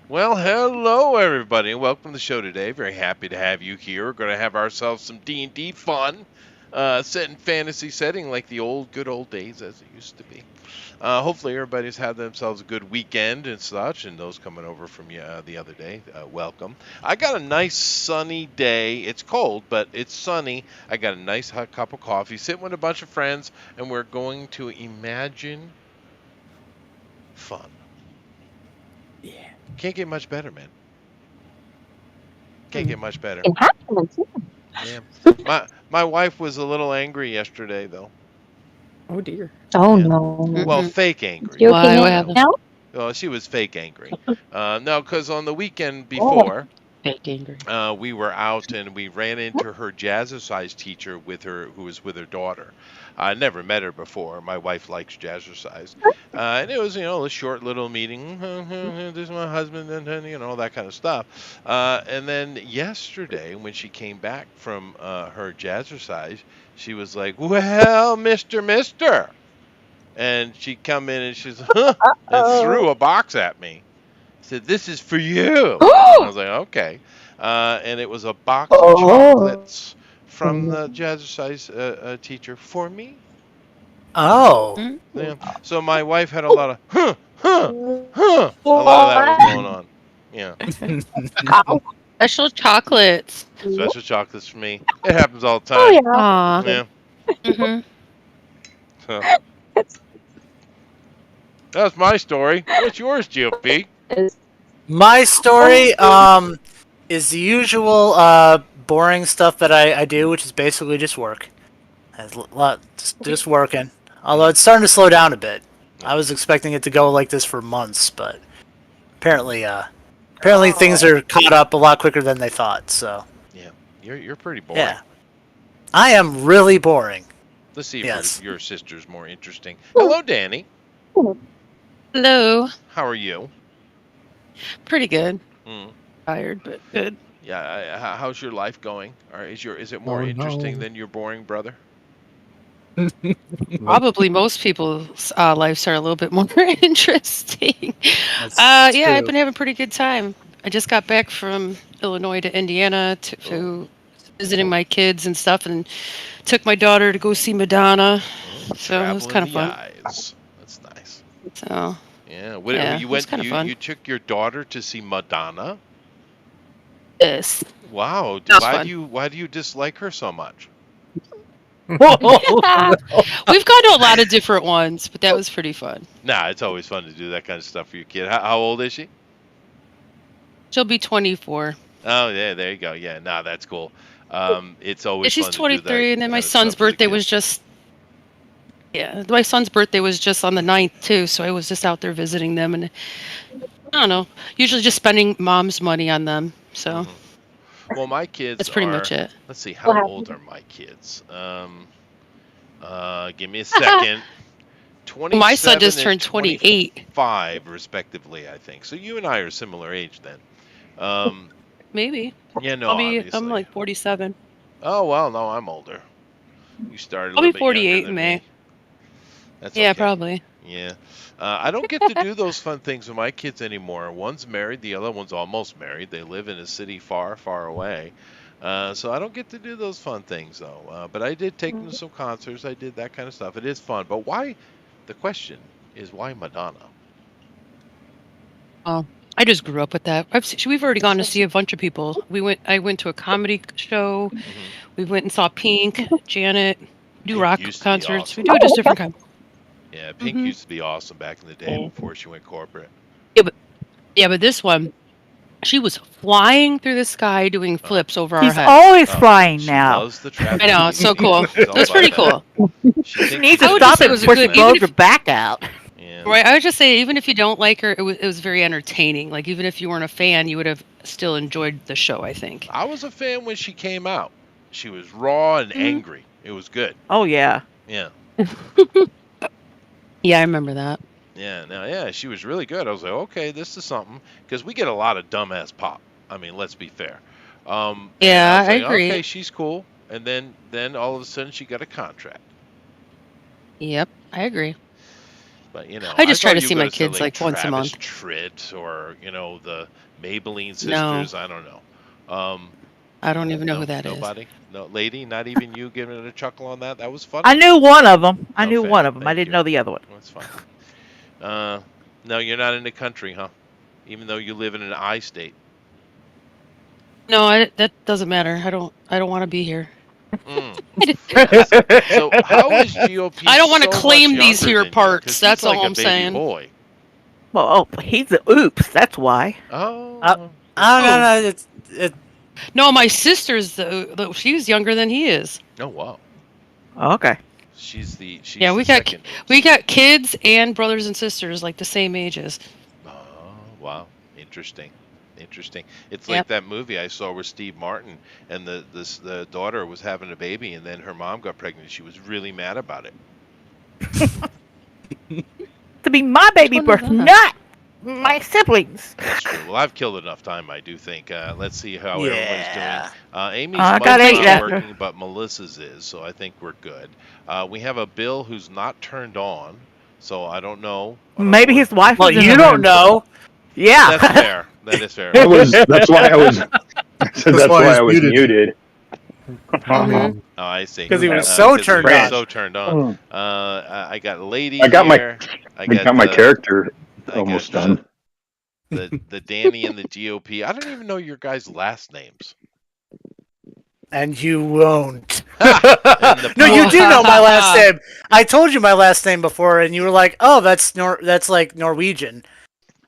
Well, hello everybody, and welcome to the show today. Very happy to have you here. We're going to have ourselves some D&D fun, set in fantasy setting like the good old days as it used to be. Hopefully everybody's had themselves a good weekend and such, and those coming over from the other day, welcome. I got a nice sunny day. It's cold, but it's sunny. I got a nice hot cup of coffee, sitting with a bunch of friends, and we're going to imagine fun. Yeah. Can't get much better, man. Can't get much better. Yeah. My wife was a little angry yesterday, though. Oh dear. Oh Yeah. no. Well, fake angry. You Why? okay What now? happened? No? Well, she was fake angry. No, because on the weekend before, Fake angry. we were out and we ran into her jazzercise teacher who was with her daughter. I never met her before. My wife likes jazzercise. And it was, a short little meeting. This is my husband, and that kind of stuff. And then yesterday, when she came back from her jazzercise, she was like, "Well, Mister," and she come in and she's and threw a box at me. Said, "This is for you." I was like, "Okay," and it was a box of chocolates from the jazzercise teacher for me. Oh. Yeah. So my wife had a lot of a lot of that was going on. Yeah. Special chocolates. Special chocolates for me. It happens all the time. Oh yeah. Aw. Yeah. Mm-hmm. So that's my story. What's yours, GOP? My story is the usual boring stuff that I do, which is basically just work. Just working. Although it's starting to slow down a bit. I was expecting it to go like this for months, but apparently things are caught up a lot quicker than they thought. So Yeah. You're pretty boring. yeah, I am really boring. Let's see if Yes. your sister's more interesting. Hello, Danny. Hello. How are you? Pretty good. Mm. Tired, but good. Yeah. How's your life going? Or is it more Oh, interesting no. than your boring brother? Probably most people's lives are a little bit more interesting. That's Yeah, true. I've been having a pretty good time. I just got back from Illinois to Indiana to visiting my kids and stuff, and took my daughter to go see Madonna. So it was Travel kind in of the fun. eyes. That's nice. So Yeah. Yeah, You it was went? kinda fun. You took your daughter to see Madonna? yes. Wow. That was Why fun. do you dislike her so much? We've gone to a lot of different ones, but that was pretty fun. Nah, it's always fun to do that kind of stuff for your kid. How old is she? She'll be 24. Oh, yeah, there you go. Yeah, nah, that's cool. It's Yeah, always she's fun to do 23, that and then my kind of son's stuff for the birthday kids. was just. Yeah, my son's birthday was just on the 9th too, so I was just out there visiting them, and I don't know, usually just spending mom's money on them. So Mhm. Well, my kids that's pretty are. much it. Let's see, how old are my kids? Give me a second. 27 My son just and turned 28. 25, respectively, I think. So you and I are similar age then. Maybe. Yeah, no, I'm obviously. like 47. Oh well, no, I'm older. You started a I'll little be bit younger 48 than in May. me. That's Yeah, okay. probably. Yeah. I don't get to do those fun things with my kids anymore. One's married, the other one's almost married. They live in a city far, far away. So I don't get to do those fun things, though. But I did take them to some concerts. I did that kind of stuff. It is fun. But why? The question is, why Madonna? Oh, I just grew up with that. We've already gone to see a bunch of people. I went to a comedy show. Mhm. We went and saw Pink, Janet, do Pink rock used to be concerts. awesome. We do just different kinds. Yeah, Pink Mhm. used to be awesome back in the day before she went corporate. Yeah, but this one, she was flying through the sky doing flips over our He's heads. always Oh, flying she now. loves the trapeze. I know, it's so cool. She's all It was pretty about cool. that. She She thinks needs she's to I would stop just say it and was a push good- even blows if- her back out. Yeah. Right, I would just say even if you don't like her, it was very entertaining. Like even if you weren't a fan, you would have still enjoyed the show, I think. I was a fan when she came out. She was raw and angry. It was good. Oh yeah. Yeah. Yeah, I remember that. Yeah, no, yeah, she was really good. I was like, okay, this is something, because we get a lot of dumbass pop. I mean, let's be fair. And Yeah, I was I like, agree. okay, she's cool. And then all of a sudden, she got a contract. Yep, I agree. But I just try thought to you see were my gonna say kids like once a Travis month. Tritt or the Maybelline No. sisters. I don't know. I don't even know No, who that is. nobody. No, lady, not even you giving it a chuckle on that. That was funny. I knew one of them. I knew Okay, one of them. I thank didn't you. know the other one. That's fine. No, you're not in the country, huh? Even though you live in an I state. No, that doesn't matter. I don't want to be here. So how is GOP? I don't want to so claim much these younger here than you? parts. 'Cause That's he's like all a I'm baby saying. boy. Well, oh, he's a oops. That's why. Oh. I don't know. No, my sister's she's younger than he is. Oh wow. Okay. She's the Yeah, we second. got kids and brothers and sisters like the same ages. Oh wow, interesting. It's Yep. like that movie I saw where Steve Martin and the daughter was having a baby, and then her mom got pregnant. She was really mad about it. To be my baby Which one birth, is that? not my siblings. That's true. Well, I've killed enough time, I do think. Let's see how everyone's doing. Amy's I mic's got not 8 after. working, but Melissa's is, so I think we're good. We have a Bill who's not turned on, so I don't know. Maybe his wife. Well, was in you the don't room. know. Yeah. That's fair. That is fair. That's why I was. That's why I was muted. Mhm. Oh, I see. Because he was so 'cause he turned was on. so turned on. I got Lady I got here. I got my character I almost got, done. The Danny and the GOP. I don't even know your guys' last names. And you won't. And No, you do know my last Ah. name. I told you my last name before, and you were like, "Oh, that's like Norwegian."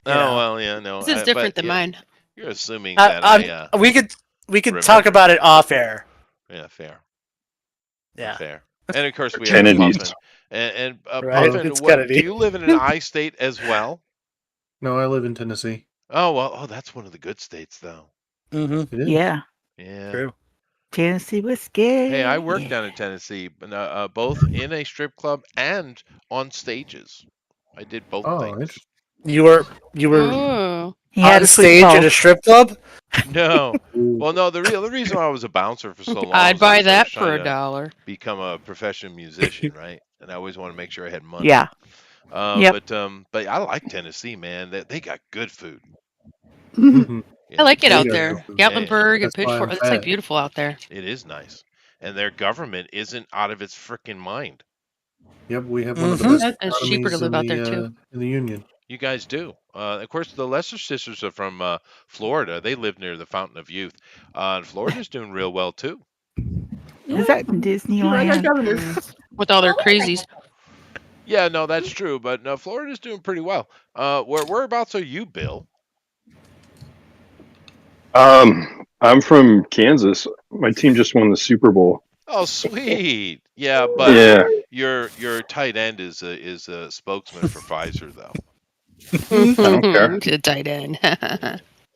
Oh You know. well, yeah, no. This is different than yeah, mine. You're assuming that we could remember. talk about it off air. Yeah, fair. Yeah. Fair. And of course we have Kennedys. Puffin. And Right, Puffin, it's do Kennedy. you live in an I state as well? No, I live in Tennessee. Oh well, that's one of the good states though. Mm-hmm. It is. Yeah. Yeah. True. Tennessee whiskey. Hey, I worked yeah. down in Tennessee, both in a strip club and on stages. I did both Oh, things. interesting. You were Oh. He had on a sweet stage at a both. strip club. No. Well, no. The reason why I was a bouncer for so long. I'd was buy because I that was for trying to $1. become a professional musician, right? And I always want to make sure I had money. Yeah. Yep. But I like Tennessee, man. They got good food. Mhm. Yeah, I like it They out got there. good food. Gatlinburg and That's why I'm Pitchfork. It's like fat. beautiful out there. it is nice, and their government isn't out of its freaking mind. Yep, we have one of the Mhm. best And it's cheaper to economies live out there too. in the union. You guys do. Of course, the Lesser Sisters are from Florida. They live near the Fountain of Youth. And Florida's doing real well too. Is that in Disneyland? With all their crazies. Yeah, no, that's true. But no, Florida's doing pretty well. Whereabouts are you, Bill? I'm from Kansas. My team just won the Super Bowl. Oh, sweet. Yeah, but Yeah. your tight end is a spokesman for Pfizer, though. don't care. To tight end.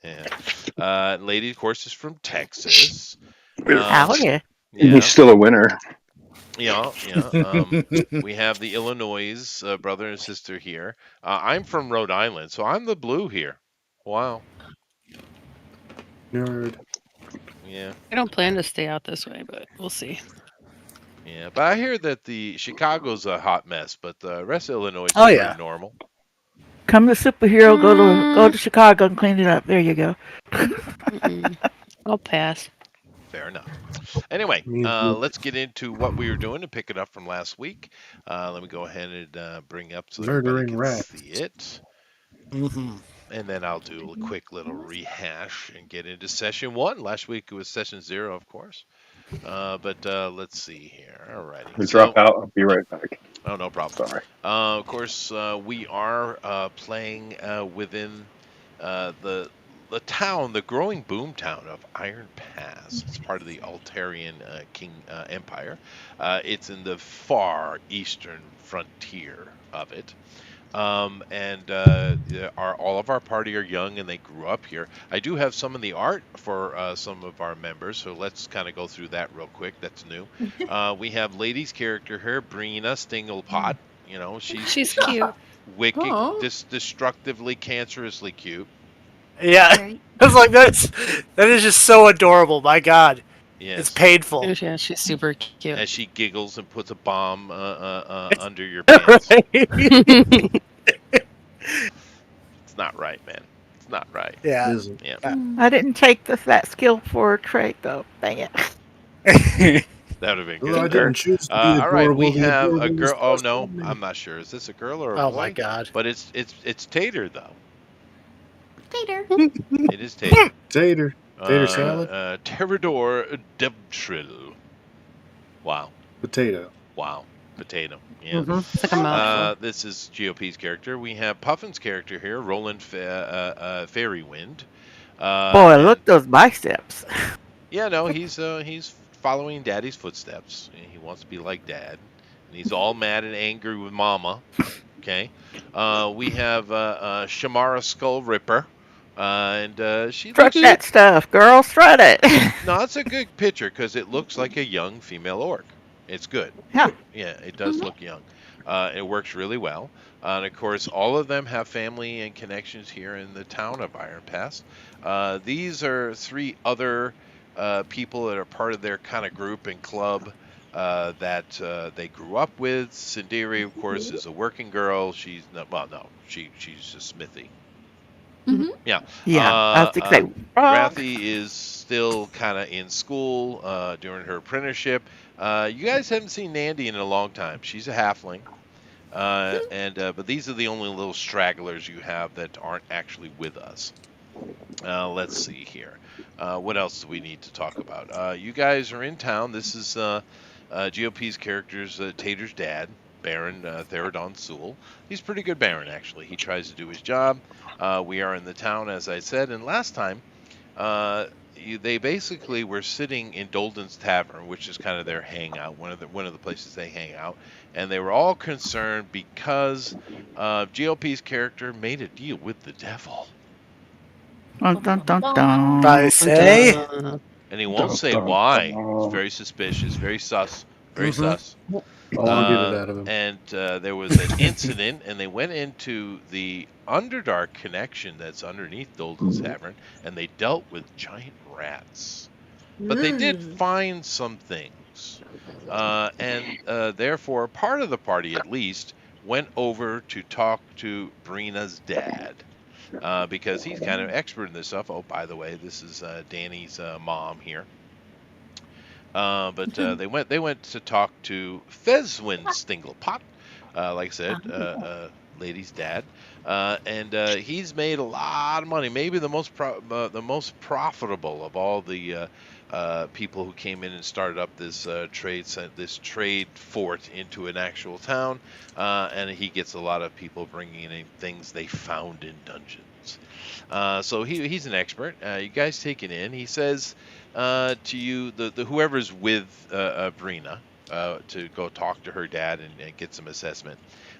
Yeah. Lady, of course, is from Texas. Oh yeah. Yeah. He's still a winner. Yeah. We have the Illinois brother and sister here. I'm from Rhode Island, so I'm the blue here. Wow. Nerd. Yeah. I don't plan to stay out this way, but we'll see. Yeah. But I hear that the Chicago's a hot mess, but the rest of Illinois is Oh, pretty yeah. normal. Come to superhero. Go to Chicago and clean it up. There you go. Mm-mm. I'll pass. Fair enough. Anyway, Me too. let's get into what we were doing to pick it up from last week. Let me go ahead and bring up so everybody Murdering can rats. see it. Mm-hmm. And then I'll do a quick little rehash and get into session 1. Last week it was session 0, of course. But let's see here. Alrighty. We drop out. I'll be right back. Oh, no problem. Sorry. Of course, we are playing within the town, the growing boom town of Iron Pass. It's part of the Altarian King Empire. It's in the far eastern frontier of it. Yeah, all of our party are young and they grew up here. I do have some of the art for some of our members, so let's kind of go through that real quick. That's new. We have Lady's character here, Brina Stinglepot. You know, She's she's cute. wicked, Oh. destructively, cancerously cute. Yeah, Right. I was like, that is just so adorable. My God, it's Yes, painful. Yeah, she's super cute. as she giggles and puts a bomb under your pants. Right? It's not right, man. It's not right. Yeah. Is it? Yeah. I didn't take that skill for a trait though. Dang it. That would have been Well, I good. didn't choose to be All right, we adorable. The have a adorable was girl. Oh thrust no, on me. I'm not sure. Is this a girl or a Oh my boy? God. But it's Tater though. Tater. It is Tater. Tater. Tater salad? Terrador Debtrill. Wow, Potato. wow, potato. Yeah. It's like a mouthful. This is GOP's character. We have Puffin's character here, Roland Fairywind. Boy, And- look those biceps. Yeah, no, he's following Daddy's footsteps. He wants to be like Dad, and he's all mad and angry with Mama. Okay, we have Shamara Skull Ripper, and she Strut looks. that stuff, girl. Strut it. No, it's a good picture because it looks like a young female orc. It's good. Yeah. Yeah, it does look young. It works really well. And of course, all of them have family and connections here in the town of Iron Pass. These are three other people that are part of their kind of group and club that they grew up with. Sindiri, of course, is a working girl. She's not, well, no, she's a smithy. Mhm. Yeah. Yeah, I was thinking, Rathy is still kind of in school doing her apprenticeship. You guys haven't seen Nandy in a long time. She's a halfling. But these are the only little stragglers you have that aren't actually with us. Let's see here. What else do we need to talk about? You guys are in town. This is GOP's character's Tater's dad, Baron Therodon Sewell. He's a pretty good Baron, actually. He tries to do his job. We are in the town, as I said, and last time they basically were sitting in Dolden's Tavern, which is kind of their hangout, one of the places they hang out, and they were all concerned because GOP's character made a deal with the devil. dun, dun, dun, dun. I say. And he won't Dun, say dun, why. dun. It's very suspicious, very sus, very Mhm. sus. I'll get it out of him. And there was an incident, and they went into the Underdark connection that's underneath Dolden's Tavern, and they dealt with giant rats. But they did find some things. And therefore, part of the party, at least, went over to talk to Brina's dad. Because he's kind of expert in this stuff. Oh, by the way, this is Danny's mom here. But they went to talk to Fezwin Stinglepot, like I said, lady's dad, and he's made a lot of money. Maybe the most profitable of all the people who came in and started up this trade fort into an actual town, and he gets a lot of people bringing in things they found in dungeons. So he's an expert. You guys take it in. He says to you, the whoever's with Brina, to go talk to her dad and get some assessment.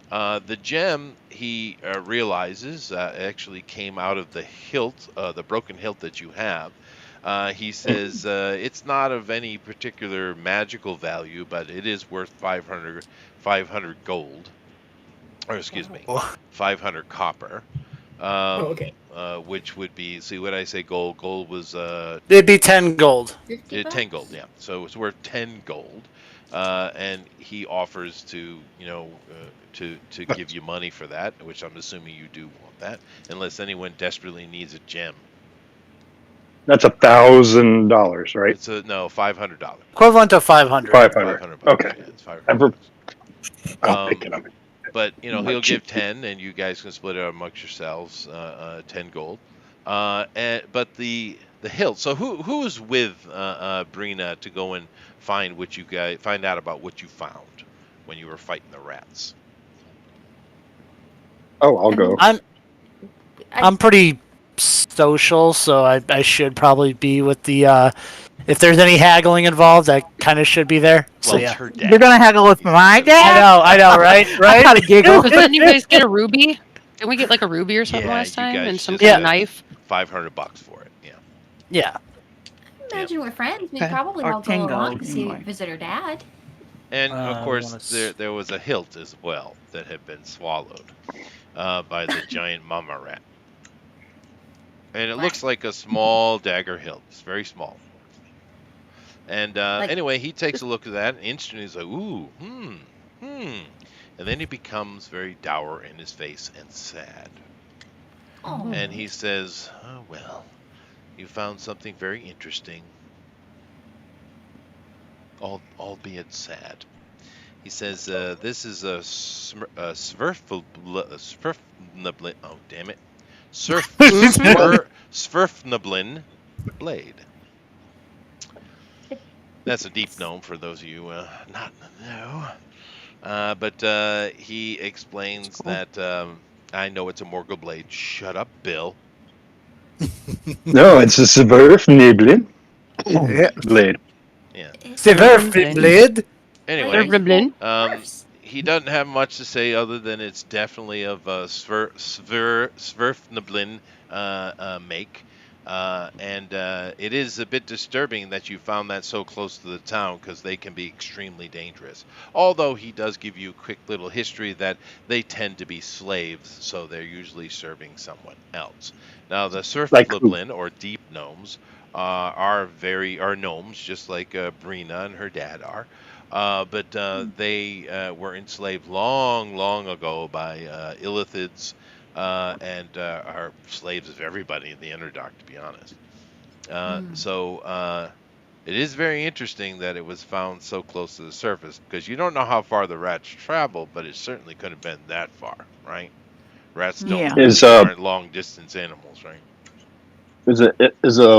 The gem, he realizes, actually came out of the hilt, the broken hilt that you have. He says it's not of any particular magical value, but it is worth 500 gold. Or excuse me, 500 copper. okay. Which would be, see what I say, gold. Gold was It'd be 10 gold. 10 gold, yeah. So it's worth 10 gold. And he offers to, to give you money for that, which I'm assuming you do want that, unless anyone desperately needs a gem. That's $1,000, right? It's $500. Equivalent to 500. 500. 500 Okay. Yeah, it's Ever- 500. I'll pick it up. But he'll Much. give 10, and you guys can split it amongst yourselves. 10 gold. But the hilt. So who was with Brina to go and find out about what you found when you were fighting the rats? Oh, I'll go. I'm pretty social, so I should probably be with the if there's any haggling involved, that kind of should be there. So Well, it's yeah. her dad. You're gonna haggle with my dad? I know, right? I Right? kind of giggle. But didn't you guys get a ruby? Didn't we get like a ruby or something Yeah, last you time? guys And some just kind of said knife? $500 for it. Yeah. Yeah. Imagine we're friends. We Okay. probably Or all go along to Kingo, see anyway. visit her dad. And of I course, wanna there was a hilt as well that had been swallowed by the giant mama rat. And it looks like a small dagger hilt. It's very small. And anyway, he takes a look at that, and instantly he's like, ooh, and then he becomes very dour in his face and sad. Oh. And he says, oh, well, you found something very interesting, albeit sad. He says, this is a Sverfnablin. Oh, damn it. Sverfnablin blade. That's a deep gnome for those of you not in the know. But he explains that I know it's a Morgul blade. Shut up, Bill. No, it's a Sverfnablin Yeah. blade. Yeah. Blade. Anyway, Riblin. he doesn't have much to say other than it's definitely of Sverfnablin make. And it is a bit disturbing that you found that so close to the town because they can be extremely dangerous. Although he does give you a quick little history that they tend to be slaves, so they're usually serving someone else. Now, the Sverfnablin, or deep gnomes, are gnomes, just like Brina and her dad are. But they were enslaved long, long ago by Illithids and are slaves of everybody in the Underdark, to be honest. So it is very interesting that it was found so close to the surface, because you don't know how far the rats travel, but it certainly could have been that far, right? Rats Yeah. aren't long-distance animals, right? Is a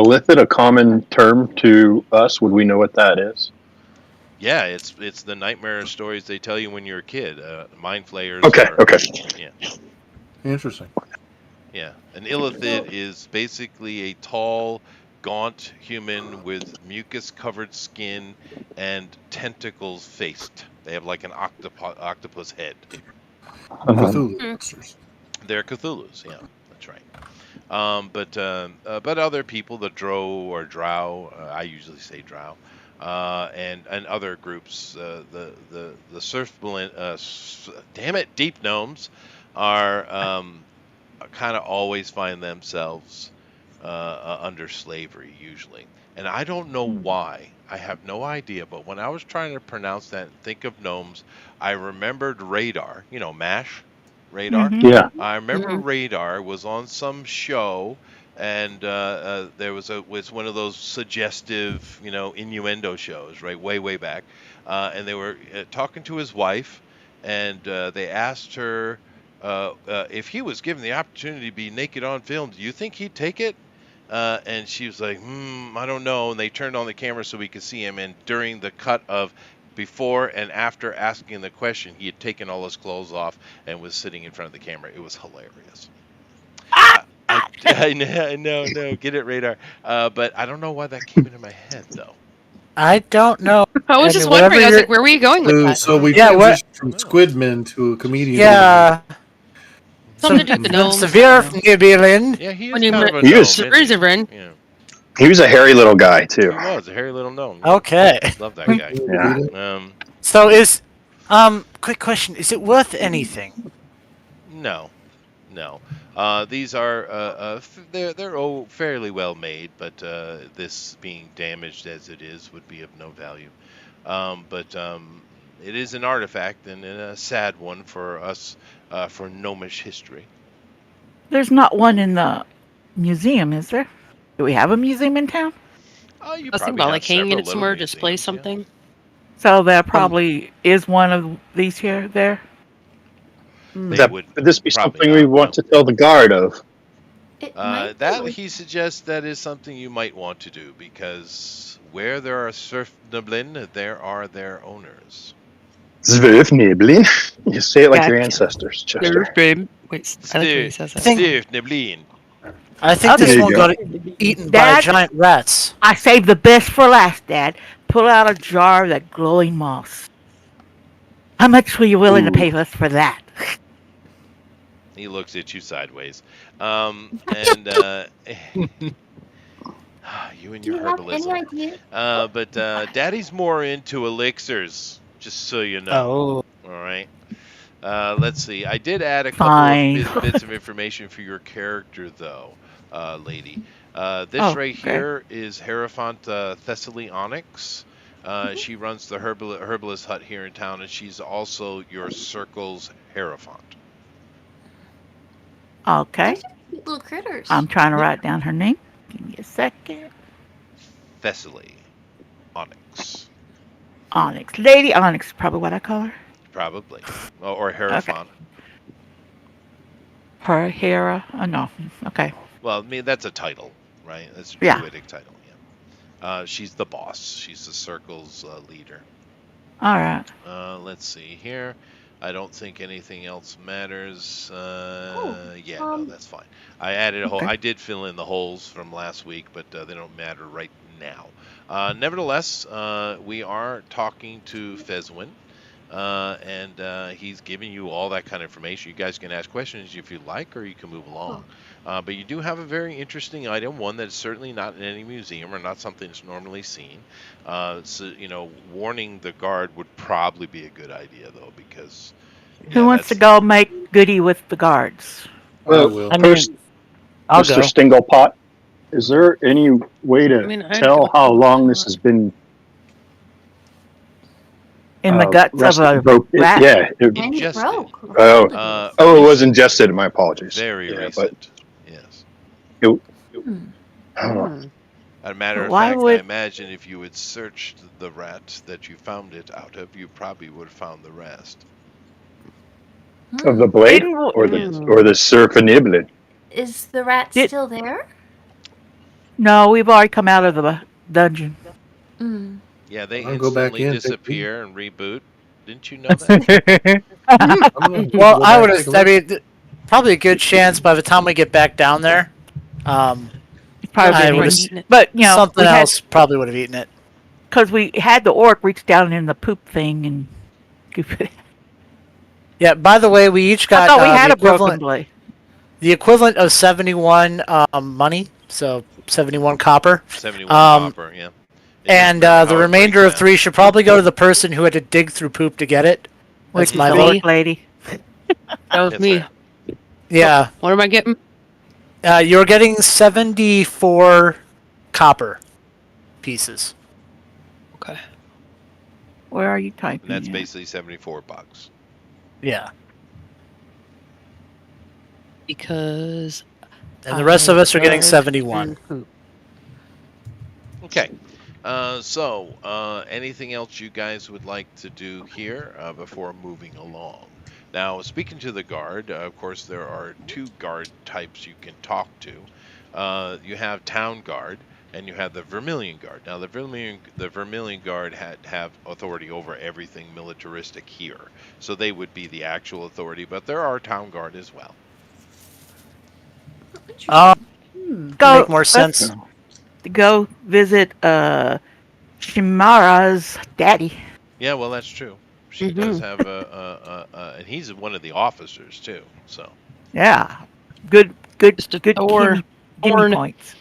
lithid a common term to us? Would we know what that is? Yeah, it's the nightmare stories they tell you when you're a kid. Mind flayers. Okay. Yeah. Interesting. Yeah, an illithid is basically a tall, gaunt human with mucus-covered skin and tentacles faced. They have like an octopus head. Cthulhu monsters. They're Cthulhu's, yeah, that's right. But other people, the Drow or Drow, I usually say Drow, and other groups, the deep gnomes are kind of always find themselves under slavery usually, and I don't know why. I have no idea, but when I was trying to pronounce that and think of gnomes, I remembered Radar. You know, MASH, Radar. Yeah. I remember Radar was on some show, and there was one of those suggestive, innuendo shows, right, way back, and they were talking to his wife, and they asked her if he was given the opportunity to be naked on film, do you think he'd take it? And she was like, I don't know. And they turned on the camera so we could see him. And during the cut of before and after asking the question, he had taken all his clothes off and was sitting in front of the camera. It was hilarious. I know, get it, Radar. But I don't know why that came into my head, though. I don't know. I was just wondering. I was like, where were you going with that? So we Yeah, what- transitioned from Squidman to a comedian. Yeah. Something to do with the gnomes. Severe Nibelin. Yeah, he is When you kind of a He gnome, was- isn't he? Rizavin. Yeah, He was a hairy little guy he too. was a hairy little gnome. Okay. Love that guy. Yeah. So quick question: is it worth anything? No. These are they're fairly well made, but this being damaged as it is would be of no value. But it is an artifact and a sad one for us for gnomish history. There's not one in the museum, is there? Do we have a museum in town? You I was thinking probably about have like hanging several it somewhere, little display museums, yeah. something. So there probably is one of these here, there. They would Could this be probably something not, we want no. to tell the guard of? It might That be. he suggests that is something you might want to do, because where there are Sverfnablin, there are their owners. Sverfnablin. You say it like your Gotcha. ancestors, Chester. Wait, I like when he says that. think- Sverfnablin. I think Okay. this There you one go. got eaten by Dad? giant rats. I saved the best for last, Dad. Pull out a jar of that glowing moss. How much were you willing to Ooh. pay us for that? He looks at you sideways. And you and Do your you have any herbalism. idea? But Daddy's more into elixirs, just so you Oh. know. All right. Let's see. I did add a couple of Fine. bits of information for your character, though, lady. This Oh, right okay. here is Hierophant Thessaly Onyx. She runs the herbalist hut here in town, and she's also your circle's Hierophant. Okay. These are cute little critters. I'm trying to write down her name. Give me a second. Thessaly Onyx, Onyx. Lady Onyx is probably what I call her. probably. Or Hierophant. Her Hera. Oh, no. Okay. Well, I mean, that's a title, right? That's a Yeah. druidic title, yeah. She's the boss. She's the circle's leader. All right. Let's see here. I don't think anything else matters. Yeah, no, um, that's fine. I added a whole. Okay. I did fill in the holes from last week, but they don't matter right now. Nevertheless, we are talking to Fezwin, and he's giving you all that kind of information. You guys can ask questions if you like, or you can move along. But you do have a very interesting item, one that's certainly not in any museum or not something that's normally seen. So, warning the guard would probably be a good idea, though, because... Who wants to go make goody with the guards? I Well, will. I mean, first, I'll Mr. go. Stinglepot, is there any way to I mean, I'd tell go how too. long this has been In the guts of rusted, a broke? rat? Yeah. and it Ingested. broke. Oh, it was ingested. My apologies. Very Yeah, recent. Yes. Hmm. I don't know. Hmm. As a matter But of why fact, I would- imagine if you had searched the rat that you found it out of, you probably would have found the rest. Of the blade Didn't- or the surfiniblid. Is the rat Did- still there? No, we've already come out of the dungeon. Mm. Yeah, they I'll go back instantly in, take a disappear and reboot. Didn't you know that? Well, Go I back, would take have. a look. I mean, probably a good chance by the time we get back down there. Probably I been would eaten. have. But, you know, Something else probably would have eaten it. Because we had the orc reach down in the poop thing and goof it. Yeah. By the way, we each I got thought we had the a broken equivalent, blade. the equivalent of 71 money, so 71 copper. 71 Um, copper, yeah. And How the it remainder breaks of 3 should probably go to the person who had to dig through poop to get it. Which That's is my the vote. orc lady. That was Yes, me. sir. Yeah. What am I getting? You're getting 74 copper pieces. Okay. Where are you typing? And that's at? basically 74 bucks. Yeah. Because And the rest of us are getting dug 71. through poop. Okay. Anything else you guys would like to do here before moving along? Now, speaking to the guard, of course, there are 2 guard types you can talk to. You have Town Guard, and you have the Vermilion Guard. Now, the Vermilion Guard have authority over everything militaristic here, so they would be the actual authority. But there are Town Guard as well. Go, Make more let's sense. Go visit Shimara's daddy. Yeah, well, that's true. She Mhm. does have and he's one of the officers too. So Yeah. Good Just a gimme thorn. points.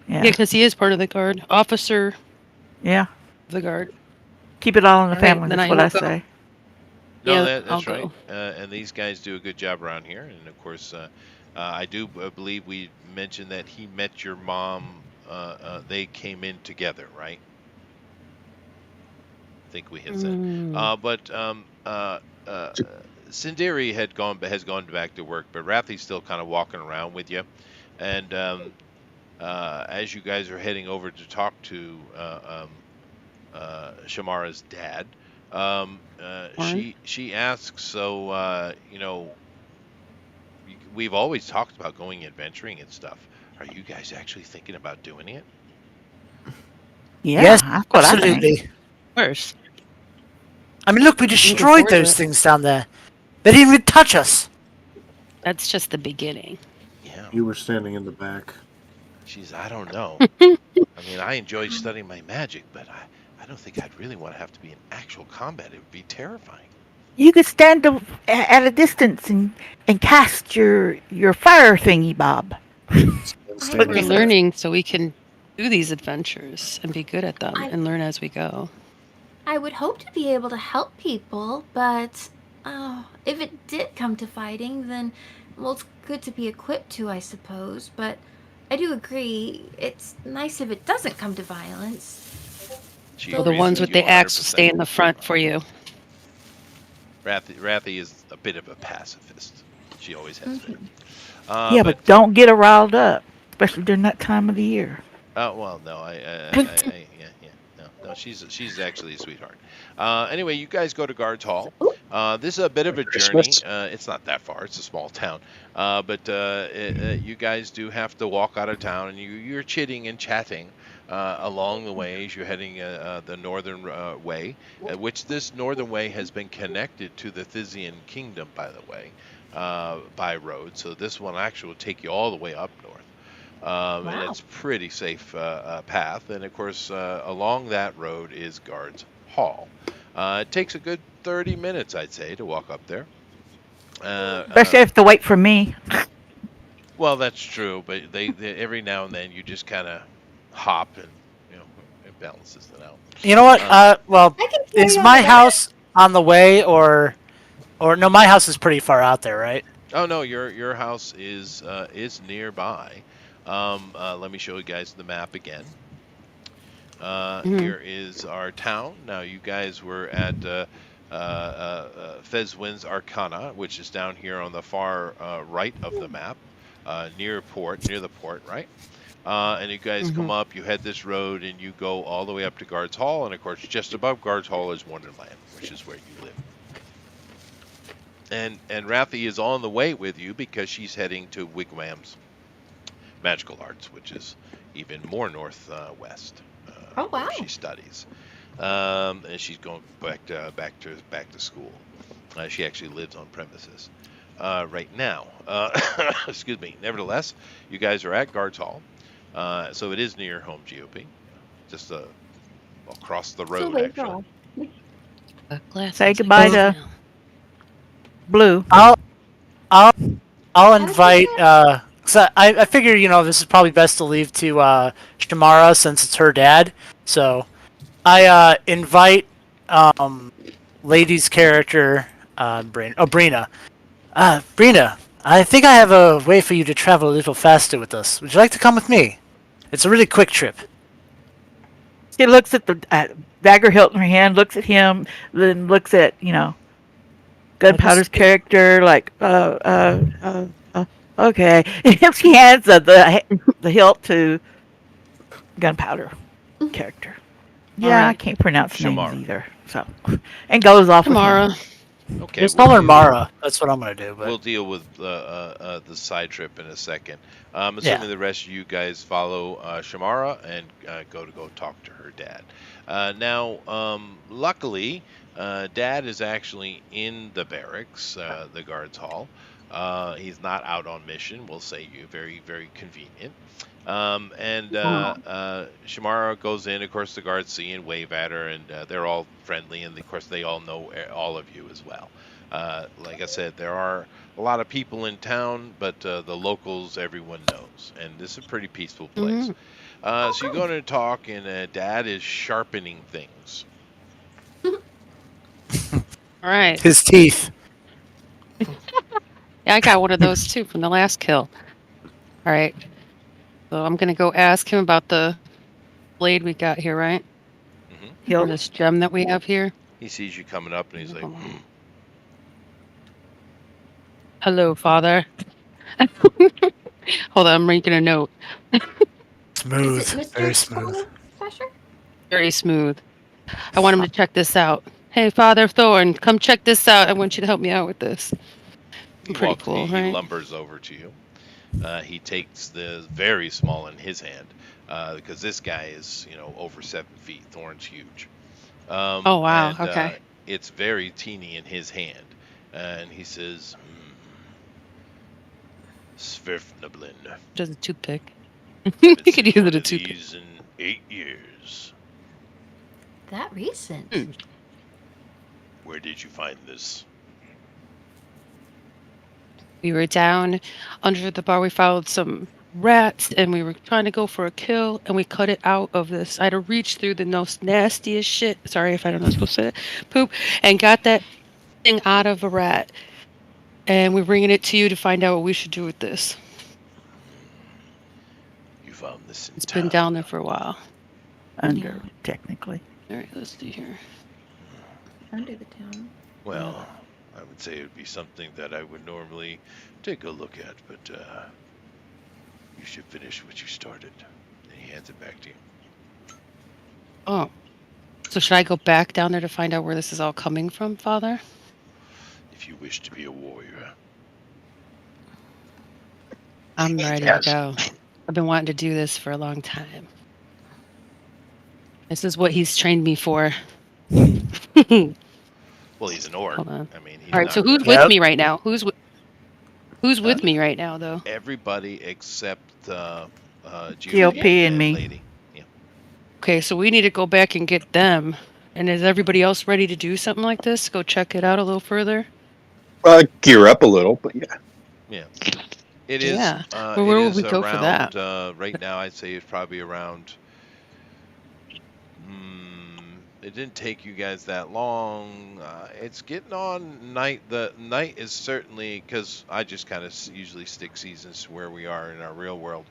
Yeah, because he is part of the guard. Officer Yeah. of the guard. Keep it all in the All right, family, then that's I what I will go. say. no, Yeah, that's I'll right. go. And these guys do a good job around here. And of course, I do believe we mentioned that he met your mom. They came in together, right? I think we had said. But Sindiri has gone back to work, but Rathy's still kind of walking around with you. And as you guys are heading over to talk to Shamara's dad, she asks, so we've always talked about going adventuring and stuff. Are you guys actually thinking about doing it? Yeah, Yes, that's what I think. absolutely. Worse. I mean, look, we destroyed forward to those it. things down there. They didn't even touch us. That's just the beginning. Yeah. You were standing in the back. I don't know. I mean, I enjoy studying my magic, but I don't think I'd really want to have to be in actual combat. It would be terrifying. You could stand at a distance and cast your fire thingy, Bob. Stand We're in the back. learning so we can do these adventures and be good at them I- and learn as we go. I would hope to be able to help people, but if it did come to fighting, then well, it's good to be equipped to, I suppose. But I do agree, it's nice if it doesn't come to violence. She Well, Well, the agrees ones with with you the axe will 100%. stay in the front for you. Rathy is a bit of a pacifist. She always has been. Yeah, but don't get her riled up, especially during that time of the year. Well, no, no, she's actually a sweetheart. Anyway, you guys go to Guards Hall. This is a bit of a journey. Christmas. It's not that far. It's a small town. But you guys do have to walk out of town, and you're chitting and chatting along the way as you're heading the northern way, which this northern way has been connected to the Thysian kingdom, by the way, by road. So this one actually will take you all the way up north. And Wow. it's pretty safe path. And of course, along that road is Guards Hall. It takes a good 30 minutes, I'd say, to walk up there. Especially if to wait for me. Well, that's true, but they every now and then you just kind of hop, and it balances it out. You know what? Well, I can carry is on my the way. house on the way, or no? My house is pretty far out there, right? Oh no, your house is nearby. Let me show you guys the map again. Here is our town. Now you guys were at Fezwin's Arcana, which is down here on the far right of the map, near the port, right? And you guys come up, you head this road, and you go all the way up to Guards Hall, and of course, just above Guards Hall is Wonderland, which is where you live. And Rathy is on the way with you because she's heading to Wigwam's Magical Arts, which is even more northwest. Oh, wow. Where she studies, and she's going back to school. She actually lives on premises right now. Excuse me. Nevertheless, you guys are at Guards Hall, so it is near home, GOP, just across the road. Actually, Say goodbye to Blue. I'll invite. So I figure this is probably best to leave to Shamara since it's her dad. So I invite Lady's character, Brina. Brina, I think I have a way for you to travel a little faster with us. Would you like to come with me? It's a really quick trip. She looks at the dagger hilt in her hand, looks at him, then looks at Gunpowder's character, like okay. She hands the hilt to Gunpowder character. Yeah, Alright. I can't pronounce Shamara. names either. So, and goes off with him. Tomorrow. okay. Just call her Mara. That's what I'm gonna do. But We'll deal with the side trip in a second. Assuming the rest of you guys follow Shamara and go talk to her dad. Now, luckily, Dad is actually in the barracks, the Guards Hall. He's not out on mission. We'll say you very, very convenient. And Shamara goes in. Of course, the guards see and wave at her, and they're all friendly. And of course, they all know all of you as well. Like I said, there are a lot of people in town, but the locals, everyone knows, and this is a pretty peaceful place. So you're going to talk, and Dad is sharpening things. All right. his teeth. Yeah, I got one of those too from the last kill. All right. So I'm gonna go ask him about the blade we got here, right? Or Hilt. this gem that we have here. He sees you coming up, and he's like, Hello, Father. Hold on, I'm making a note. Smooth, Is it Mr. very smooth. Sasher? Very smooth. I want him to check this out. Hey, Father Thorn, come check this out. I want you to help me out with this. Pretty cool, he right? lumbers over to you. He takes the very small in his hand because this guy is, over 7 feet. Thorn's huge. Oh, wow, And, okay. it's very teeny in his hand, and he says, Svirfnablin. Just a toothpick. Haven't You could seen use one it a of toothpick. these in 8 years. That recent. Hmm. Where did you find this? We were down under the bar. We followed some rats, and we were trying to go for a kill, and we cut it out of this. I had to reach through the most nastiest shit. Sorry if I don't know supposed to say it. Poop, and got that thing out of a rat. And we're bringing it to you to find out what we should do with this. You found this in It's town. been down there for a while. Under, technically. All right, let's see here. Under the town. Well, I would say it would be something that I would normally take a look at, but you should finish what you started. And he hands it back to you. Oh, so should I go back down there to find out where this is all coming from, Father? If you wish to be a warrior. I'm ready Yes. to go. I've been wanting to do this for a long time. This is what he's trained me for. Well, he's an orc. Hold on. I mean, he's All right, not so who's gonna- with me right now? Who's with me right now, though? Everybody except GOP and me. Lady. Yeah. Okay, so we need to go back and get them. And is everybody else ready to do something like this? Go check it out a little further? Gear up a little, but yeah. Yeah. It is. Yeah. Well, where it would is we go for around, that? Right now, I'd say it's probably around. It didn't take you guys that long. It's getting on night. The night is certainly, because I just kind of usually stick seasons to where we are in our real world.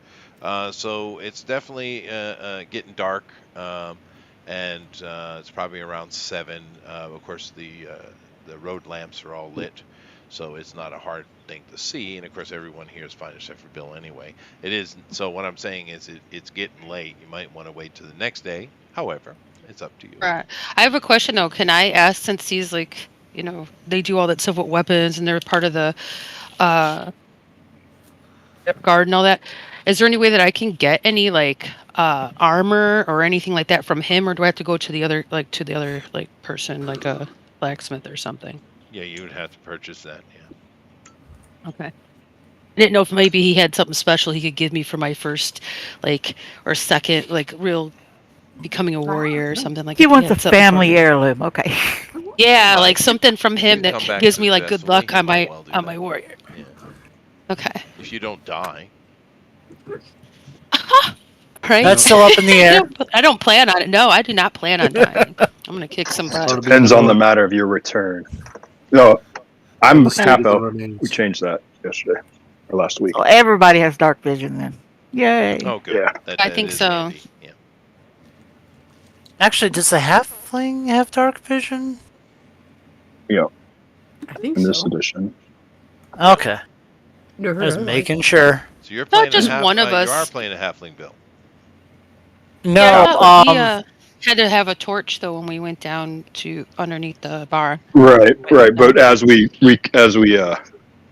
So it's definitely getting dark, and it's probably around 7. Of course, the road lamps are all lit, so it's not a hard thing to see. And of course, everyone here is fine except for Bill anyway. It is. So what I'm saying is, it's getting late. You might want to wait to the next day. However, it's up to you. Right. I have a question, though. Can I ask, since he's like, they do all that stuff with weapons and they're part of the guard and all that, is there any way that I can get any, like, armor or anything like that from him, or do I have to go to the other person, like a blacksmith or something? Yeah, you would have to purchase that. Yeah. Okay. I didn't know if maybe he had something special he could give me for my first, or second, real becoming a warrior or something like that. He wants a had something for family me. heirloom. Okay. Yeah, like something from him You that come back gives me good successfully, luck he on might my well do on that. my warrior. Yeah. Okay. If you don't die. Right? That's still up in the air. I don't plan on it. No, I do not plan on dying. I'm gonna kick some butt. Ought to be Depends on the more- matter of your return. No, I'm the state half of the elf. remains. We changed that yesterday or last week. Well, everybody has dark vision then. Yay. Oh, good. Yeah. I think is so. handy. Yeah. Actually, does the halfling have dark vision? I think In this so. edition. Okay, Never heard I was of it. making sure. So you're playing just a half, one of You us. are playing a halfling, Bill. No, Yeah, I thought we had to have a torch though when we went down to underneath the bar. Right. But as we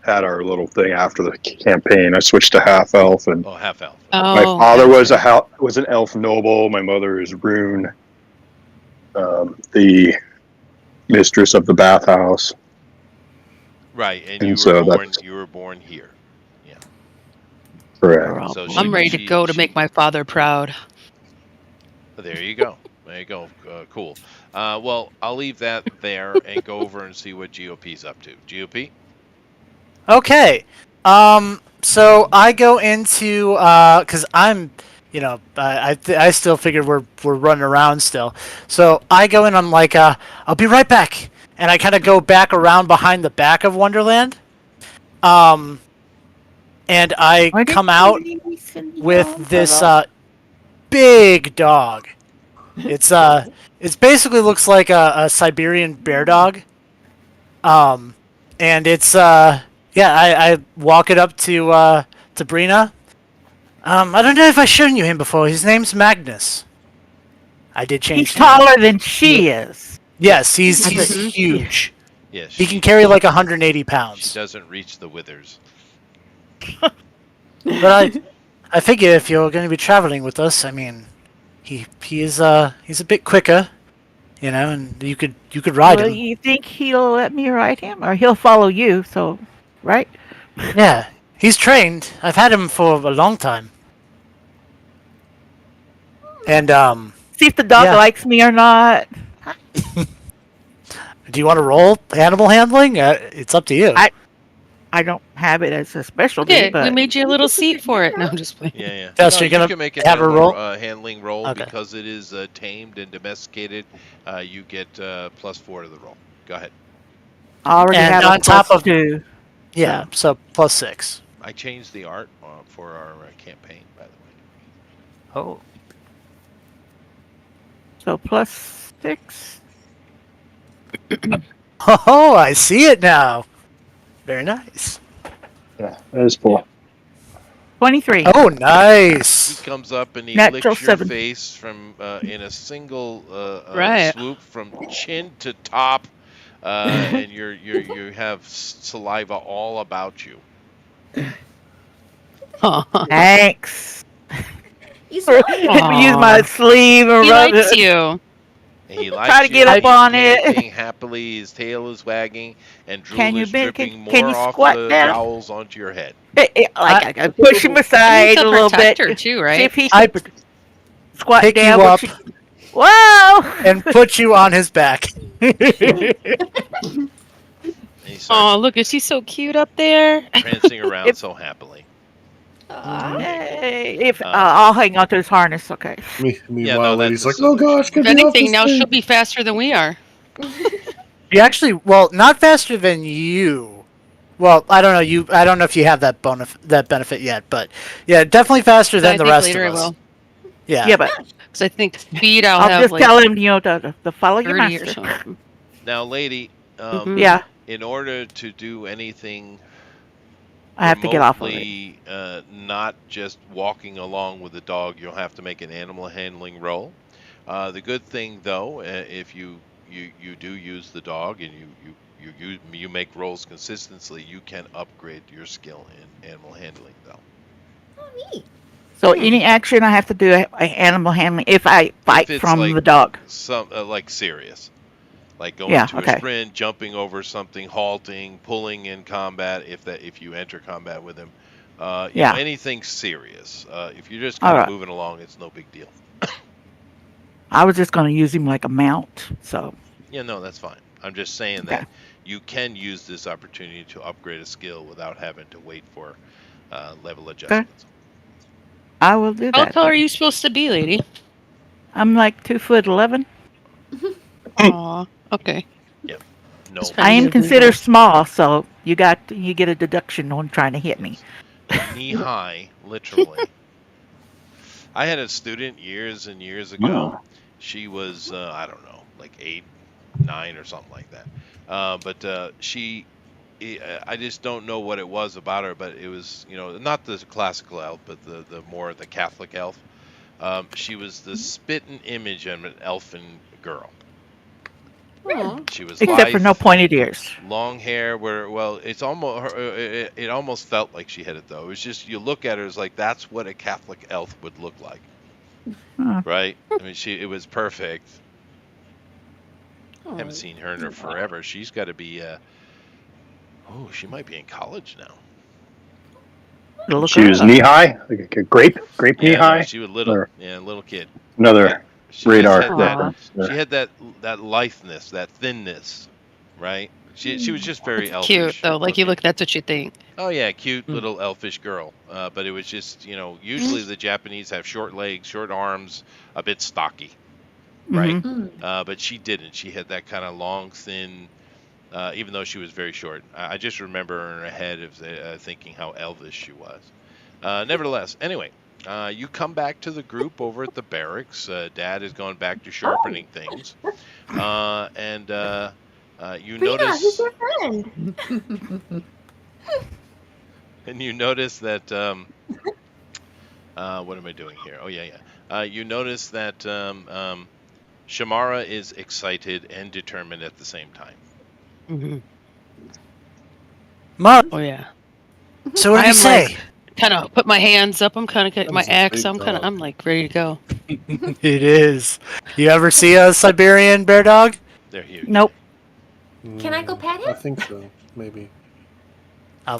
had our little thing after the campaign, I switched to half elf, and Oh, half elf. my Oh, father was an elf noble. My mother is Rune, the mistress of the bathhouse. Right, and And you so were born. that's- You were born here. Correct. So I'm ready to go to make my father proud. There you go. There you go. Cool. Well, I'll leave that there and go over and see what GOP's up to. GOP? Okay. So I go into because I'm, I still figure we're running around still. So I go in. I'm like, I'll be right back, and I kind of go back around behind the back of Wonderland. And I Why did come you out send me with home? this big dog. It's basically looks like a Siberian bear dog. And it's I walk it up to Brina. I don't know if I've shown you him before. His name's Magnus. I did change. He's the name. taller than she is. Yes, he's Mhm. huge. Yes. He can carry like 180 She pounds. doesn't reach the withers. But I figure if you're going to be traveling with us, I mean, he's a bit quicker, and you could ride Well, him. you think he'll let me ride him, or he'll follow you? So, right? Yeah, He's trained. I've had him for a long time. And See if the dog Yeah. likes me or not. do you want to roll animal handling? It's up to you. I don't have it as a specialty, Okay, we but made you a little seat for it. No, I'm just playing. Yeah, yeah. Tess, No, you're you gonna can make a have a roll? handling roll Okay. because it is tamed and domesticated. You get +4 to the roll. Go ahead. I already And have on a top plus of- 2. Yeah, so +6. I changed the art for our campaign, by the way. Oh. So +6. Oh, I see it now. Very nice. Yeah, that is cool. 23. Oh, He nice. comes up and he Natural licks your 7. face from in a single Right. swoop from chin to top, and you have saliva all about you. Thanks. You smell it. Use my sleeve and He rub likes it. you. And he likes Try to you, get up he's on it. panting happily, his tail is wagging, and drool Can you is bend- dripping can more you off squat the down? jowls onto your head. I push him aside He's a a little bit. protector too, See right? if he I can squat pick down. you up Whoa! and put you on his back. And he Oh, starts look, is he so cute up there? prancing around so happily. Aw. Hey, I'll hang on to his harness, okay. Meanwhile, that's lady's a like, "Oh gosh, solution. get If me off anything, this now thing." she'll be faster than we are. You actually, well, not faster than you. Well, I don't know. I don't know if you have that benefit yet, but yeah, definitely faster than I the think rest later of I us. will. Yeah. Yeah, but Because I think speed I'll I'll have just like tell him, to follow your 30 or master. something. Now, lady, Mhm. Yeah, in order to do anything I have to get off of it. remotely, not just walking along with the dog, you'll have to make an animal handling roll. The good thing, though, if you do use the dog and you make rolls consistently, you can upgrade your skill in animal handling, though. Oh, neat. So any action I have to do animal handling if I fight it's from like the dog. Some like serious, like going Yeah, to okay. a sprint, jumping over something, halting, pulling in combat. If you enter combat with him, you Yeah. know, anything serious. If you're just kind of Alright. moving along, it's no big deal. I was just going to use him like a mount. So Yeah, no, that's fine. I'm just saying Okay. that you can use this opportunity to upgrade a skill without having to wait for level adjustments. I will do How that. tall are you supposed to be, lady? I'm like 2'11". Aw, okay. No, Just I am Kind of considered legal. small, so you get a deduction on trying to hit me. knee high, literally. I had a student years and years ago. She was I don't know, like 8, 9 or something like that. But I just don't know what it was about her, but it was, not the classical elf, but the more the Catholic elf. She was the spitting image of an elfin girl. Aw. She was Except for no lithe, pointed ears. long hair. It's almost it almost felt like she had it though. It was just, you look at her, it's like that's what a Catholic elf would look like, Huh. right? I mean, it was perfect. Aw. Haven't seen her in forever. She's got to be. She might be in college now. Look She her was up. knee high, like a grape knee Yeah, no, high. she was little. Or Yeah, little kid. another She radar. just had Aw. she had that litheness, that thinness, right? She was just very It's elfish. cute though. Like you looking. look, that's what you think. Oh yeah, cute Mm. little elfish girl. But it was just, usually the Japanese have short legs, short arms, a bit stocky, right? Mhm. Mm. But she didn't. She had that kind of long, thin. Even though she was very short, I just remember her in her head of thinking how elvish she was. Nevertheless, anyway, you come back to the group over at the barracks. Dad has gone back to sharpening things, and you Rita, notice. who's your friend? And you notice that what am I doing here? Oh yeah. You notice that Shamara is excited and determined at the same time. Mm-hmm. Mom, Oh yeah. so what do I you am say? like kind of put my hands up. I'm kind of my That's a axe. big dog. I'm like ready to go. It is. You ever see a Siberian bear dog? They're huge. Nope. Can I go pet I him? think so. Maybe.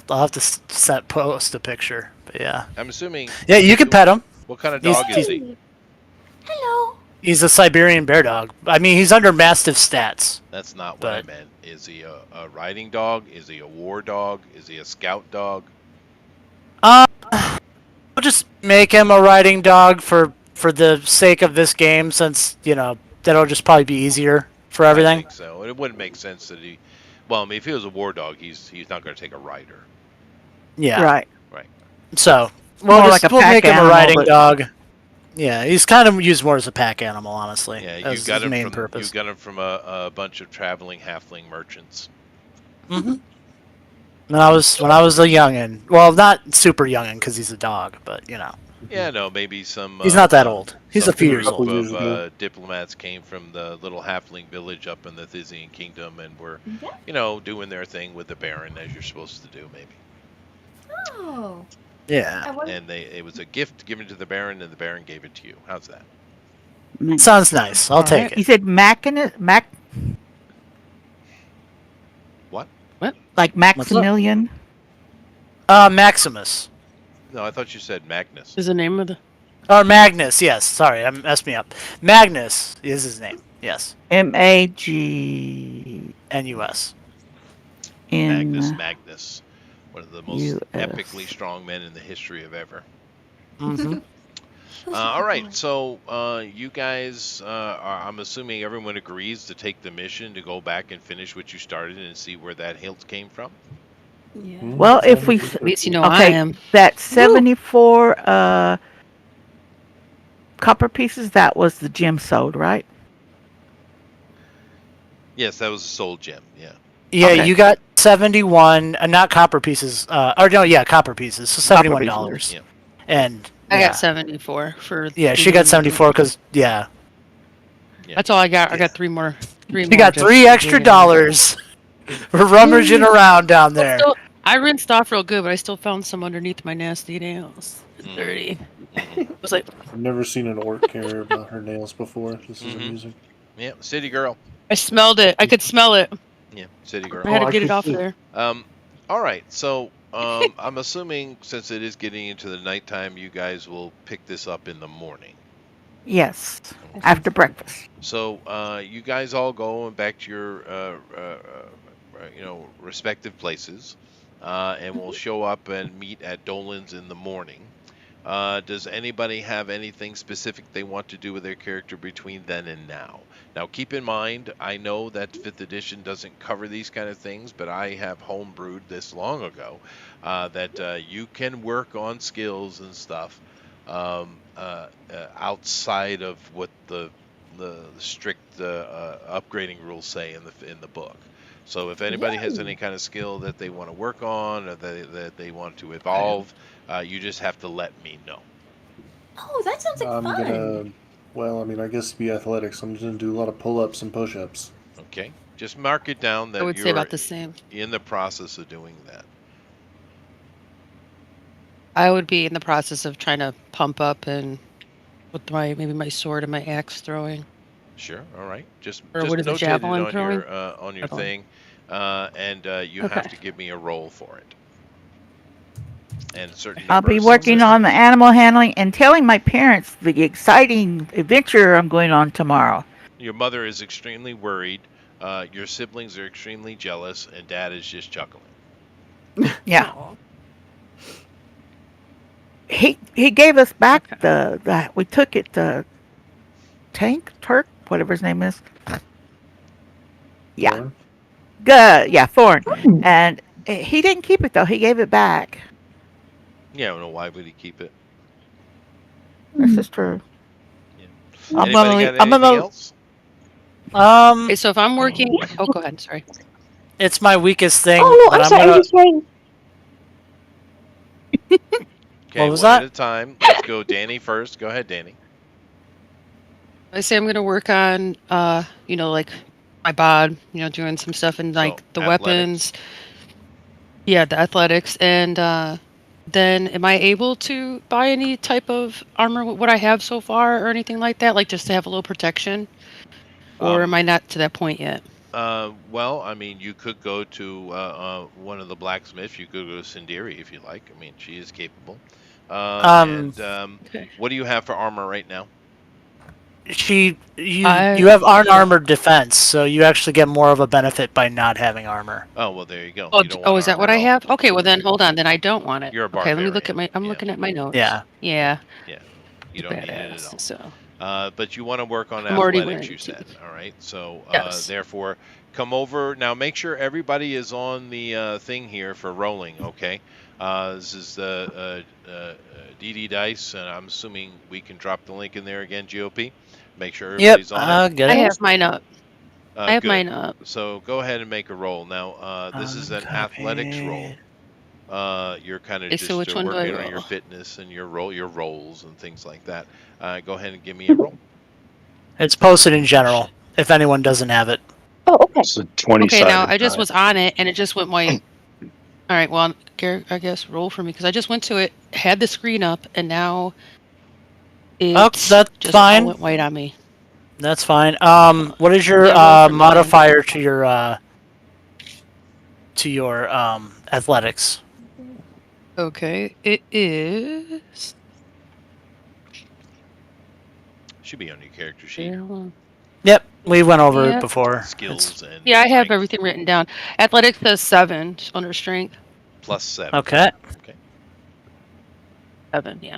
I'll have to post a picture. But yeah. I'm assuming. Yeah, you can pet him. What kind of He's- dog is he? Hello. He's a Siberian bear dog. I mean, he's under Mastiff stats. That's not what I But- meant. Is he a riding dog? Is he a war dog? Is he a scout dog? We'll just make him a riding dog for the sake of this game, since that'll just probably be easier for I everything. think so. It wouldn't make sense that he. Well, I mean, if he was a war dog, he's not going to take a rider. Yeah. Right. So More we'll like a we'll pack make him a animal, riding but- dog. Yeah, he's kind of used more as a pack animal, honestly. Yeah, you as got his him main from purpose. you got him from a bunch of traveling halfling merchants. Mm-hmm. When I was a youngin, well, not super youngin because he's a dog, but Yeah, no, maybe some. he's not that old. He's some a few years group old. Years of ago. diplomats came from the little halfling village up in the Thysian kingdom, and were, Yeah. doing their thing with the Baron as you're supposed to do, maybe. Oh. Yeah, I wonder- And it was a gift given to the Baron, and the Baron gave it to you. How's that? sounds nice. I'll take You it. said Mac? What? Like Maximilian? Maximus No, I thought you said Magnus. Is the name of the? or Magnus? Yes, sorry, I messed me up. Magnus is his name. Yes, MAGN. NUS. Magnus, one of the most US. epically strong men in the history of ever. Mm-hmm. All right, so you guys, I'm assuming everyone agrees to take the mission to go back and finish what you started and see where that hilt came from. Yeah. Well, if we At least you know I Okay. am. that 74 copper pieces, that was the gem sold, right? Yes, that was a soul gem. Yeah. Yeah, Okay. you got 71, not copper pieces. Copper pieces. So $71. Yeah. And I yeah. got 74 for. Yeah, she got 74 because That's all I got. I got three more. she got just 3 for extra doing it. dollars for rummaging around down there. I rinsed off real good, but I still found some underneath my nasty nails. Mm. Dirty. It was like, I've never seen an orc care about her nails before. This is Mhm. amusing. Yeah, city girl. I smelled it. I could smell it. Yeah, city I girl. had Oh, to I get it could off see- there. All right, so I'm assuming since it is getting into the nighttime, you guys will pick this up in the morning. Yes. After breakfast. So you guys all go back to your respective places, and we'll show up and meet at Dolan's in the morning. Does anybody have anything specific they want to do with their character between then and now? Now, keep in mind, I know that 5th edition doesn't cover these kind of things, but I have homebrewed this long ago that you can work on skills and stuff outside of what the strict upgrading rules say in the book. So if anybody has any kind of skill that they want to work on or that they want to evolve, you just have to let me know. Oh, that sounds like I'm fun. gonna. Well, I mean, I guess to be athletics, I'm just gonna do a lot of pull-ups and push-ups. Okay, just mark it down that I would say you're about the same. in the process of doing that. I would be in the process of trying to pump up and with maybe my sword and my axe throwing. Sure. All right. Just Or just what is it, notate it javelin on throwing? your Javelin. thing, and you have Okay. to give me a roll for it. And a certain I'll number be of working successes. on the animal handling and telling my parents the exciting adventure I'm going on tomorrow. Your mother is extremely worried. Your siblings are extremely jealous, and Dad is just chuckling. Yeah. He gave us back the we took it the Turk, whatever his name is. Yeah. Lauren? Good. Yeah, Thorn. And he didn't keep it though. He gave it back. Yeah, I don't know why would he keep it. This is true. I'm Anybody gonna got leave- anything I'm gonna- else? Okay, so if I'm working, oh, go ahead. Sorry. It's my weakest thing. Oh no, but I'm sorry. gonna- I'm just writing. Okay, What was one that? at a time. Let's go, Danny first. Go ahead, Danny. I say I'm gonna work on, like my bod, doing some stuff in like the athletics. weapons. Yeah, the athletics, and then am I able to buy any type of armor with what I have so far or anything like that, like just to have a little protection, or am I not to that point yet? Well, I mean, you could go to one of the blacksmiths. You could go to Sindiri if you like. I mean, she is capable. Um, And Okay. what do you have for armor right now? you have unarmored defense, so you actually get more of a benefit by not having armor. Oh, well, there you go. Oh, You don't want is that armor what at I all. have? Okay, well then hold on. Then I don't want it. You're a Okay, let me look at barbarian. I'm Yeah. looking at my notes. Yeah. Yeah. Yeah. You don't need it at all. Badass. So But you want to work on I'm already athletics, wearing you it too. said. All right. So Yes. therefore, come over now. Make sure everybody is on the thing here for rolling. Okay. This is the DD Dice, and I'm assuming we can drop the link in there again. GOP. Make sure Yep. everybody's on it. Get I it. have mine up. I have Good. mine up. So go ahead and make a roll. Now, this is an athletics roll. You're kind of Okay, just so which one do I working on your roll? fitness and your rolls and things like that. Go ahead and give me a roll. It's posted in general. If anyone doesn't have it. Oh, okay. It's a 20 Okay, sided now I just die. was on it and it just went white. All right, well, I guess roll for me because I just went to it, had the screen up, and now it that's just all fine. went white on me. That's fine. What is your Yeah, roll for me, modifier to your athletics? Okay, it is. Should be on your character sheet. Yep, we went over it Yep. before. Skills and Yeah, I have strength everything written down. Athletics says 7 under strength. plus 7. Okay. Okay. 7, yeah.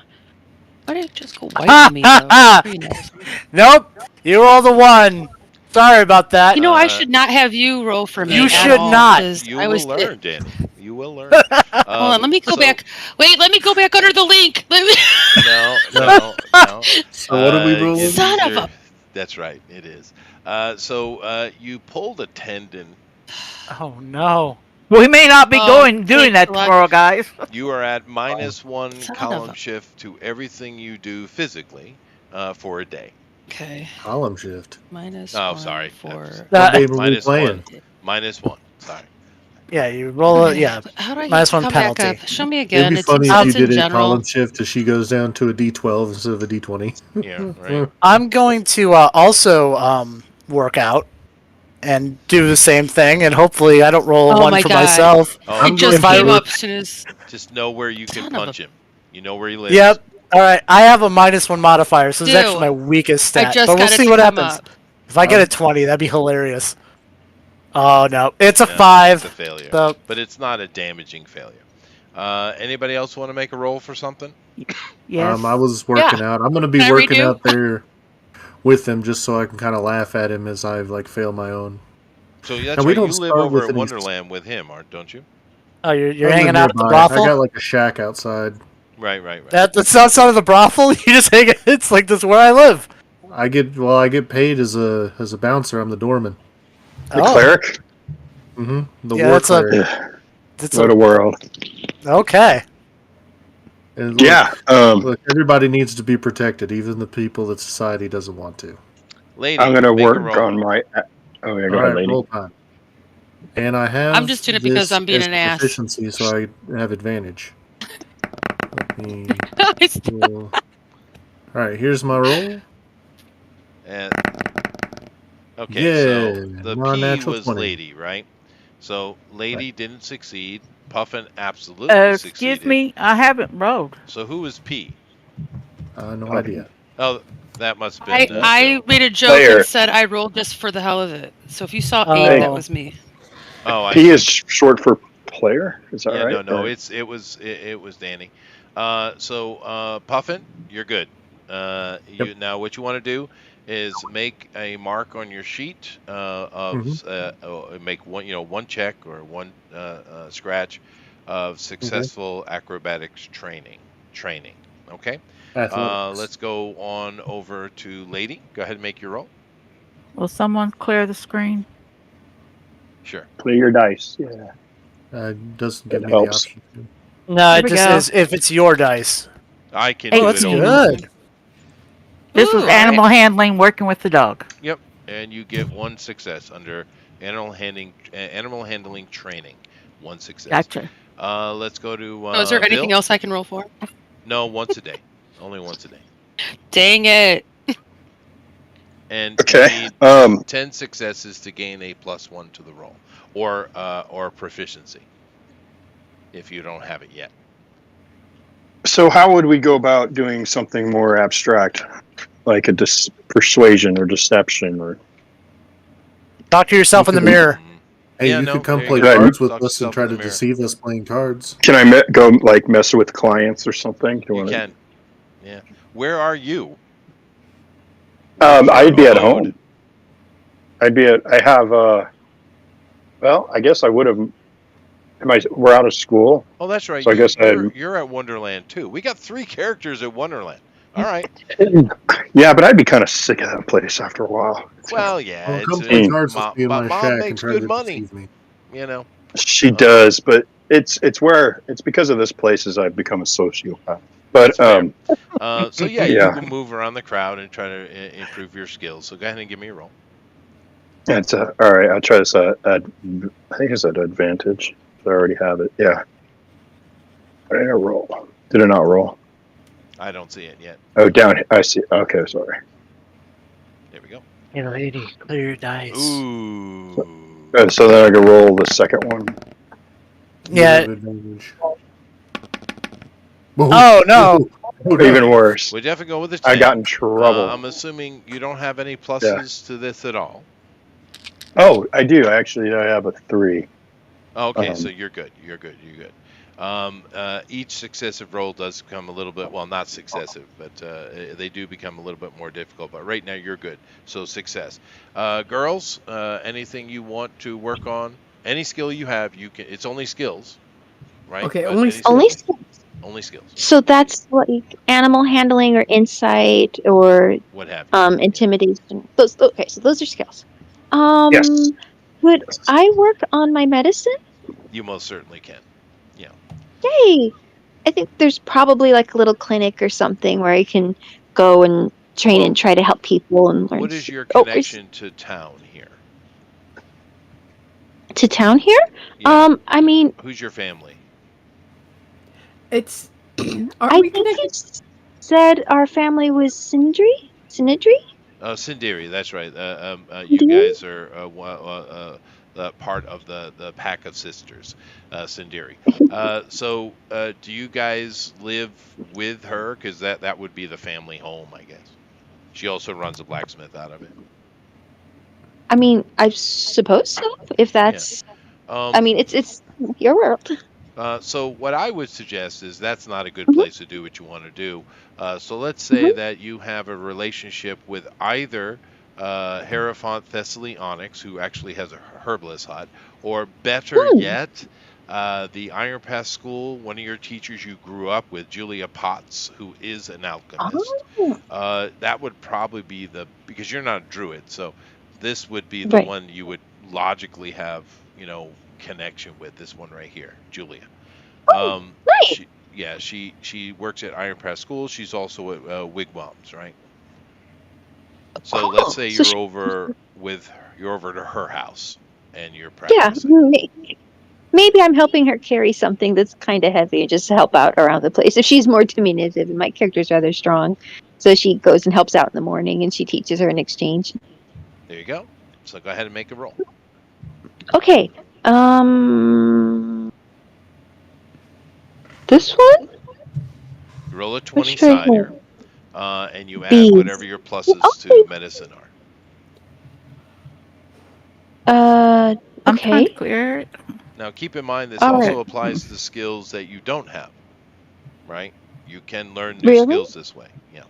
Why did it just go white on me, though? Pretty nice. Nope, you roll the 1. Sorry about that. You know, I should not have you roll for me. You at should all, not. 'cause You I will was learn, Danny. You will learn. Hold on, let me go back. Wait, let me go back under the link. Let me. No. So what did we roll? these Son of are- a- That's right. It is. So you pulled a tendon. Oh no. We may not be Oh, doing thanks that a lot. tomorrow, guys. You are at -1 Son of column a- shift to everything you do physically for a day. Okay, Column shift. minus. Oh, 1 sorry. for. What game are we Minus playing? -1. Sorry. Yeah, you roll it. Okay, Yeah. How do I minus get to 1 come penalty. back up? Show me It'd again. be It's funny if you in did a general. column shift and she goes down to a D12 instead of a D20. Yeah. Right. I'm going to also work out and do the same thing, and hopefully I don't roll a Oh 1 my for God. myself. Oh, It just if I came were- up as soon as. just know where you can Son of a- punch him. You know where he lives. Yep. All right. I have a -1 modifier, so it's Do. actually my weakest stat. I just but we'll got it see to what come happens. up. If I get a 20, that'd be hilarious. Oh no, it's a No, 5. It's a failure. So But it's not a damaging failure. Anybody else want to make a roll for something? Yes. I was working out. I'm going to be Can I working redo? out there with him just so I can kind of laugh at him as I like fail my own. So that's And we right. You don't live start over with at any- Wonderland with him, don't you? oh, you're I live hanging out at the nearby. I brothel. got like a shack outside. Right. That's outside of the brothel. You just hang. It's like this is where I live. I get paid as a bouncer. I'm the doorman. The Oh. cleric? Mm-hmm. The Yeah, war that's a- cleric. It's What a world. okay. And look, Yeah. Look, everybody needs to be protected, even the people that society doesn't want to. Lady, I'm going to make a work roll. on my. Oh, yeah, go All ahead, right, lady. roll time. And I have. I'm just doing it because this I'm being as an ass. proficiency, so I have advantage. Let me roll. All right, here's my roll. And okay, so Yeah, the P non-natural was 20. lady, right? So lady didn't succeed. Puffin absolutely Excuse succeeded. me, I haven't rolled. So who was P? No Okay. idea. Oh, that must have been. I Bill. made a joke Player. and said I rolled just for the hell of it. So if you saw 8, Oh. that was me. Oh, I P is short for player? Is that yeah, right? no, Or- it was Danny. So Puffin, you're good. You now what you want to do is make a mark on your sheet make one check or one scratch of successful acrobatics training. Okay. Athletics. Let's go on over to Lady. Go ahead and make your roll. Will someone clear the screen? Sure. Clear your dice. Yeah. Doesn't give It me the helps. option to. No, Here it we just go. says if it's your dice. I can Hey, do that's it over. good. This was Ooh, animal handling, working with the dog. Yep, and you get one success under animal handling training. One success. Gotcha. Let's go to. Oh, is there anything Bill? else I can roll for? No, once a day. Only once a day. Dang it. and Okay. you need 10 successes to gain a +1 to the roll, or proficiency if you don't have it yet. So how would we go about doing something more abstract, like a persuasion or deception, or Talk to yourself in the mirror. Hey, Yeah, you no, could come there play you go. cards with Talk us and yourself try in the to mirror. deceive us playing cards. can I go like mess with clients or something? Do You wanna- can. Yeah. Where are you? Where's your I'd be at abode? home. I have well, I guess I would have. We're out of school, Oh, that's right. so I guess You're at Wonderland too. We got 3 characters at Wonderland. All right. yeah, but I'd be kind of sick of that place after a while. Well, yeah, Oh, it's come play Mm. cards with me in but my mom shack and makes try good to money. deceive me. You know. She does, but it's because of this place as I've become a sociopath. But That's fair. So yeah, you yeah. can move around the crowd and try to improve your skills. So go ahead and give me a roll. It's all right. I'll try this. I think it's at advantage. I already have it. Yeah. I didn't roll. Did it not roll? I don't see it yet. Oh, down here. I see. Okay, sorry. There we go. Hey, lady, clear your dice. Ooh. So then I can roll the second one. You Yeah. have advantage. Oh, no. Oh, Even worse. We definitely go with the 10. I got in trouble. I'm assuming you don't have any pluses to this at all. Oh, I do. Actually, I have a 3. Okay, so you're good. You're good. You're good. Each successive roll does become a little bit, well, not successive, but they do become a little bit more difficult. But right now you're good. So success. Girls, anything you want to work on? Any skill you have, you can. It's only skills, right? Okay, But only any skills. Only skills. Only skills. so that's like animal handling or insight or What have you? intimidation. Those okay, so those are skills. Yes. Could I work on my medicine? You most certainly can. Yay! I think there's probably like a little clinic or something where I can go and train and try to help people and learn. What is your Oh, connection to town here? to town here? Yeah. I mean, Who's your family? It's. I Are we think connected? it said our family was Sinidri. Sindiri, that's right. You Sindiri? guys are part of the pack of sisters, Sindiri. So, do you guys live with her? Because that would be the family home, I guess. She also runs a blacksmith out of it. I mean, I suppose so. If that's, I mean, it's your world. So what I would suggest is that's not a good Mhm. place to do what you want to do. So let's say Mhm. that you have a relationship with either Hierophant Thessaly Onyx, who actually has a herbalist hut, or better yet, the Iron Pass School, one of your teachers you grew up with, Julia Potts, who is an alchemist. Oh. That would probably be because you're not a druid, so this would be the Right. one you would logically have, connection with. This one right here, Julia. Nice. She works at Iron Pass School. She's also at Wigwams, right? So Cool. let's say So you're over to her house and you're Yeah, practicing. maybe I'm helping her carry something that's kind of heavy just to help out around the place. If she's more diminutive and my character's rather strong, so she goes and helps out in the morning and she teaches her in exchange. There you go. So go ahead and make a roll. Okay. This one? Roll a 20 Which should I sider, and you add Bees. whatever your pluses to Okay. medicine are. I'm trying to Okay. clear it. Now, keep in mind this All also right. applies to skills that you don't have, right? You can learn new Really? skills this way. Yeah.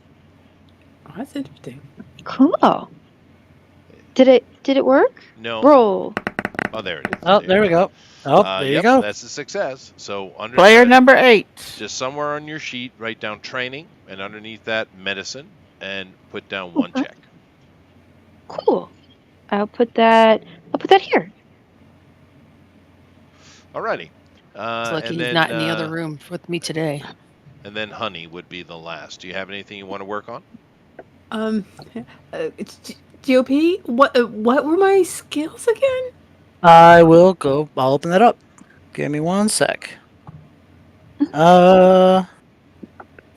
Oh, that's interesting. Cool. Did it work? No. Roll. Oh, there it is. Oh, there we go. Oh, there you yep, go. That's a success. So under Player number 8. just somewhere on your sheet, write down training, and underneath that medicine, and put down 1 Okay. check. Cool. I'll put that here. Alrighty. It's lucky and he's then, not in the other room with me today. And then honey would be the last. Do you have anything you want to work on? It's GOP. What were my skills again? I will go. I'll open that up. Give me 1 sec.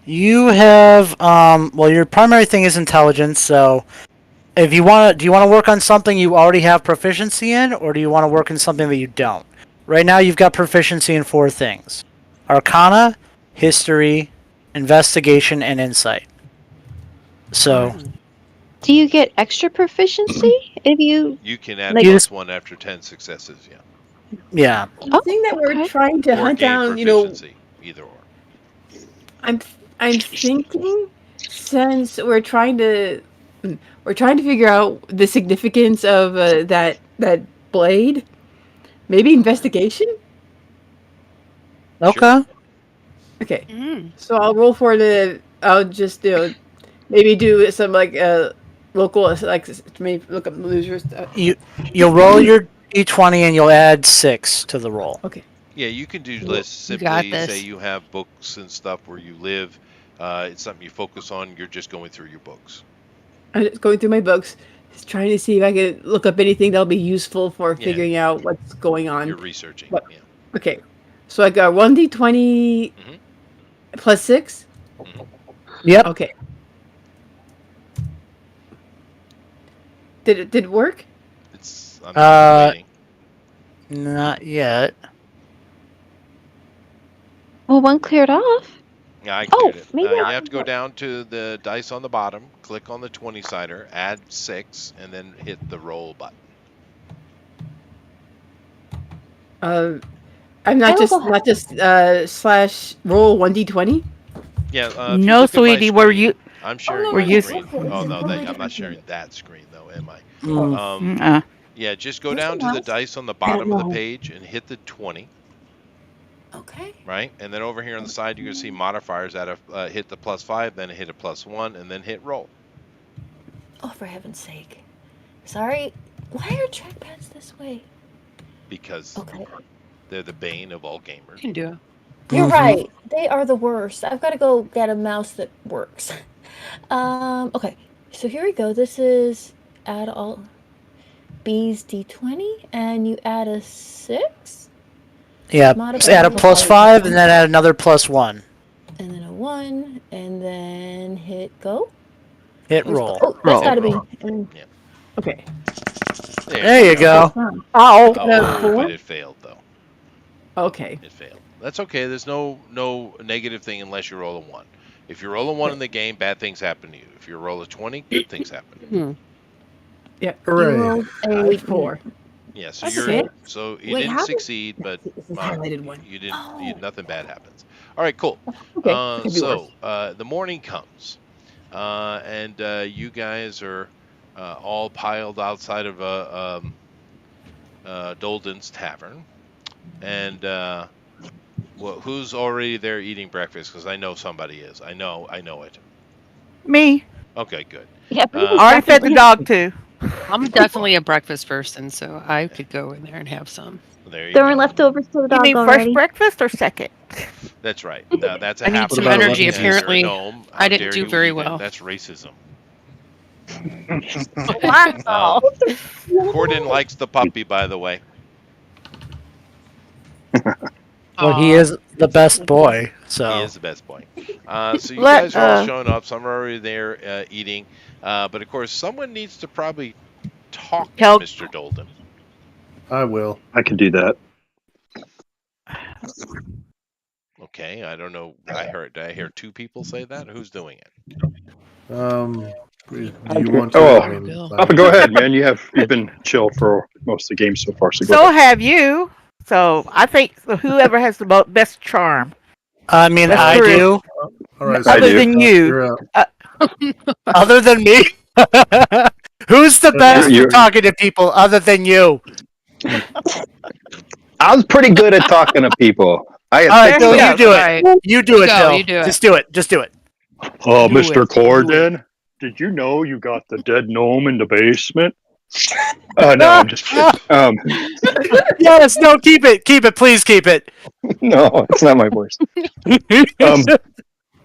You have well, your primary thing is intelligence, so if you want to, do you want to work on something you already have proficiency in, or do you want to work in something that you don't? Right now, you've got proficiency in 4 things: Arcana, History, Investigation, and Insight. So, Do you get extra proficiency if you? You can add Like- +1 after 10 successes. Yeah. yeah. The thing that we're okay. trying to Or hunt gain down, proficiency. Either or. I'm thinking since we're trying to figure out the significance of that blade. Maybe investigation. Okay. Okay, Mm. so I'll roll for the. I'll just maybe do some like local like maybe look up losers. You'll roll your d20 and you'll add 6 to the roll. Okay. Yeah, you can do lists. You got Simply this. say you have books and stuff where you live. It's something you focus on. You're just going through your books. I'm just going through my books, just trying to see if I can look up anything that'll be useful for Yeah. figuring out what's going on. You're researching. What? Yeah. Okay, so I got 1d20 Mhm. plus 6. Yep. Okay. Did it work? It's I'm waiting. Not yet. Well, one cleared off. Yeah, I Oh, cleared it. maybe You I- have to go down to the dice on the bottom, click on the 20-sider, add 6, and then hit the roll button. I'm not Oh. just slash roll 1d20. Yeah. If No, you look at my sweetie, were screen, you- I'm sharing no, Were my you- screen. Oh no, I'm not sharing that screen though, am I? Mm. Yeah, just go Those down are to the nice. dice on the bottom of the page and hit the 20, Okay. right? And then over here on the side, you're gonna see modifiers at a hit the +5, then hit a +1, and then hit roll. Oh, for heaven's sake. Sorry. Why are trackpads this way? Because Okay. they're the bane of all You gamers. can do it. You're Mhm. right. They are the worst. I've got to go get a mouse that works. Okay. So here we go. This is add all B's D20 and you add a 6 Yeah. Modifier Just add a +5 and then add another +1. and then a 1 and then hit go. Hit Where's roll. go? Oh, that's Roll. got to be. Okay. There you go. Oh, Oh, four? but it failed though. Okay. It failed. That's okay. There's no negative thing unless you roll a 1. If you roll a 1 in the game, bad things happen to you. If you roll a 20, good things happen. Hmm. Yeah. Hooray. You rolled I a 4. Yeah, so That's you're okay. so you Wait, didn't how did- succeed, but It's the highlighted one. you didn't. Oh. Nothing bad happens. All right, cool. Okay. Could be So worse. the morning comes, and you guys are all piled outside of Dolden's tavern, and well, who's already there eating breakfast? Because I know somebody is. I know it. me. Okay, good. Yeah, I already fed the dog too. I'm definitely a breakfast person, so I could go in there and have some. There you throwing go. leftovers to the You dog mean already. first breakfast or second? That's right. No, that's a I need half some gnome, energy, and you're a apparently. gnome. I How didn't dare do you very even? well. That's racism. Wow. Corden likes the puppy, by the way. Well, he Aw. is the best boy. He So is the best boy. So you Let- guys are all showing up. Some are already there eating. But of course, someone needs to probably talk Help. to Mr. Dolden. I will. I can do that. Okay, I don't know. Did I hear 2 people say that? Who's doing it? Do you want to? Oh, I mean, Bill. Papa, go ahead, man. You've been chill for most of the game so far, so go So ahead. have you. So I think whoever has the best charm, I mean, That's I true. do. All right. I other do. than you. You're up. Other than me, who's the best You're- at talking to people other than you? I was pretty good at talking to people. I All right, had Bill, There you you do it. Right. You do it, Go, Bill. you do it. Just do it. Just do it. Oh, Do Mr. it. Corden, did you know you got the dead gnome in the basement? No, I'm just kidding. Yes, no, keep it. Keep it. Please keep it. No, it's not my voice.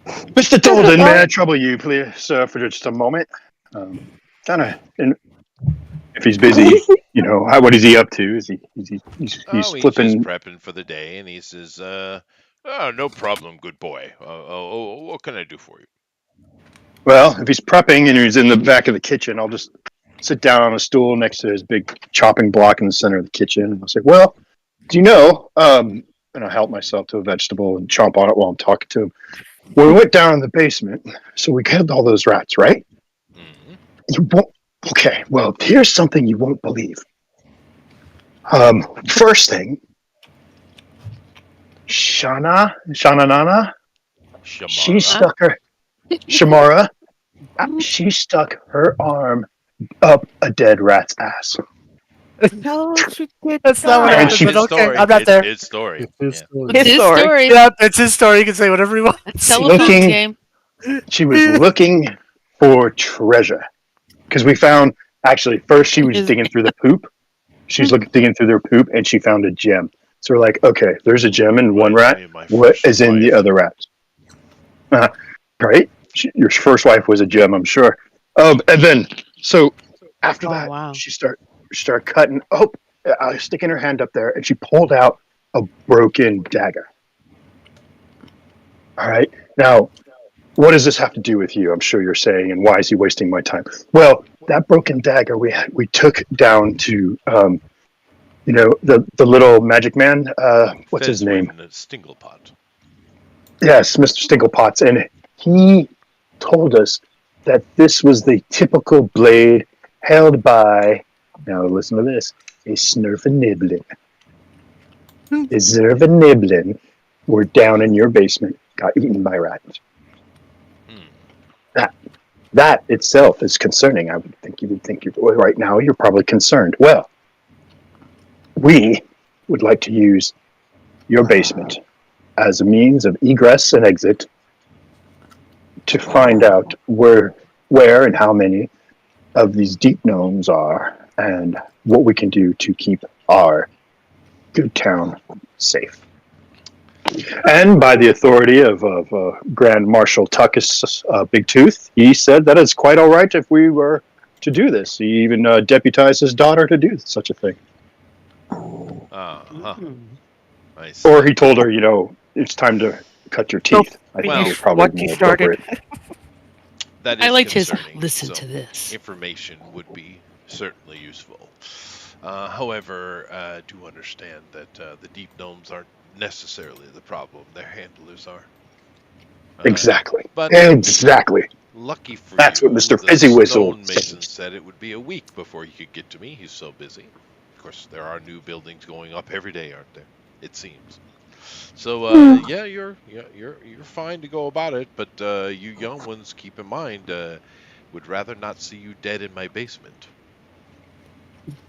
Mr. Dolden, may I trouble you, please, sir, for just a moment? If he's busy, what is he up to? Is he's He's flipping? just prepping for the day, and he says, "Oh, no problem, good boy. What can I do for you?" Well, if he's prepping and he's in the back of the kitchen, I'll just sit down on a stool next to his big chopping block in the center of the kitchen. And I was like, well, do you know, and I help myself to a vegetable and chomp on it while I'm talking to him. When we went down in the basement, so we killed all those rats, right? Mhm. You won't. Okay, well, here's something you won't believe. First thing, Shananana, she Shamara. stuck her, Shamara, she stuck her arm up a dead rat's ass. No, she did That's not what And happened, she- but His okay, story. I'm not there. His story. It's his Yeah. story. It's his story. story. Yeah, it's his story. You can say whatever you want. Tell a Looking- food game. She was looking for treasure because we found actually first she was His- digging through the poop. She's digging through their poop and she found a gem. So we're like, okay, there's a gem in one rat. Me and my What first is in the wife. other rat? Right? Your first wife was a gem, I'm sure. And then so after Oh, that, wow. she started cutting. Sticking her hand up there, and she pulled out a broken dagger. All right, now what does this have to do with you? I'm sure you're saying, and why is he wasting my time? Well, that broken dagger we took down to, the little magic man. What's his name? Stinglepot. Yes, Mr. Stinklepotts, and he told us that this was the typical blade held by. Now listen to this: a Snurfeniblin. A Zerveniblin were down in your basement, got eaten by rats. Hmm. That itself is concerning. I would think right now you're probably concerned. Well, we would like to use your basement as a means of egress and exit to find out where and how many of these deep gnomes are and what we can do to keep our good town safe. And by the authority of Grand Marshal Tuckus Big Tooth, he said that it's quite all right if we were to do this. He even deputized his daughter to do such a thing. Uh-huh. I see. Or he told her, it's time to cut your teeth. I think Well, it was probably what you more started. appropriate. That is I liked his concerning, listen so to this. information would be certainly useful. However, do understand that the deep gnomes aren't necessarily the problem. Their handlers are. Exactly. But Exactly. lucky for That's you, what Mr. the Fizzy Whistle stonemason says. said it would be a week before he could get to me. He's so busy. Of course, there are new buildings going up every day, aren't there? It seems. So yeah, you're fine to go about it, but you young ones, keep in mind, would rather not see you dead in my basement.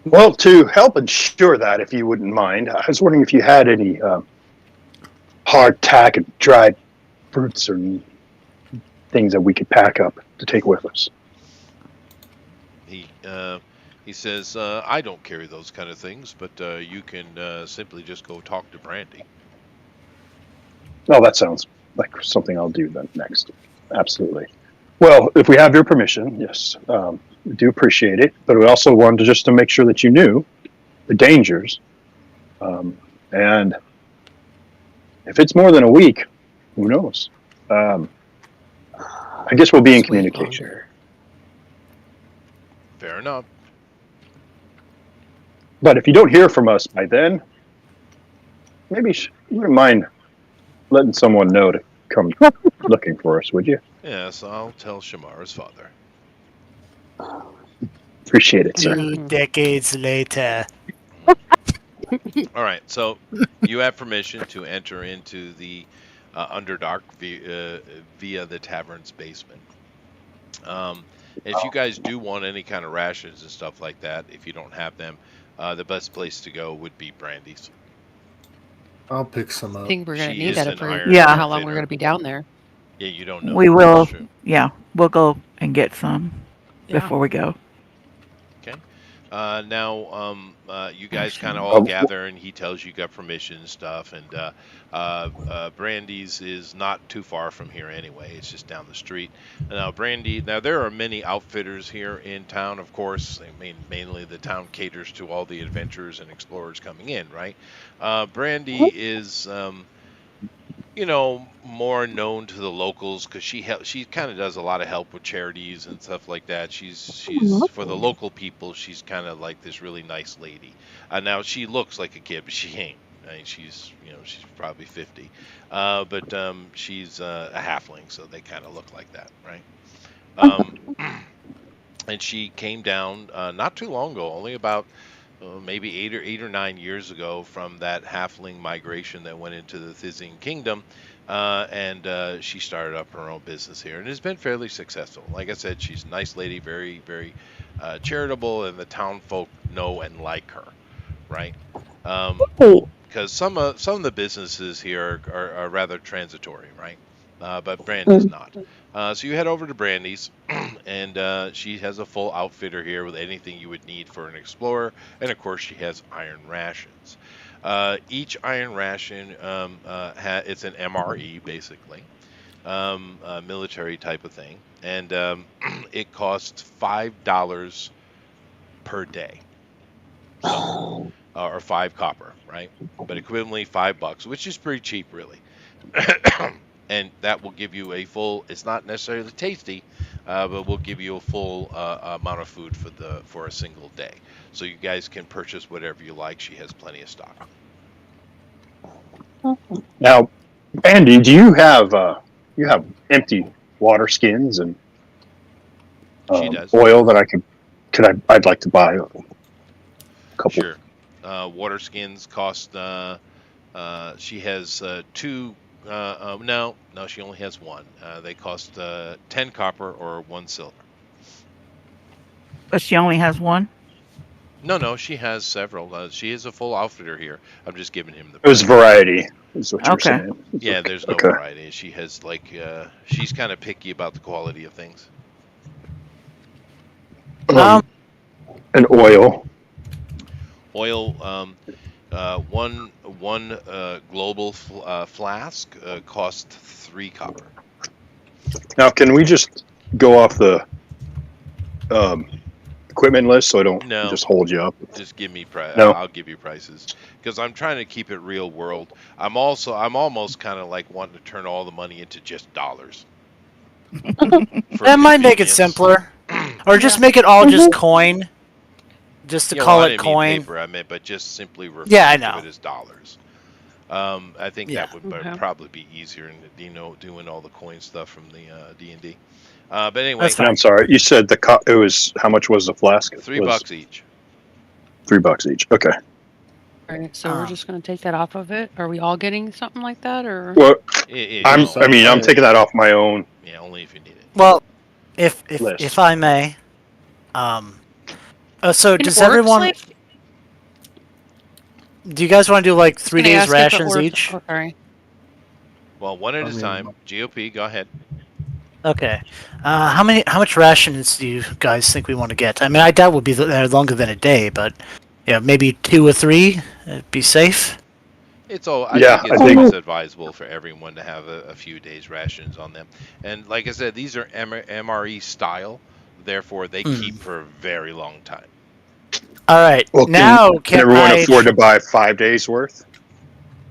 Well, to help ensure that, if you wouldn't mind, I was wondering if you had any hardtack and dried fruits or things that we could pack up to take with us. He says, I don't carry those kind of things, but you can simply just go talk to Brandy. Oh, that sounds like something I'll do then next. Absolutely. Well, if we have your permission, yes, we do appreciate it. But we also wanted to make sure that you knew the dangers. And if it's more than a week, who knows? I guess we'll be in Just wait communication. longer. Fair enough. But if you don't hear from us by then, maybe you wouldn't mind letting someone know to come looking for us, would you? Yes, I'll tell Shamara's father. Appreciate it, sir. 2 decades later. All right, so you have permission to enter into the Underdark via the tavern's basement. If you guys do want any kind of rations and stuff like that, if you don't have them, the best place to go would be Brandy's. I'll pick some I up. think we're going to She need is that an for iron Yeah. how long fitter. we're going to be down there. Yeah, you don't know. We will. That's true. Yeah, we'll go and get some Yeah. before we go. Okay. Now, you guys kind of all gather, and he tells you got permission and stuff. And Brandy's is not too far from here anyway. It's just down the street. Now, there are many outfitters here in town, of course. I mean, mainly the town caters to all the adventurers and explorers coming in, right? Brandy is more known to the locals because she kind of does a lot of help with charities and stuff like that. She's for the local people. She's kind of like this really nice lady. Now she looks like a kid, but she ain't. I mean, she's probably 50, but she's a halfling, so they kind of look like that, right? Um, and she came down not too long ago, only about maybe 8 or 9 years ago from that halfling migration that went into the Thizzian kingdom, and she started up her own business here, and has been fairly successful. Like I said, she's a nice lady, very very charitable, and the town folk know and like her, right? Because some of the businesses here are rather transitory, right? But Brandy's not. So you head over to Brandy's, and she has a full outfitter here with anything you would need for an explorer, and of course she has iron rations. Each iron ration, it's an MRE basically, a military type of thing, and it costs $5 per day, so or 5 copper, right? But equivalently $5, which is pretty cheap, really. And that will give you a full. It's not necessarily tasty, but will give you a full amount of food for a single day. So you guys can purchase whatever you like. She has plenty of stock. Now, Andy, do you have empty water skins and She does. oil that I'd like to buy a couple. Sure. Water skins cost. She has 2. No, she only has 1. They cost 10 copper or 1 silver. But she only has one. No, she has several. She is a full outfitter here. I'm just giving him the. It was variety, is what you're Okay. saying. Yeah, there's no Okay. variety. She has she's kind of picky about the quality of things. And oil. Oil, one global flask costs 3 copper. Now, can we just go off the equipment list so I don't No. just hold you up? Just give me price. No. I'll give you prices because I'm trying to keep it real world. I'm almost kind of like wanting to turn all the money into just dollars. That might make it convenience. simpler, or just make it all just coin, just to Yeah, call well, I it didn't mean coin. paper. I meant, but just simply refer Yeah, I to know. it as dollars. I think Yeah. that would Okay. probably be easier in doing all the coin stuff from the D&D. But anyway, That's And fine. I'm sorry, you said it was, how much was the flask? It was $3 each. $3 each. Okay. All right, so we're just going to take that off of it. Are we all getting something like that, or? Well, If I'm you want. I'm taking that off my own. Yeah, only if you need it. Well, if List. I may, so Can does orcs, everyone? like- Do you guys want to do like 3 Can I days ask if it rations orcs- each? oh, sorry. Well, one at I a mean- time. GOP, go ahead. Okay. How much rations do you guys think we want to get? I mean, I doubt we'll be there longer than a day, but yeah, maybe 2 or 3. Be safe. It's all. Yeah, I think it's I think- always advisable for everyone to have a few days rations on them. And like I said, these are MRE style, therefore they keep for a very long time. All right. Well, now can everyone afford to buy 5 days worth?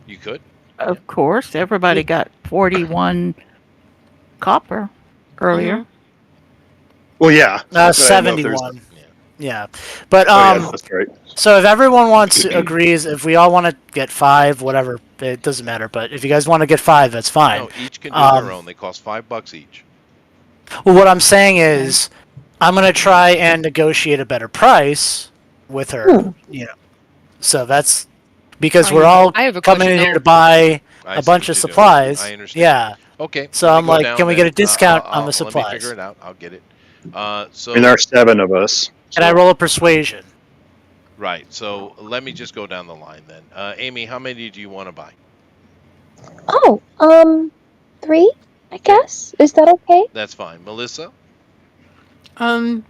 You could. Of course, everybody got 41 copper earlier. Well, yeah. But I don't know if there's- 71. Yeah, but Oh, yeah, that's right. so if everyone agrees, if we all want to get 5, whatever, it doesn't matter. But if you guys want to get 5, that's fine. No, each can do their own. They cost $5 each. Well, what I'm saying is, I'm gonna try and negotiate a better price with her. You know, so that's because we're all I have a coming in question, here to though. buy I a see bunch what of you're doing. supplies. I understand. Yeah. Okay. So let me I'm go like, down can we then. get a discount on the Let me supplies? figure it out. I'll get it. So And there are 7 of us. Can I roll a persuasion? right. So let me just go down the line then. Amy, how many do you want to buy? Oh, 3, I guess. Is that okay? That's fine. Melissa? I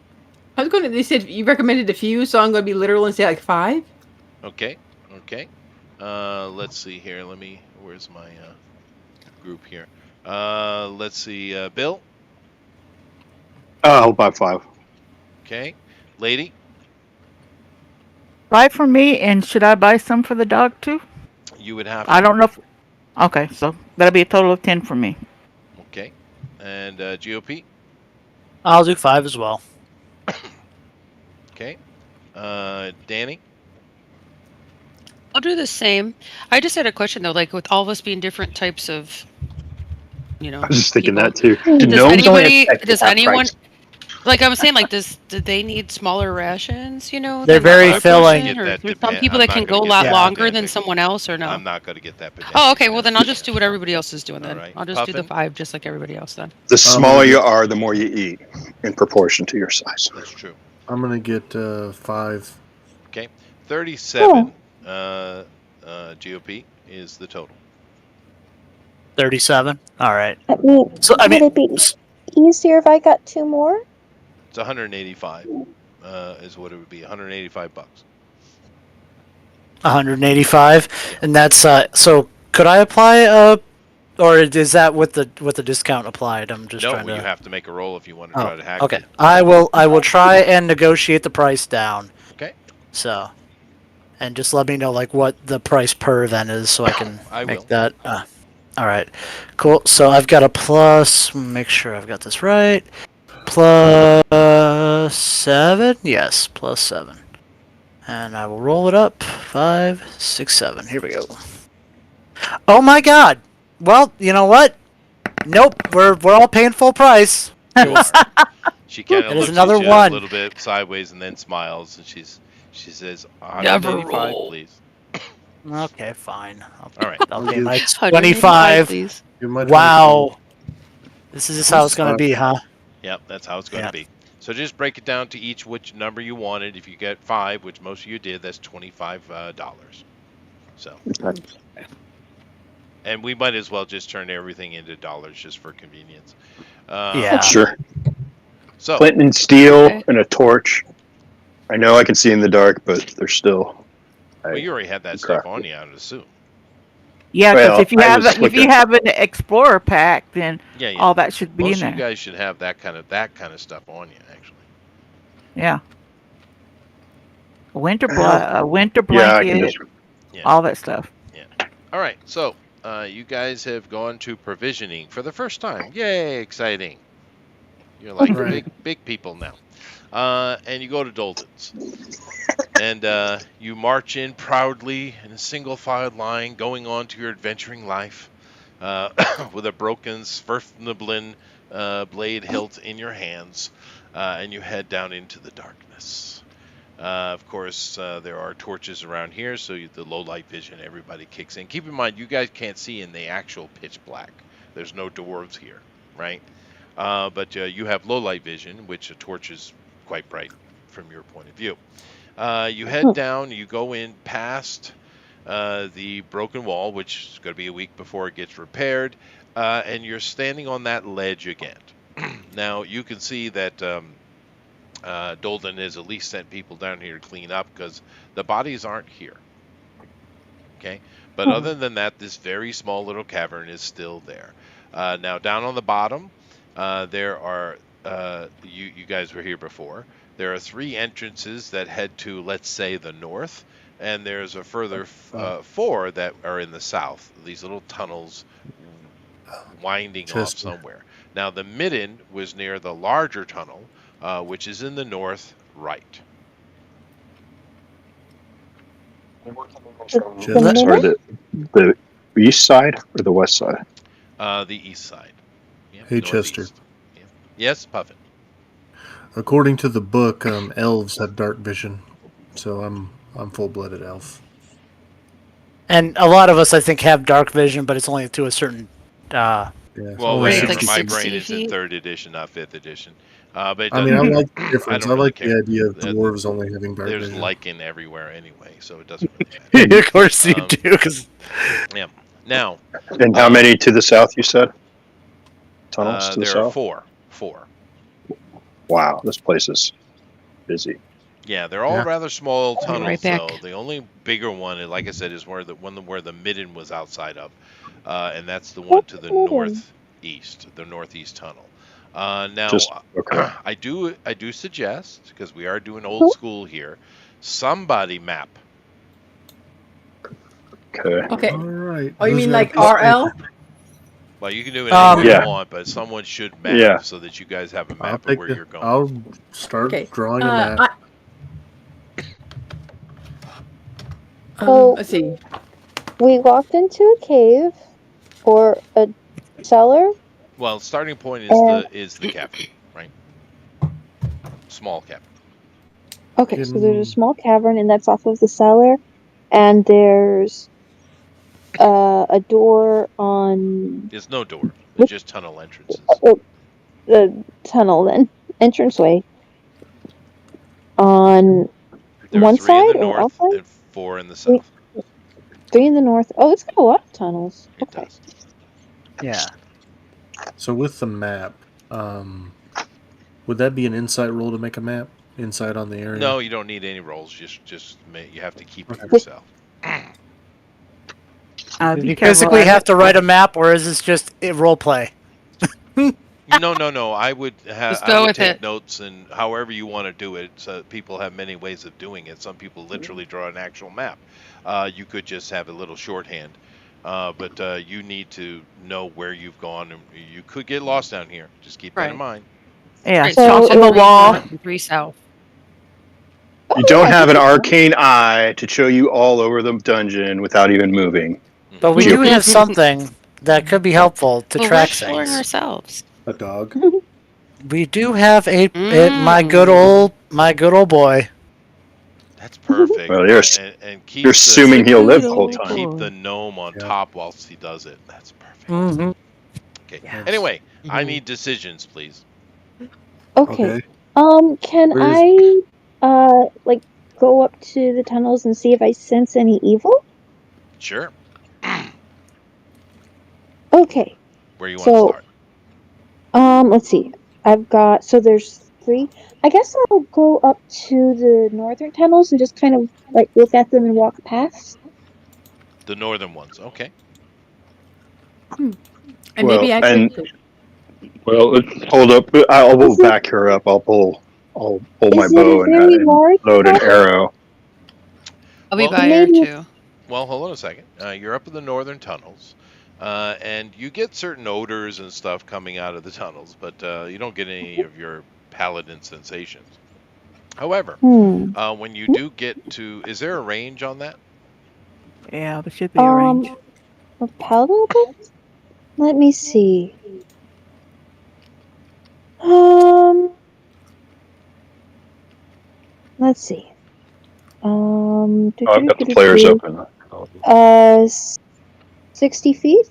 was going to. They said you recommended a few, so I'm going to be literal and say like 5. Okay. Let's see here. Where's my group here? Let's see. Bill? I'll buy 5. Okay. Lady? 5 for me, and should I buy some for the dog too? You would have to. I don't know if Okay, so that'll be a total of 10 for me. Okay. And GOP? I'll do 5 as well. Okay. Danny? I'll do the same. I just had a question though, like with all of us being different types of, I was just thinking people. that too. Do Does gnomes only anybody? affect Does that anyone? price? Like I was saying, like do they need smaller rations? They're than very the other filling. person? Or Get that there's some depend- people I'm that not can gonna go a get lot that longer than pedantic. someone else, or no? I'm not going to get that pedantic. Oh, okay. Well, then I'll Yeah. just do what everybody else is doing then. All right. I'll just do the Puffin? 5, just like everybody else then. The smaller you are, the more you eat in proportion to your size. That's true. I'm gonna get 5. Okay. 37 GOP is the total. 37. All right. So I mean- would it be easier if I got 2 more? It's 185 is what it would be. $185. 185, and that's so. Could I apply or is that with the discount applied? I'm just No, trying to. you have to make a roll if you want to try to hack Okay. it. I will try and negotiate the price down. Okay. So, and just let me know like what the price per then is, so I can I make will. that. All right. Cool. So I've got a plus. Make sure I've got this right. Plus 7. Yes, plus 7. And I will roll it up. 5, 6, 7. Here we go. Oh my God! Well, you know what? Nope. We're all paying full price. She kind of It is looks another at you one. a little bit sideways and then smiles, and she says, Never 185, roll. please. Okay, fine. All right. I'll pay my 185, 25. please. Give my Wow. This is just how it's gonna be, huh? Yep, that's how it's going to Yeah. be. So just break it down to each which number you wanted. If you get 5, which most of you did, that's $25. So, and we might as well just turn everything into dollars just for convenience. Yeah. Sure. So, Flint and steel Okay. and a torch. I know I can see in the dark, but they're still. well, you already had that stuff on you, I would assume. Yeah, because Well, if you I have was if you looking- have an explorer pack, then Yeah, yeah. all that should be Most in of you there. guys should have that kind of stuff on you, actually. Yeah. A winter Well, winter Yeah, I blanket, can just. Yeah. all that stuff. All right, so you guys have gone to provisioning for the first time. Yay, exciting! You're like Right. big people now. And you go to Dolden's, and you march in proudly in a single file line, going on to your adventuring life, with a broken Sverfnablin blade hilt in your hands, and you head down into the darkness. Of course, there are torches around here, so the low light vision, everybody kicks in. Keep in mind, you guys can't see in the actual pitch black. There's no dwarves here, right? But you have low light vision, which a torch is quite bright from your point of view. You head down, you go in past the broken wall, which is going to be a week before it gets repaired, and you're standing on that ledge again. Now, you can see that Dolden has at least sent people down here to clean up because the bodies aren't here. Okay? But other than that, this very small little cavern is still there. Now, down on the bottom, there are, you guys were here before, there are 3 entrances that head to, let's say, the north, and there's a further 4 that are in the south, these little tunnels winding off Chester. somewhere. Now, the midden was near the larger tunnel, which is in the north right. Chester. Sorry, the east side or the west side? The east side. Yeah, Hey, Chester. northeast. Yeah. Yes, Puffin. According to the book, elves have dark vision, so I'm full-blooded elf. And a lot of us, I think, have dark vision, but it's only to a certain. Yeah, it's Well, only Right, wait, like 60. my 60 brain is in feet? 3rd edition, not 5th edition. But it I mean, I doesn't- like the difference. don't I really like care. the idea of The- dwarves only having dark There's vision. lichen everywhere anyway, so it doesn't really matter. Of course you Um, do, because Yeah. Now, And how many to the south, you said? Tunnels to the there south? are 4. 4. Wow, this place is busy. Yeah, they're all Yeah. rather small I'll be tunnels, right back. though. The only bigger one, like I said, is where the midden was outside of, and that's the one to the northeast, the northeast tunnel. Now, Just okay. I do suggest, because we are doing old school here, somebody map. Okay. Okay. All right. Oh, you who's mean got a like piece of RL? paper? Well, you can do it any way Yeah. you want, but someone should map Yeah. so that you guys have a I'll map of take where the. you're going. I'll start Okay. drawing a map. So- Let's see. We walked into a cave or a cellar. Well, starting point is the cavern, right? Small cavern. Okay, so there's a Can- small cavern, and that's off of the cellar, and there's a door on There's no door. There's just tunnel entrances. the tunnel, then entranceway on There are one 3 in side the or north outside. and 4 in the south. 3 in the north. Oh, it's got a lot of tunnels. It Okay. does. Yeah. So with the map, would that be an insight roll to make a map? Insight on the area? No, you don't need any rolls. You have to keep it Okay. yourself. Do Be you careful. physically have to write a map, or is this just a role play? No. I would Just go with take it. notes, and however you want to do it. So people have many ways of doing it. Some people literally draw an actual map. You could just have a little shorthand, but you need to know where you've gone, and you could get lost down here. Just keep that in Right. mind. Yeah, Right, So top of the 3 wall. north and 3 south. You don't have an arcane eye to show you all over the dungeon without even moving. But we Sure. do have something that could be helpful to Well, we're track exploring things. ourselves. A dog? We do have my Mm. good old boy. That's perfect. Well, you're and keep You're assuming he'll live the Good whole old time. keep boy. the gnome on Yeah. top whilst he does it. That's perfect. Mm-hmm. Okay. Yes. Anyway, I Mhm. need decisions, please. Okay. Okay. Can Where's- I like go up to the tunnels and see if I sense any evil? Sure. Okay. Where you want So- to start? Let's see. There's 3. I guess I'll go up to the northern tunnels and just kind of like look at them and walk past. The northern ones. Okay. And Well, maybe I and- could. Well, hold up. I will back her up. I'll pull my Is it bow a very and large load an tunnel? arrow. I'll be Well, by her maybe- too. Well, hold on a second. You're up in the northern tunnels, and you get certain odors and stuff coming out of the tunnels, but you don't get any of your paladin sensations. However, when you do get to, is there a range on that? Yeah, there should be a range. Palatable? Let me see. Let's see. Oh, I've got the players open. 60 feet?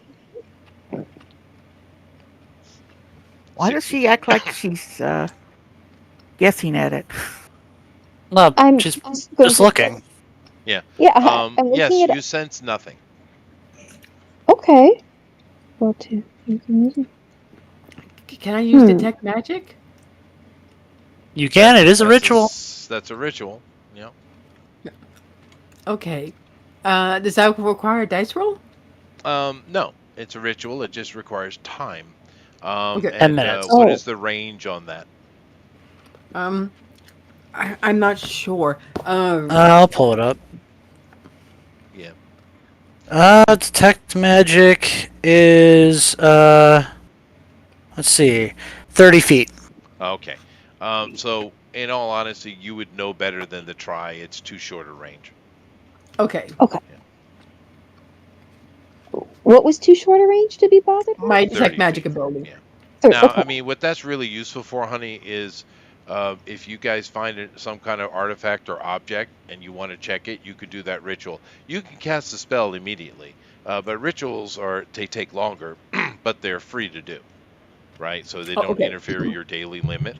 Why does 60 she act like she's guessing at it? No, I'm just going just to- looking. Yeah, I'm looking Yes, at you sense nothing. Okay. Well, 2. Can I use Hmm. detect magic? You can. It is a ritual. That's a ritual. Yeah. Okay. Does that require a dice roll? No, it's a ritual. It just requires time. Okay. 10 minutes. What Oh. is the range on that? I'm not sure. I'll pull it up. Yeah. Detect magic is let's see, 30 feet. Okay. So, in all honesty, you would know better than to try. It's too short a range. Okay. What was too short a range to be bothered with? My 30 detect magic feet. ability. Yeah. Now, Okay. I mean, what that's really useful for, honey, is if you guys find some kind of artifact or object and you want to check it, you could do that ritual. You can cast the spell immediately, but rituals they take longer, but they're free to do, right? So they don't okay. interfere with your daily limit,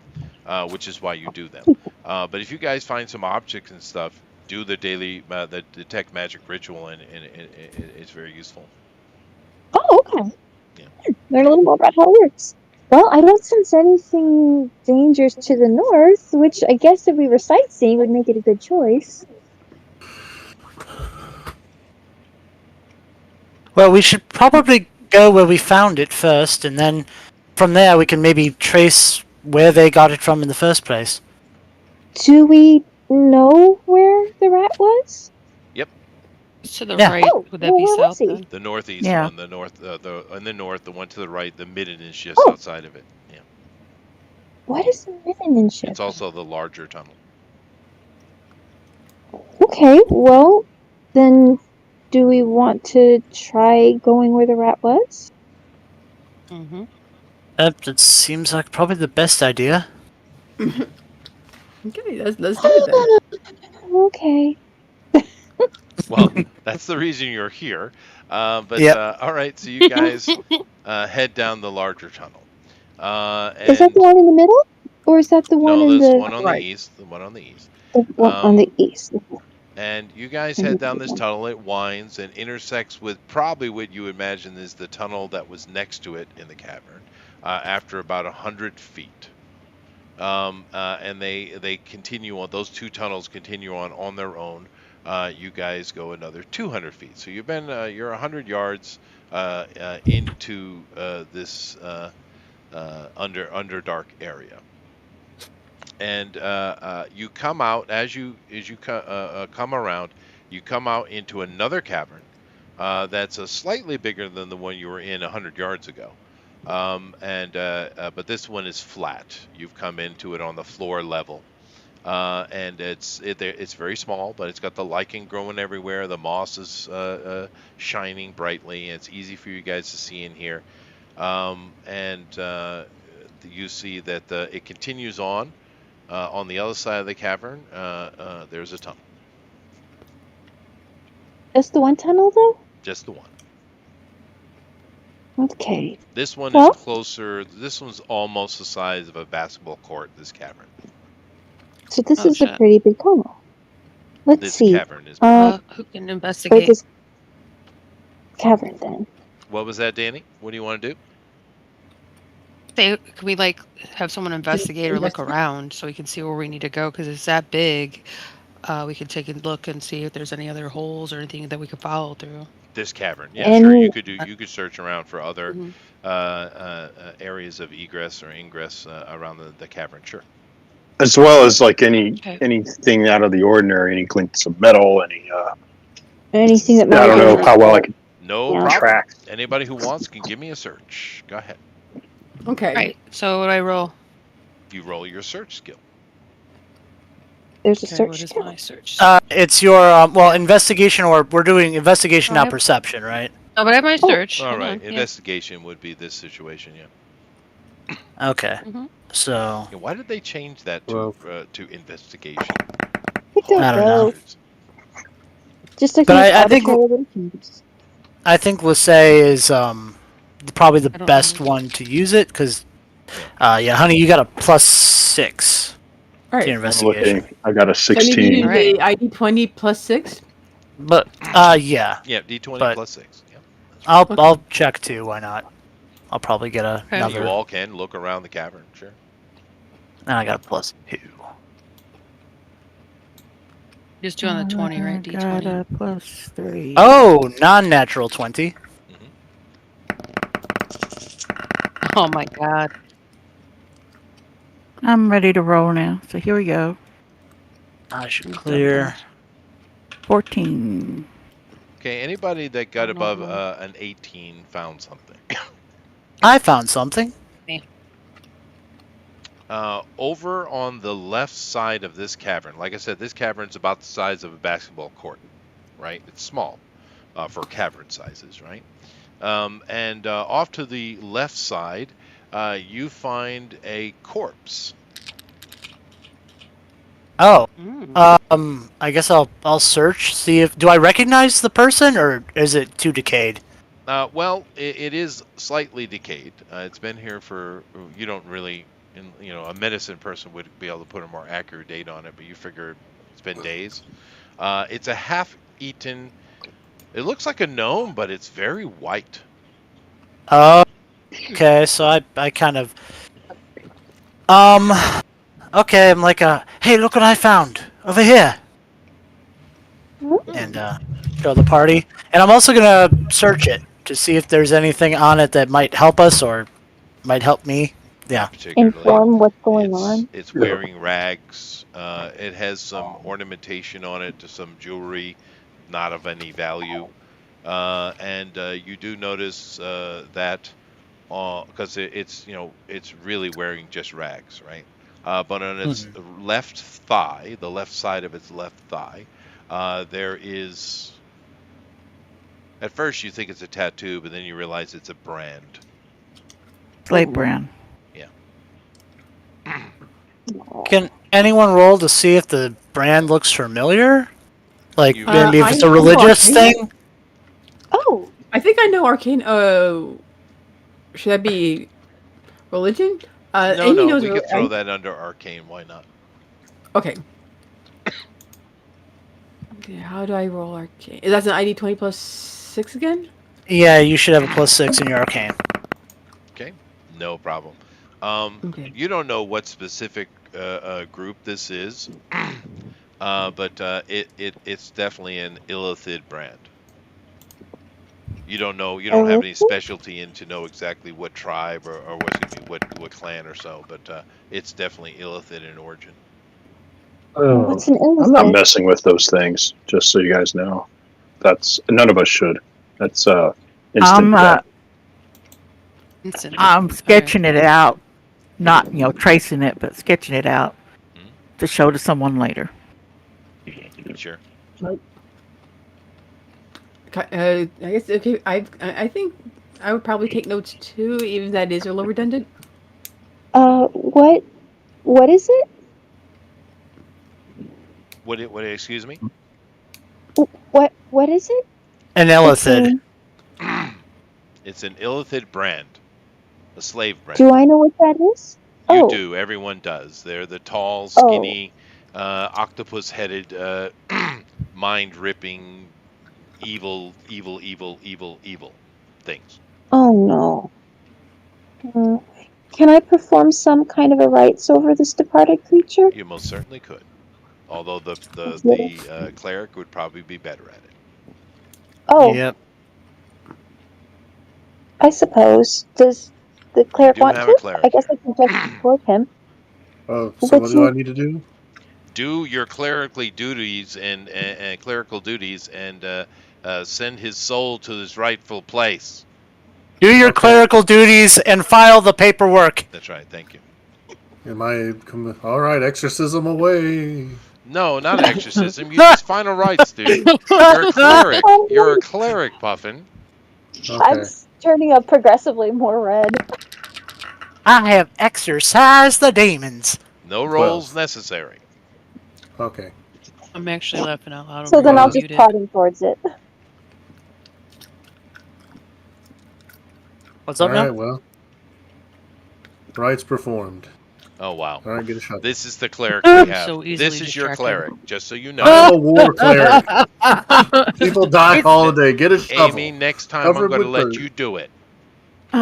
which is why you do them. But if you guys find some objects and stuff, do the the detect magic ritual, and it's very useful. Oh, okay. Yeah. Learn a little more about how it works. Well, I don't sense anything dangerous to the north, which I guess if we were sightseeing would make it a good choice. Well, we should probably go where we found it first, and then from there we can maybe trace where they got it from in the first place. Do we know where the rat was? To the Yeah. right, Oh, would that well, be where was south he? then? The northeast Yeah. one, the north, in the north, the one to the right, the midden is just Oh. outside of it. Yeah, What is the Mitten ship? it's also the larger tunnel. Okay, well, then do we want to try going where the rat was? Mm-hmm. That seems like probably the best idea. Okay, let's do it then. Okay. Well, that's the reason you're here. But Yep. all right, so you guys head down the larger tunnel. Is that And the one in the middle? Or is that the one no, in this the one on the Right. east, the one on the east. one on the Um, east? and you guys I head need down to this one. tunnel. It winds and intersects with probably what you imagine is the tunnel that was next to it in the cavern. After about 100 feet. And they continue on. Those two tunnels continue on their own. You guys go another 200 feet. So you're 100 yards into this underdark area, and you come out as you come around. You come out into another cavern that's slightly bigger than the one you were in 100 yards ago. But this one is flat. You've come into it on the floor level, and it's very small, but it's got the lichen growing everywhere. The moss is shining brightly, and it's easy for you guys to see in here. You see that it continues on. On the other side of the cavern, there's a tunnel, Just the one tunnel, though? just the one. Okay. This one is Well- closer. This one's almost the size of a basketball court. This cavern. So this Oh, is a shit. pretty big tunnel. Let's This see. cavern is. Who can Or investigate? this cavern, then. What was that, Danny? What do you want to do? Say, can we like have someone investigate or look investigate? around so we can see where we need to go? Because it's that big. We can take a look and see if there's any other holes or anything that we could follow through. This cavern. Yeah, sure. You could do. Uh, You could search around for other Mhm. areas of egress or ingress around the cavern. Sure. As well as like Okay. anything out of the ordinary, any glints of metal, Anything that I might don't know be- how well I can No Yeah. problem. track. Anybody who wants can give me a search. Go ahead. Okay. Right. So what do I roll? You roll your search skill. There's a Okay, search what is skill. my search? It's your investigation, or we're doing investigation, Oh, not yep. perception, right? Oh, but I have my search. All Hold right. on, yeah. Investigation would be this situation. Yeah. Okay. Mhm. So Yeah, why did they change that Well- to investigation? I don't I don't know. know. Just like But these I think- arbitrary things. I think Lasay is probably the I don't best know. one to use it because, yeah, honey, you got a +6 All to your right. I'm investigation. looking. I got a So I need to 16. use Alright. the ID 20 plus 6. But yeah, Yeah, D20 But- plus 6. Yeah. I'll check too. Why not? I'll probably get Okay. another. You all can look around the cavern. Sure. And I got a +2. Just do on the 20, right? I got D20. a +3. Oh, non-natural 20. Oh my god. I'm ready to roll now. So here we go. I should I'm done clear. 14. Okay. Anybody that got Oh, no, above no. an 18 found something. I found something. Over on the left side of this cavern, like I said, this cavern's about the size of a basketball court, right? It's small for cavern sizes, right? And off to the left side, you find a corpse. Oh, Mm. I guess I'll search, see if do I recognize the person or is it too decayed? Well, it is slightly decayed. It's been here for, you don't really, a medicine person would be able to put a more accurate date on it, but you figure it's been days. It's a half-eaten, it looks like a gnome, but it's very white. Oh, okay. So I kind of okay. I'm like hey, look what I found over here, and show the party. And I'm also gonna search it to see if there's anything on it that might help us or might help me. Yeah. Particularly. Inform what's going on. It's wearing rags. It has some ornamentation on it, some jewelry, not of any value. And you do notice that because it's it's really wearing just rags, right? But on its left thigh, the left side of its left thigh, there is. At first, you think it's a tattoo, but then you realize it's a brand. Slate brand. Can anyone roll to see if the brand looks familiar? Like You- maybe if I it's a know religious Arcane. thing? Oh, I think I know Arcane. Should that be religion? No, Amy no, knows we rel- could throw that under arcane. Why not? Okay. Okay, how do I roll arcane? That's an ID 20 plus 6 again? Yeah, you should have a +6 in your arcane. Okay, no problem. Okay. You don't know what specific group this is, but it's definitely an Illithid brand. You don't know. You don't have any specialty in to know exactly what tribe or what clan or so, but it's definitely Illithid in origin. what's an I'm not illithid? messing with those things, just so you guys know. That's none of us should. That's instant death. Instant. I'm sketching it out, not tracing it, but sketching it out to show to someone later. Sure. I guess okay. I think I would probably take notes too, even if that is a little redundant. What is it? What? Excuse me. What is it? An illithid. It's an Illithid brand, a slave brand. Do I know what that is? You Oh. do. Everyone does. They're the tall, Oh. skinny, octopus-headed, mind-ripping, evil things. Oh no. Can I perform some kind of a rites over this departed creature? You most certainly could. Although the cleric would probably be better at it. Oh, Yep. I suppose. Does the cleric do want have a to? cleric I guess I can just support him. Oh, so What's what do I your- need to do? Do your clerically duties and clerical duties and send his soul to his rightful place. Do your Okay. clerical duties and file the paperwork. That's right. Thank you. All right, exorcism away. No, not exorcism. You just final rites, dude. You're a cleric. You're a cleric, Puffin. I'm Okay. turning up progressively more red. I have exorcised the demons. No rolls necessary. Okay. I'm actually laughing out loud. So over then here. I'll just Muted. plodding towards it. What's All up right. now? Well, rites performed. Oh wow. All right, get a shot. This is the cleric we have. So easily This is your distracted. cleric, just so you know. I'm a war cleric. People die all day. Get a shovel. Amy, next time Covered I'm going to with let dirt. you do it.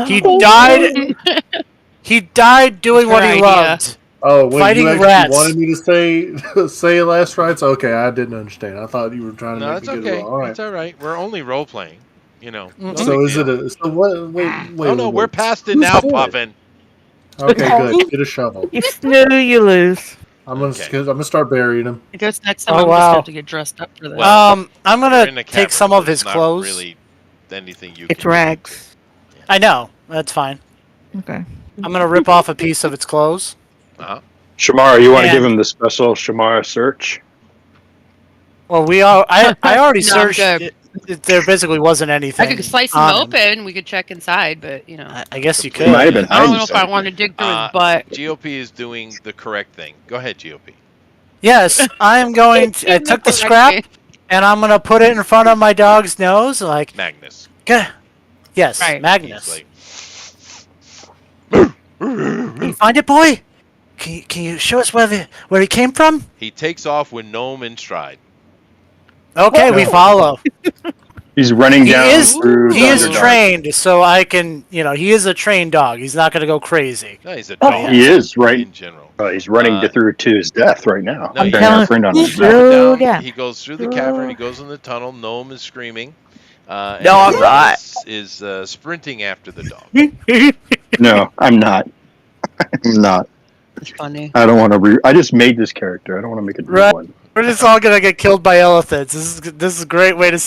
He Thank died. you. He died doing what Good he idea. loved. Oh, wait, Fighting you actually rats. wanted me to say last rites? Okay, I didn't understand. I thought you were trying to No, make it's me get okay. it wrong. All right. It's all right. We're only role playing. You know. No So big is it deal. a so what? Wait, Oh no, we're past it Who now, said? Puffin. Okay, good. Get a shovel. You snoo, you lose. I'm gonna Okay. I'm gonna start burying them. I guess next time Oh, I'm just wow. gonna have to get dressed up for this. Well, I'm You're in gonna a take cavern, some so of his there's not clothes. Really, anything you It's can do. rags. I know. That's fine. Okay. I'm gonna rip off a piece of its clothes. Uh-huh. Shamara, you want to And- give him the special Shamara search? Well, I already No, I'm searched. good. There basically wasn't anything. I could slice him on him. open. We could check inside, but you know, I guess you He could. might have been I don't hiding know if I something. want to dig through Uh, his butt. GOP is doing the correct thing. Go ahead, GOP. Yes, I am going to. I took the scrap and I'm gonna put it in front of my dog's nose, like. Magnus. Yes, Right. Magnus. He's like, Can you find it, boy? Can you show us where he came from? he takes off with gnome in stride. Okay, we follow. He's running He down is through he the is underdark. trained, so I can. He is a trained dog. He's not gonna go crazy. No, he's a Oh, dog He is right. in general. He's running through to his death right now. No, Turning he's our not. friend on He's his not. back. Slow down. He goes through the cavern. He goes in the tunnel. Gnome is screaming. And No, I'm not. Is sprinting after the dog. No, I'm not. I'm not. It's funny. I don't want to I just made this character. I don't want to make a new Right. one. We're just all gonna get killed by elephants. This is a great way to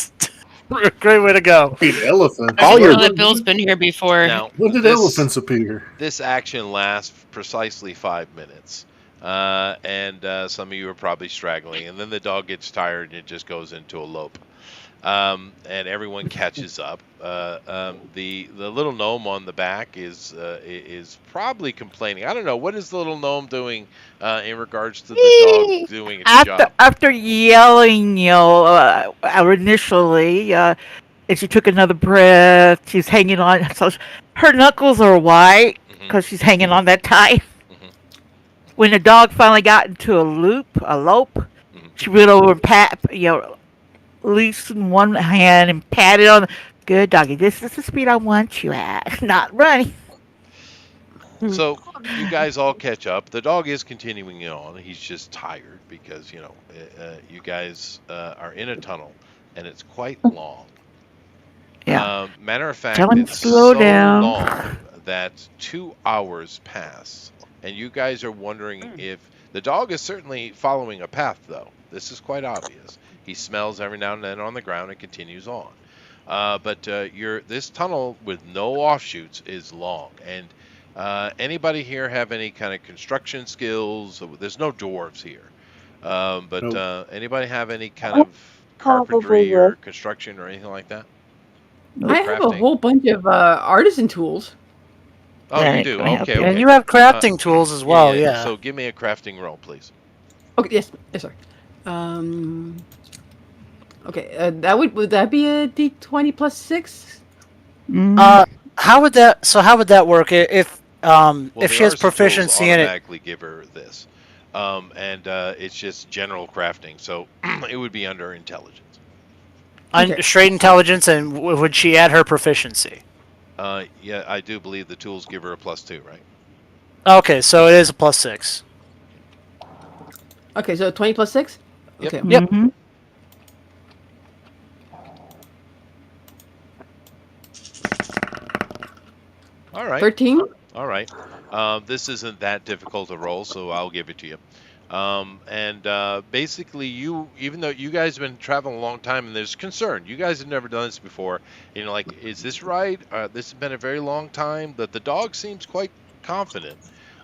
great way to go. Wait, elephants. All I your- know that Bill's been here before. Now, When did elephants appear? This action lasts precisely 5 minutes. And some of you are probably straggling, and then the dog gets tired and it just goes into a lope. And everyone catches up. The little gnome on the back is probably complaining. I don't know, what is the little gnome doing in regards to the dog doing its job? After yelling, initially, and she took another breath. She's hanging on. So her knuckles are white because she's hanging on that tight. When the dog finally got into a lope, she went over and loosened one hand and patted on. Good doggy, this is the speed I want you at, not running. So you guys all catch up. The dog is continuing on. He's just tired because you guys are in a tunnel and it's quite long. Yeah. Matter of fact, Tell him it's slow so down. long that 2 hours pass, and you guys are wondering if the dog is certainly following a path. Though this is quite obvious. He smells every now and then on the ground and continues on. But this tunnel with no offshoots is long. And anybody here have any kind of construction skills? There's no dwarves here. But Nope. Anybody have any kind of carpentry or construction or anything like that? I have a Crafting? whole bunch of artisan tools. Oh, Yeah, you do? I have Okay, to. okay. And you have crafting tools as well, yeah. So give me a crafting roll, please. Okay, yes, sir. Okay, would that be a D20 plus 6? How would that work if Well, if the she has artisan tools proficiency in it? automatically give her this. And it's just general crafting, so it would be under intelligence. Okay. Straight intelligence, and would she add her proficiency? Yeah, I do believe the tools give her a +2, right? Okay, so it is a +6. Okay, so 20 plus 6? Yep. Okay. Yep. All right. 13? All right. This isn't that difficult a roll, so I'll give it to you. Basically, even though you guys have been traveling a long time and there's concern, you guys have never done this before. Like, is this right? This has been a very long time. But the dog seems quite confident.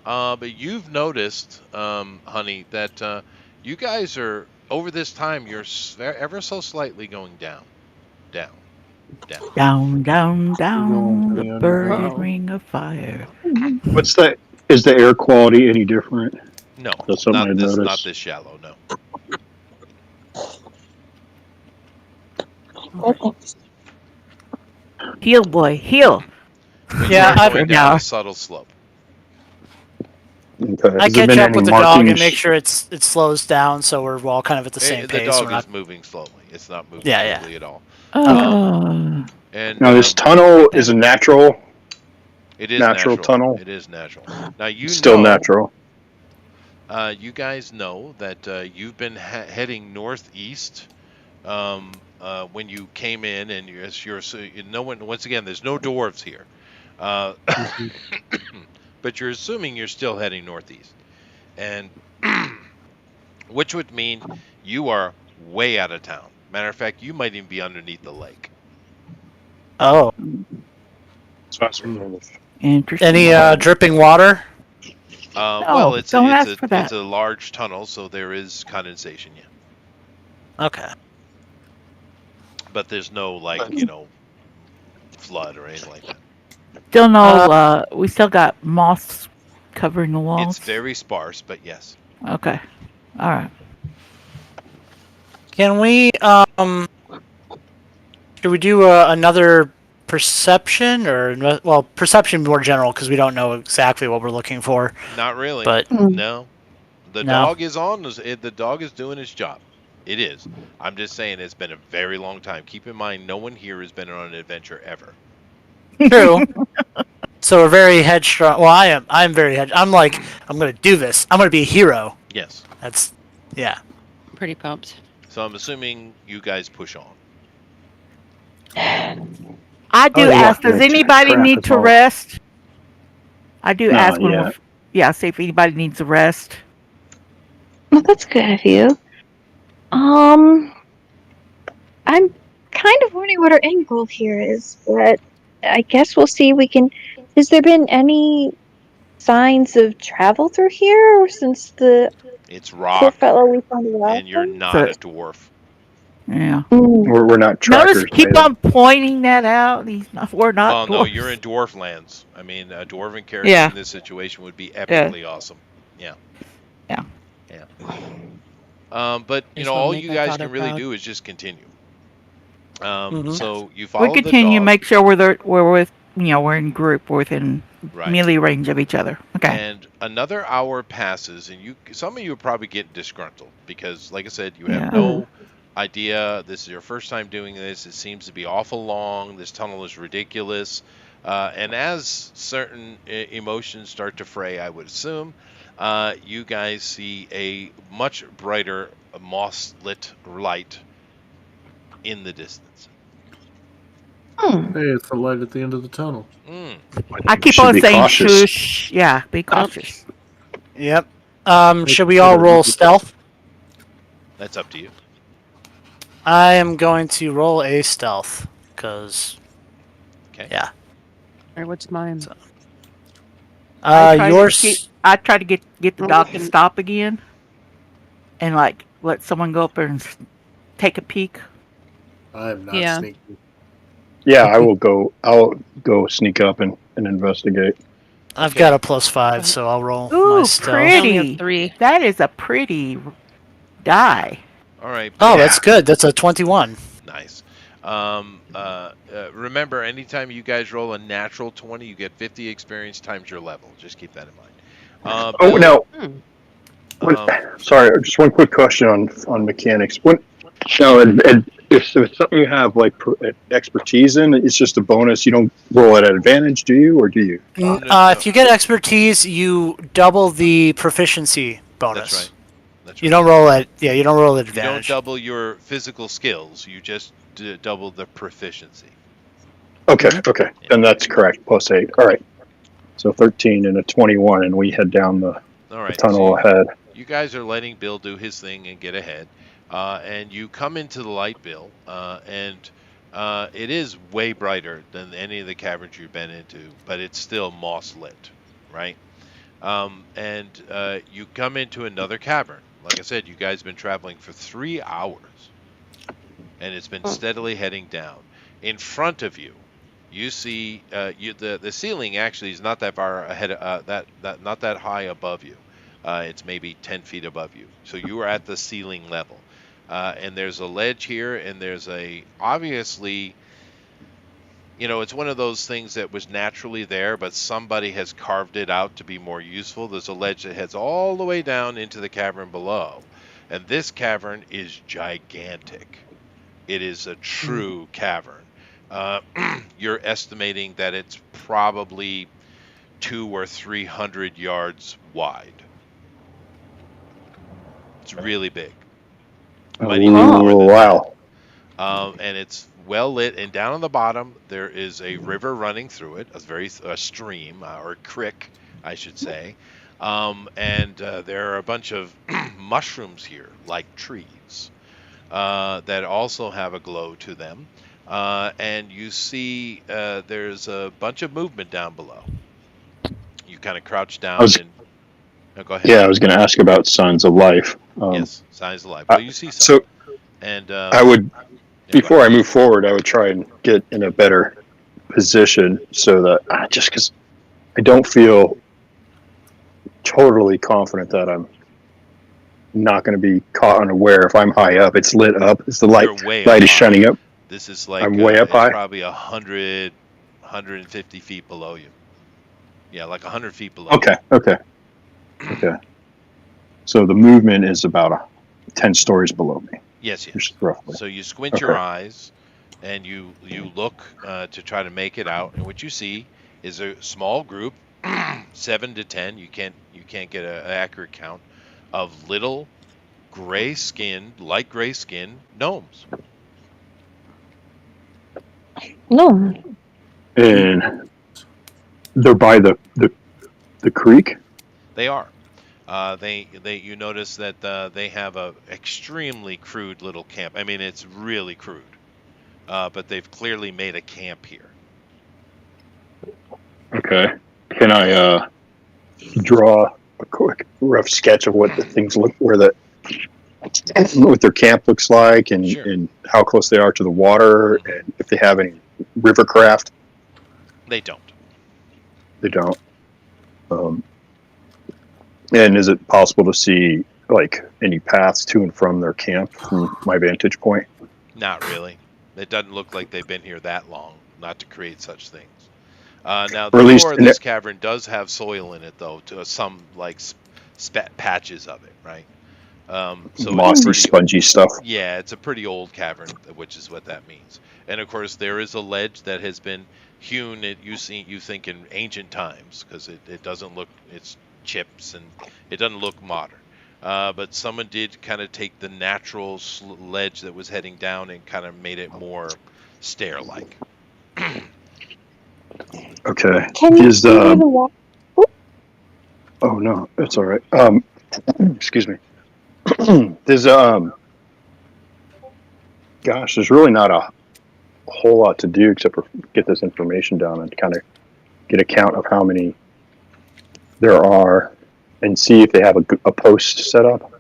But you've noticed, honey, that you guys are over this time. You're ever so slightly going down. Down, down, down, the Yeah. burning Uh-oh. ring of fire. What's that? Is the air quality any different? No, That's something I not this noticed. shallow. No. Heal, boy, heal. Yeah, You're going down now. a subtle slope. Okay. I Has there catch been up any with the dog and markings? make sure it slows down, so we're all kind of at the same The pace. dog We're is not- moving slowly. It's not moving Yeah. quickly at all. Oh. And Now, this tunnel is a natural, it is natural tunnel? It is natural. Now still natural. You guys know that you've been heading northeast when you came in, and no one. Once again, there's no dwarves here, but you're assuming you're still heading northeast, and which would mean you are way out of town. Matter of fact, you might even be underneath the lake. Oh, Interesting. any dripping water? Well, it's don't it's ask for a that. it's a large tunnel, so there is condensation, yeah. Okay. But there's no flood or anything like that. Still no, we still got moss covering the walls. It's very sparse, but yes. Okay. All right. Can we should we do another perception perception more general because we don't know exactly what we're looking for. Not really. But No. The No. dog is on. The dog is doing his job. It is. I'm just saying it's been a very long time. Keep in mind, no one here has been on an adventure ever. true. So we're very headstrong. Well, I am. I'm very I'm like, I'm gonna do this. I'm gonna be a hero. Yes. That's yeah. Pretty pumped. So I'm assuming you guys push on. I do Oh, yeah. ask, does Right. anybody Crap, need it's to all- rest? I do Not ask when yet. yeah, see if anybody needs a rest. Well, that's good of you. I'm kind of wondering what our end goal here is, but I guess we'll see. We can. Has there been any signs of travel through here or since the It's poor rock, fellow we found alive? and you're not So, a dwarf. yeah. We're not Notice trackers keep either. on pointing that out. We're not Well, no, dwarfs. you're in dwarf lands. I mean, a dwarven character Yeah. in this situation would be Yeah. epically awesome. Yeah. Yeah. Yeah. But Just wanna all make you my guys father can really proud. do is just continue. Mhm. So you We follow the continue. dog, Make sure we're with we're in group. We're within right? melee range of each other. Okay. And another hour passes, and some of you are probably getting disgruntled because, like I said, you have Yeah. no idea. This is your first time doing this. It seems to be awful long. This tunnel is ridiculous. And as certain emotions start to fray, I would assume, you guys see a much brighter moss-lit light in the distance. Hey, it's the light at the end of the tunnel. Mm. I keep should on be saying cautious. shush. Yeah, be cautious. Yep. Should we all roll stealth? That's up to you. I am going to roll a stealth because. Okay. Yeah. Alright, what's mine? So- I try yours. I try to get the I'm dog to looking. stop again, and let someone go up there and take a peek. I am not Yeah. sneaky. Yeah, I'll go sneak up and investigate. I've Okay. got a +5, so I'll roll my Ooh, stealth. I only have pretty. 3. That is a pretty die. All right. Oh, that's good. That's a 21. Nice. Remember, anytime you guys roll a natural 20, you get 50 experience times your level. Just keep that in mind. Oh, Bill, now, um, sorry, just one quick question on mechanics. If it's something you have expertise in, it's just a bonus. You don't roll at an advantage, do you, or do you? No. If you get expertise, you double the proficiency bonus. That's right. That's You right. don't roll at you don't roll at You don't advantage. double your physical skills. You just double the proficiency. Okay, then that's correct. +8. All right. So 13 and a 21, and we head down the All right. tunnel so ahead. you guys are letting Bill do his thing and get ahead. And you come into the light, Bill, and it is way brighter than any of the caverns you've been into, but it's still moss lit, right? And you come into another cavern. Like I said, you guys have been traveling for 3 hours, and it's been steadily heading down. In front of you, you see the ceiling actually is not that far ahead, not that high above you. It's maybe 10 feet above you. So you are at the ceiling level. And there's a ledge here, and there's obviously, it's one of those things that was naturally there, but somebody has carved it out to be more useful. There's a ledge that heads all the way down into the cavern below. And this cavern is gigantic. It is a true cavern. You're estimating that it's probably 200 or 300 yards wide. It's really big. Might even be more than Wow. and it's well lit. And down on the bottom, there is a river running through it, a stream or creek, I should say. And there are a bunch of mushrooms here, like trees, that also have a glow to them. And you see there's a bunch of movement down below. You kind of crouch down and go ahead. Yeah, I was going to ask about Signs of Life. Yes, signs of life. Well, you see some. So And I would, before I move forward, I would try and get in a better position so that just because I don't feel totally confident that I'm not going to be caught unaware if I'm high up. It's lit up. It's the light. You're way Light up is high. shining up. This is like I'm way up it's high? probably 100, 150 feet below you. Yeah, like 100 feet below. Okay. So the movement is about 10 stories below me, Yes. just roughly. So you squint your eyes, and you look to try to make it out, and what you see is a small group, 7 to 10. You can't get an accurate count of little light gray skinned gnomes. No. And they're by the creek. They are. You notice that they have a extremely crude little camp. I mean, it's really crude, but they've clearly made a camp here. Okay. Can I draw a quick rough sketch of what the things look, what their camp looks like, and, Sure. and how close they are to the water, and if they have any river craft? They don't. They don't. And is it possible to see like any paths to and from their camp from my vantage point? Not really. It doesn't look like they've been here that long, not to create such things. Now, the Or at least floor of in this it- cavern does have soil in it, though, to some like patches of it, right? So Mossy, spongy stuff. Yeah, it's a pretty old cavern, which is what that means. And of course, there is a ledge that has been hewn. You think in ancient times, because it doesn't look. It's chips and it doesn't look modern. But someone did kind of take the natural ledge that was heading down and kind of made it more stair-like. Okay. Can you see where the water? Oh no, that's all right. Excuse me. There's gosh, there's really not a whole lot to do except for get this information down and kind of get a count of how many there are, and see if they have a post set up.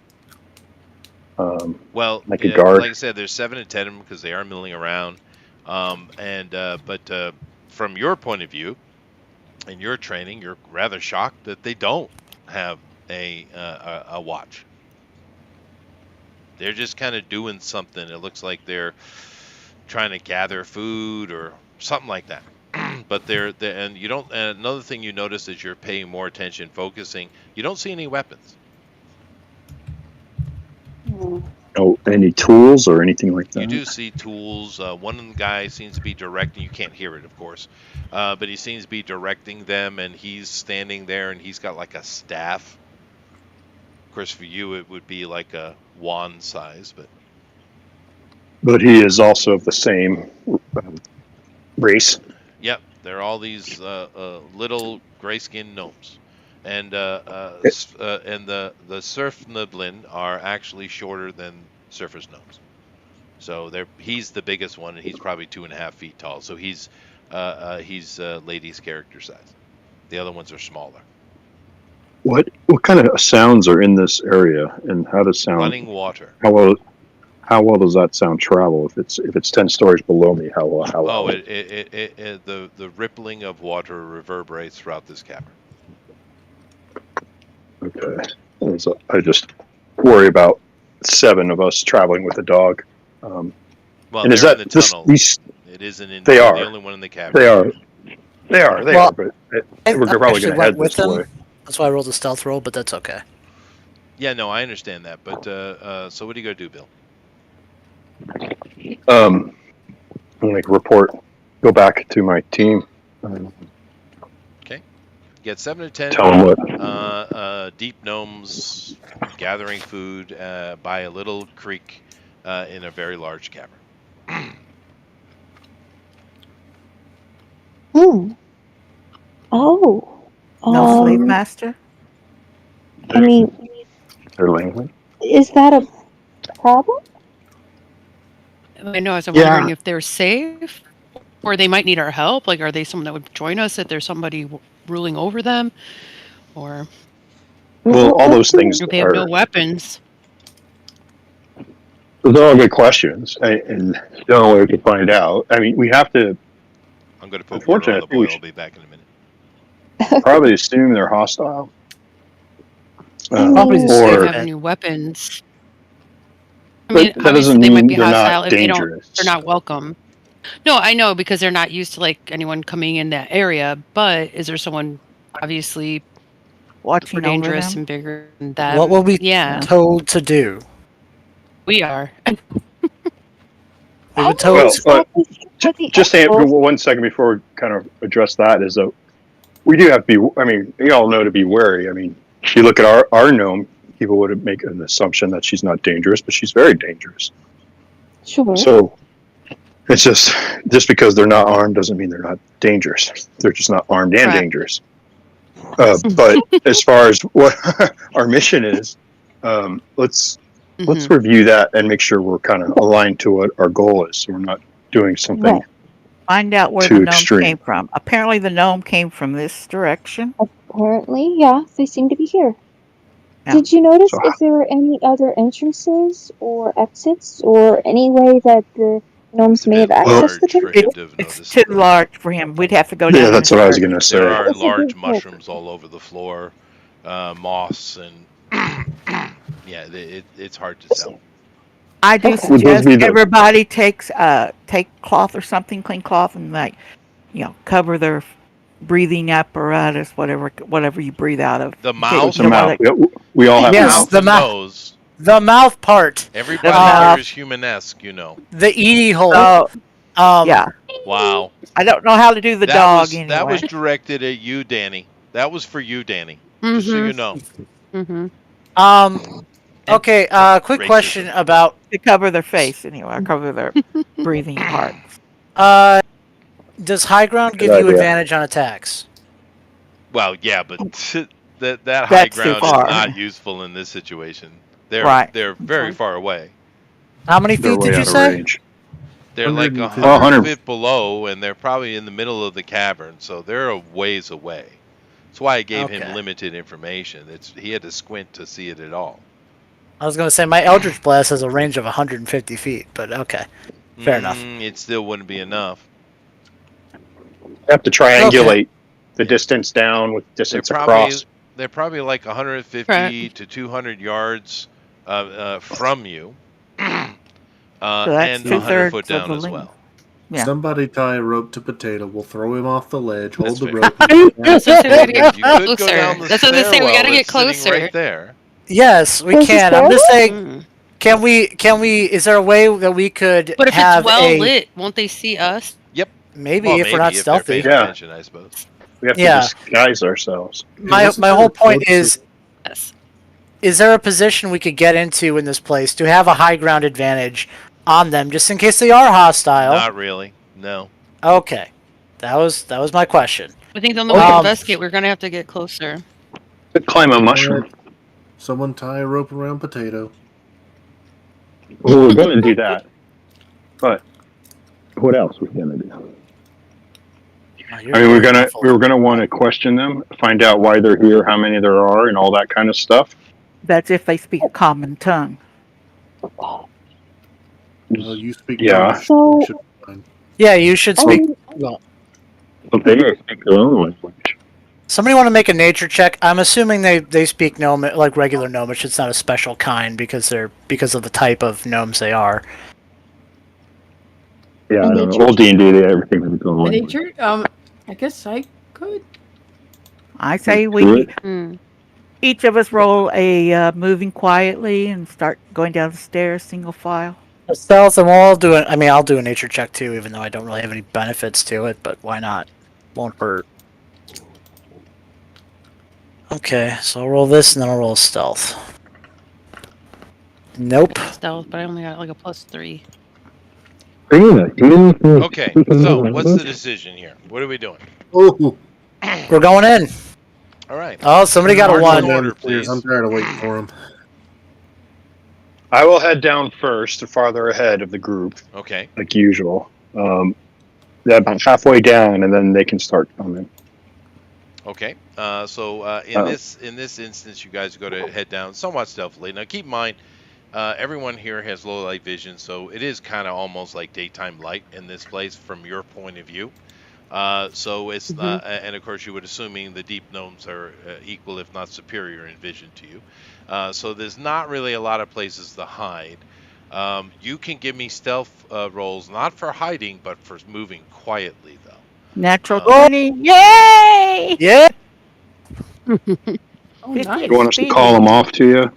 Well, like a guard. Like I said, there's 7 to 10 of them because they are milling around. But from your point of view, in your training, you're rather shocked that they don't have a watch. They're just kind of doing something. It looks like they're trying to gather food or something like that. But and you don't. And another thing you notice as you're paying more attention, focusing, you don't see any weapons. Oh, any tools or anything like that? You do see tools. One of the guys seems to be directing. You can't hear it, of course, but he seems to be directing them, and he's standing there, and he's got like a staff. Of course, for you, it would be like a wand size, But he is also of the same race. Yep, they're all these little gray-skinned gnomes, and the Surfnublin are actually shorter than Surface gnomes. So he's the biggest one, and he's probably 2.5 feet tall. So he's lady's character size. The other ones are smaller. What kind of sounds are in this area, and how does sound? Running water. How well does that sound travel? If it's 10 stories below me, how well? Oh, the rippling of water reverberates throughout this cavern. Okay. So I just worry about 7 of us traveling with a dog. Well, and is that in the tunnel. These? It isn't in. They are the only one in the cavern. They are. They are. Well, But I we're probably actually going to went head with this them. way. That's why I rolled a stealth roll, but that's okay. Yeah, no, I understand that. But so what are you gonna do, Bill? I'm going to report. Go back to my team. Okay. You get 7 to 10. Tell them what. Deep gnomes gathering food by a little creek in a very large cavern. Oh. No slave master? I mean, Their language. is that a problem? I know. I was Yeah. wondering if they're safe, or they might need our help. Like, are they someone that would join us if there's somebody ruling over them, or Well, all those things if they have no weapons? Those are all good questions, and the only way we can find out. I mean, we have to I'm gonna put water on the Unfortunately, I think we boil. I'll be back in a minute. probably assume they're hostile. Probably the If same. they or have any weapons. I But mean, that obviously doesn't they might mean be they're not hostile if they don't. dangerous. They're not welcome. No, I know, because they're not used to like anyone coming in that area. But is there someone obviously Watching more over dangerous them? and bigger than them? What will we Yeah, told to do? we are. We were told. Well, just to, 1 second before we kind of address that is that we do have to be. I mean, you all know to be wary. I mean, if you look at our gnome, people would make an assumption that she's not dangerous, but she's very dangerous. Sure. So it's just because they're not armed doesn't mean they're not dangerous. They're just not armed and Correct. dangerous. But as far as what our mission is, let's review that and make sure we're kind of aligned to what our goal is. So we're not doing something Right. Find out where too the gnome extreme. came from. Apparently, the gnome came from this direction. Apparently, yeah, they seem to be here. Yeah. Did you notice So- if there were any other entrances or exits or any way that the gnomes It's a may have bit accessed the large for temple? him to have It's noticed. too large for him. We'd have to go down. Yeah, and that's what I was search. going to say. There are That's a large good point. mushrooms all over the floor, moss, and yeah, it's hard to tell. I do Would those suggest be the- everybody take cloth or something, clean cloth, and cover their breathing apparatus, whatever you breathe out of. The In case mouth? you What's a don't wanna- mouth? We all have Yes, a mouth. the and mouth. nose. The mouth part, Everybody mouth. here is human-esque, you know. the Edie hole. Oh, yeah. Wow. I don't know how to do the dog anyway. That was directed at you, Danny. That was for you, Danny. Just so you know. Okay. Quick Racism. question about. to cover their face anyway, or cover their breathing parts. Does high ground give Good you idea. advantage on attacks? Well, yeah, but that high That's too ground is far. not useful in this situation. They're Right. they're very far away. How many They're feet way did you out of say? range. They're like 150. 100 100. feet below, and they're probably in the middle of the cavern, so they're a ways away. That's why I gave him Okay. limited information. He had to squint to see it at all. I was gonna say my Eldritch Blast has a range of 150 feet, but okay, fair enough. It still wouldn't be enough. You have to triangulate the distance down with distance across. They're probably like 150 Right. to 200 yards from you, that's and 100 2/3 foot of down the as length. well. Yeah. Somebody tie a rope to Potato. We'll throw him off the ledge. That's Hold the fair. rope. That's what I'm saying, we You gotta could get go closer. down the That's what they say. We stairwell gotta get that's sitting closer. right there. Yes, we There's a can. I'm just saying, Mm. can we? Is there a way that we could But if have it's well a lit, won't they see us? maybe Well, if we're not they're stealthy? paying Yeah. attention, I suppose. We have to Yeah. disguise ourselves. My Wasn't whole there a point close- is, Yes. is there a position we could get into in this place to have a high ground advantage on them, just in case they are hostile? Not really. No. Okay, that was my question. I think the only way to Um, investigate, we're gonna have to get closer. Could climb a mushroom. Someone tie a rope around Potato. Well, we're going to do that. But what else we're going to do? Oh, I mean, we're gonna want to question them, find out why they're here, how many there are, and all that kind of stuff. That's if they speak a common tongue. Well, you speak. Yeah. English, So- you should be fine. Yeah, you should speak. Well, But they speak their own language. somebody want to make a nature check? I'm assuming they speak gnome like regular gnomish. It's not a special kind because of the type of gnomes they are. Yeah, I don't Nature. know. Old D&D, everything was their own language. Nature? I guess I could. I say Do we it. Mm. each of us roll a moving quietly and start going down the stairs single file. Stealth, and I'll do a nature check too, even though I don't really have any benefits to it. But why not? Won't hurt. Okay, so I'll roll this, and then I'll roll stealth. Nope. Stealth, but I only got like a +3. Okay, so what's the decision here? What are we doing? Oh, We're going in. All right. Oh, somebody got a March in one. order, please. I'm tired of waiting for him. I will head down first, farther ahead of the group, Okay. like usual. Yeah, about halfway down, and then they can start coming. Okay. So in this instance, you guys go to head down somewhat stealthily. Now, keep in mind, everyone here has low light vision, so it is kind of almost like daytime light in this place from your point of view. So it's not, and of course, you would assuming the deep gnomes are equal, if not superior, in vision to you. So there's not really a lot of places to hide. You can give me stealth rolls, not for hiding, but for moving quietly, though. Natural Oh. 20. Yay! Yeah. Oh, 50 nice. You want us to speed. call them off to you?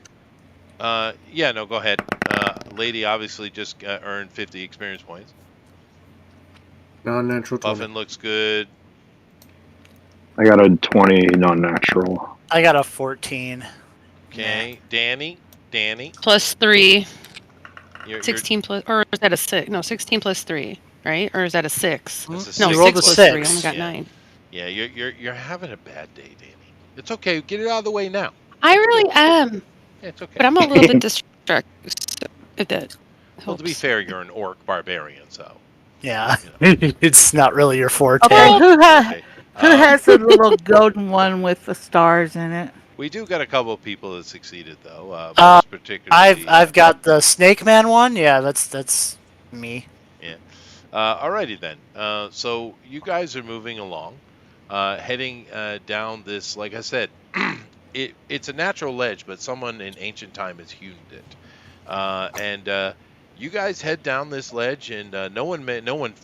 Yeah, no, go ahead. Lady obviously just earned 50 experience points. Non-natural 20. Buffin looks good. I got a 20 non-natural. I got a 14. Okay, Danny, +3. you're 16 plus, or is that a 6? No, 16 +3, right? Or is that a 6? That's a No, six. You rolled 6 a + 3. I 6. only got Yeah. 9. Yeah, you're having a bad day, Danny. It's okay. Get it out of the way now. I really am, Yeah, it's okay. but I'm a little bit distracted. So if that helps. Well, to be fair, you're an orc barbarian, so. Yeah, it's not really your forte. Okay, who Okay. has the little golden one with the stars in it? We do got a couple of people that succeeded, though. Most particularly. I've got the Snake Man one. Yeah, that's me. Yeah. Alrighty then. So you guys are moving along, heading down this. Like I said, it's a natural ledge, but someone in ancient time has hewn it. And you guys head down this ledge, and no one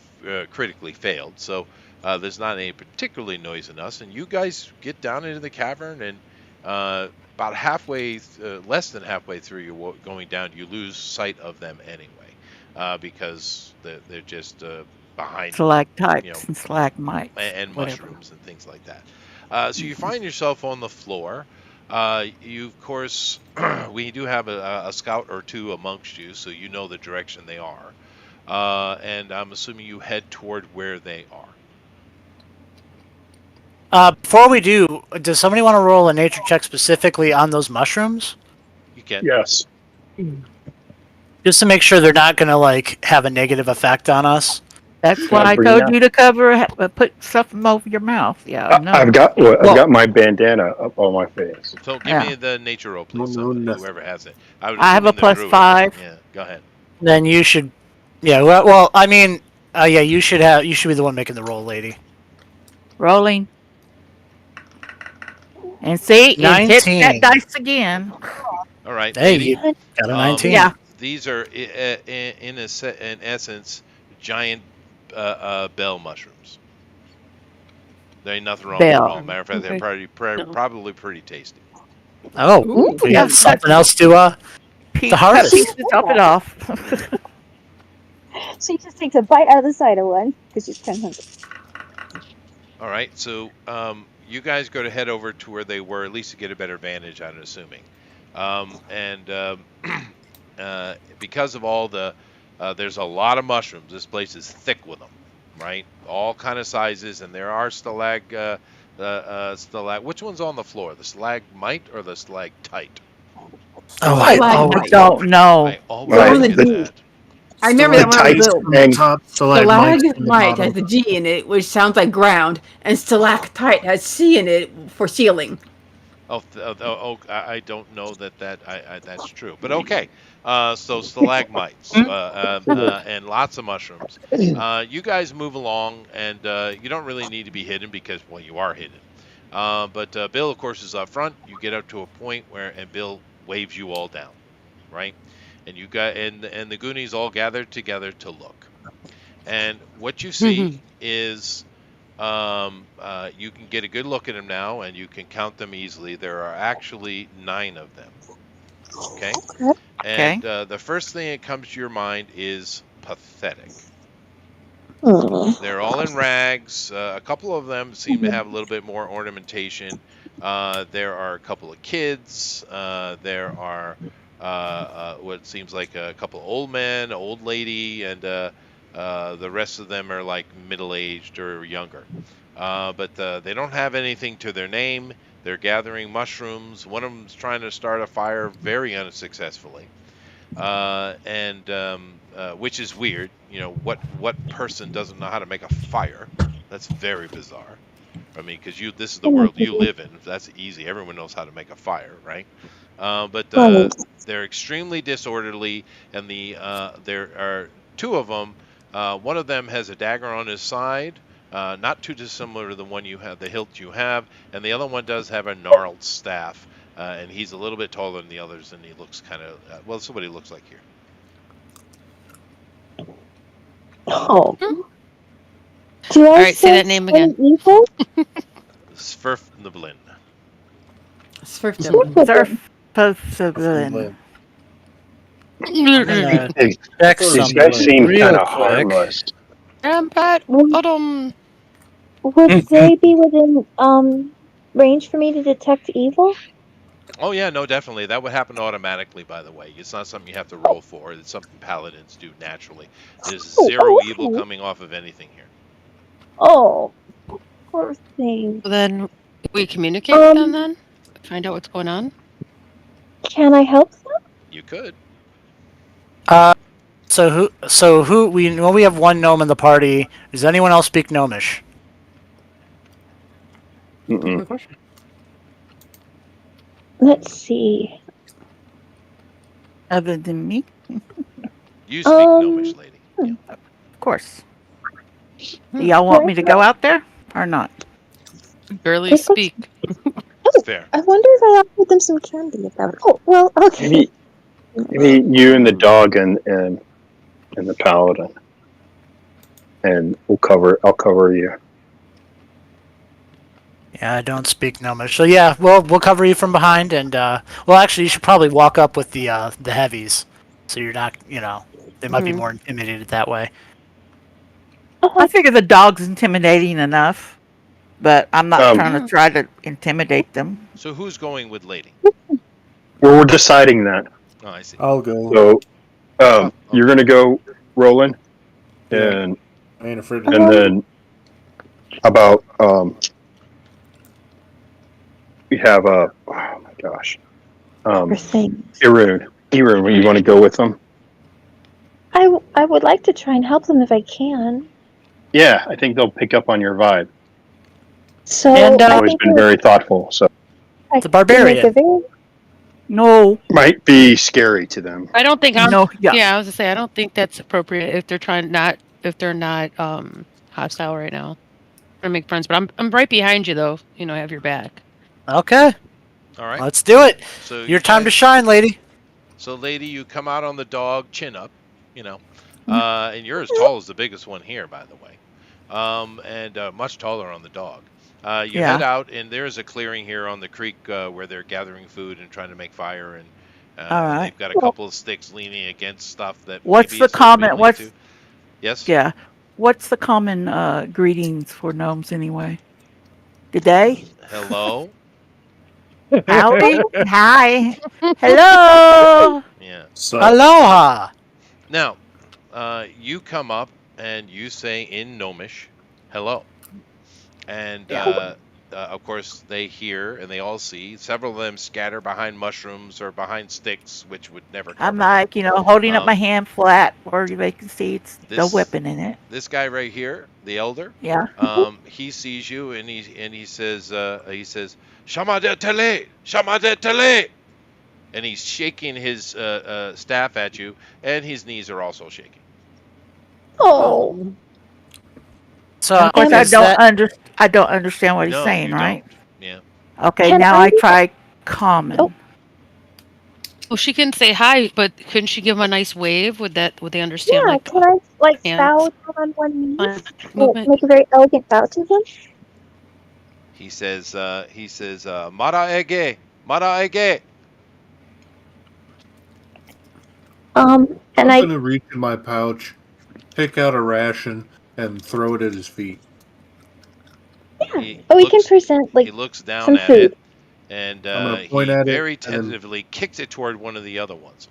critically failed. So there's not any particularly noise. And you guys get down into the cavern, and about halfway, less than halfway through you're going down, you lose sight of them anyway, because they're just behind Stalactites and stalagmites. and whatever. mushrooms and things like that. So you find yourself on the floor. You, of course, we do have a scout or two amongst you, so you know the direction they are. And I'm assuming you head toward where they are. Before we do, does somebody want to roll a nature check specifically on those mushrooms? You can. Yes. Just to make sure they're not going to like have a negative effect on us. That's why I Sabrina? told you to put stuff over your mouth. Yeah, no. I've got my bandana up on my face. So give me the nature roll, please. No. Whoever has it. I have a assuming +5. the druid. Yeah, go ahead. Then you should. Yeah. Well, I mean, yeah, you should have. You should be the one making the roll, lady. Rolling. And see, it hit 19. that dice again. All right. Hey, lady. you got a 19. Yeah. These are, in essence, giant bell mushrooms. There ain't nothing wrong with them at all. Matter of fact, they're probably pretty tasty. Oh, we have something else to harvest. To top it off. She just takes a bite out of the side of one because she's kind of hungry. All right, so you guys go to head over to where they were, at least to get a better vantage, I'm assuming. Because of all the, there's a lot of mushrooms. This place is thick with them, right? All kind of sizes, and there are which one's on the floor? The stalagmite or the stalactite? Oh, I don't know. I always do that. I remember that one was little. And top Stalagmite has a G in it, which sounds like ground, and stalactite has C in it for ceiling. I don't know that's true, but okay. So stalagmites and lots of mushrooms. You guys move along, and you don't really need to be hidden because, well, you are hidden. But Bill, of course, is up front. You get up to a point and Bill waves you all down, right? And you got and the Goonies all gathered together to look. And what you see is you can get a good look at them now, and you can count them easily. There are actually 9 of them. Okay? And the first thing that comes to your mind is pathetic. They're all in rags. A couple of them seem to have a little bit more ornamentation. There are a couple of kids. There are what seems like a couple of old men, old lady, and the rest of them are like middle-aged or younger. But they don't have anything to their name. They're gathering mushrooms. One of them's trying to start a fire very unsuccessfully, which is weird. You know, what person doesn't know how to make a fire? That's very bizarre. I mean, because this is the world you live in. That's easy. Everyone knows how to make a fire, right? But they're extremely disorderly, and there are 2 of them. One of them has a dagger on his side, not too dissimilar to the one you have, the hilt you have, and the other one does have a gnarled staff, and he's a little bit taller than the others, and he looks kind of well. This is what he looks like here. Oh. All right, say that name again. Svirfneblin. Svirfneblin. These guys seem kind of harmless. Would they be within range for me to detect evil? Oh yeah, no, definitely. That would happen automatically, by the way. It's not something you have to roll for. It's something paladins do naturally. There's 0 evil coming off of anything here. Oh, poor thing. Well, then We communicate with them then? Find out what's going on? Can I help them? You could. So who we know we have one gnome in the party. Does anyone else speak gnomish? Mm-mm. Good question. Let's see. Other than me, You speak gnomish, lady. Yeah. of course. Do y'all want me to go out there or not? Barely Good question. speak. Fair. I wonder if I offered them some candy at that. Oh, well, okay. Maybe you and the dog and the paladin, and I'll cover you. Yeah, I don't speak gnomish. So yeah, we'll cover you from behind, and well, actually, you should probably walk up with the heavies, so you're not, they might be more intimidated that way. I figure the dog's intimidating enough, but I'm not trying to try to intimidate them. So who's going with lady? Well, we're deciding that. Oh, I see. I'll go. So, you're gonna go, Roland, and I ain't afraid and then about we have oh my gosh, Irun. You want to go with them? I would like to try and help them if I can. Yeah, I think they'll pick up on your vibe. So And, You've always been very thoughtful, so It's a barbarian. No. might be scary to them. I don't think I'm. No, yeah. I was gonna say I don't think that's appropriate if they're not hostile right now. Or make friends, but I'm right behind you though. I have your back. Okay, All right. let's do it. So Your time to shine, lady. So, lady, you come out on the dog, chin up, and you're as tall as the biggest one here, by the way, and much taller on the dog. You head out, and there's a clearing here on the creek where they're gathering food and trying to make fire, and right. they've got a couple of sticks leaning against stuff that. What's maybe the it's appropriate common? What's to. Yes. Yeah. What's the common greetings for gnomes anyway? Good day. Hello. Howdy. Hi. Hello. Yeah. So, Aloha. Now, you come up and you say in Gnomish, hello. And, of course, they hear and they all see. Several of them scatter behind mushrooms or behind sticks, which would never cover I'm them. like, holding up my hand flat where they can see it's no weapon in it. This guy right here, the elder, Yeah. he sees you and he says, Shama de tele, Shama de tele. And he's shaking his staff at you, and his knees are also shaking. Oh. So Of course, I don't understand what he's No, saying, you right? don't. Yeah. Okay, Can now I I try common. Oh. Well, she can say hi, but couldn't she give him a nice wave? Would they understand? Yeah, can I hands? bow down on one knee? Movement. Make a very elegant bow to them? He says, Mara ege, Mara ege. And I'm I going to reach in my pouch, pick out a ration, and throw it at his feet. we can present He looks down some at food. it, and I'm gonna he point at it, very and then- tentatively kicks it toward one of the other ones.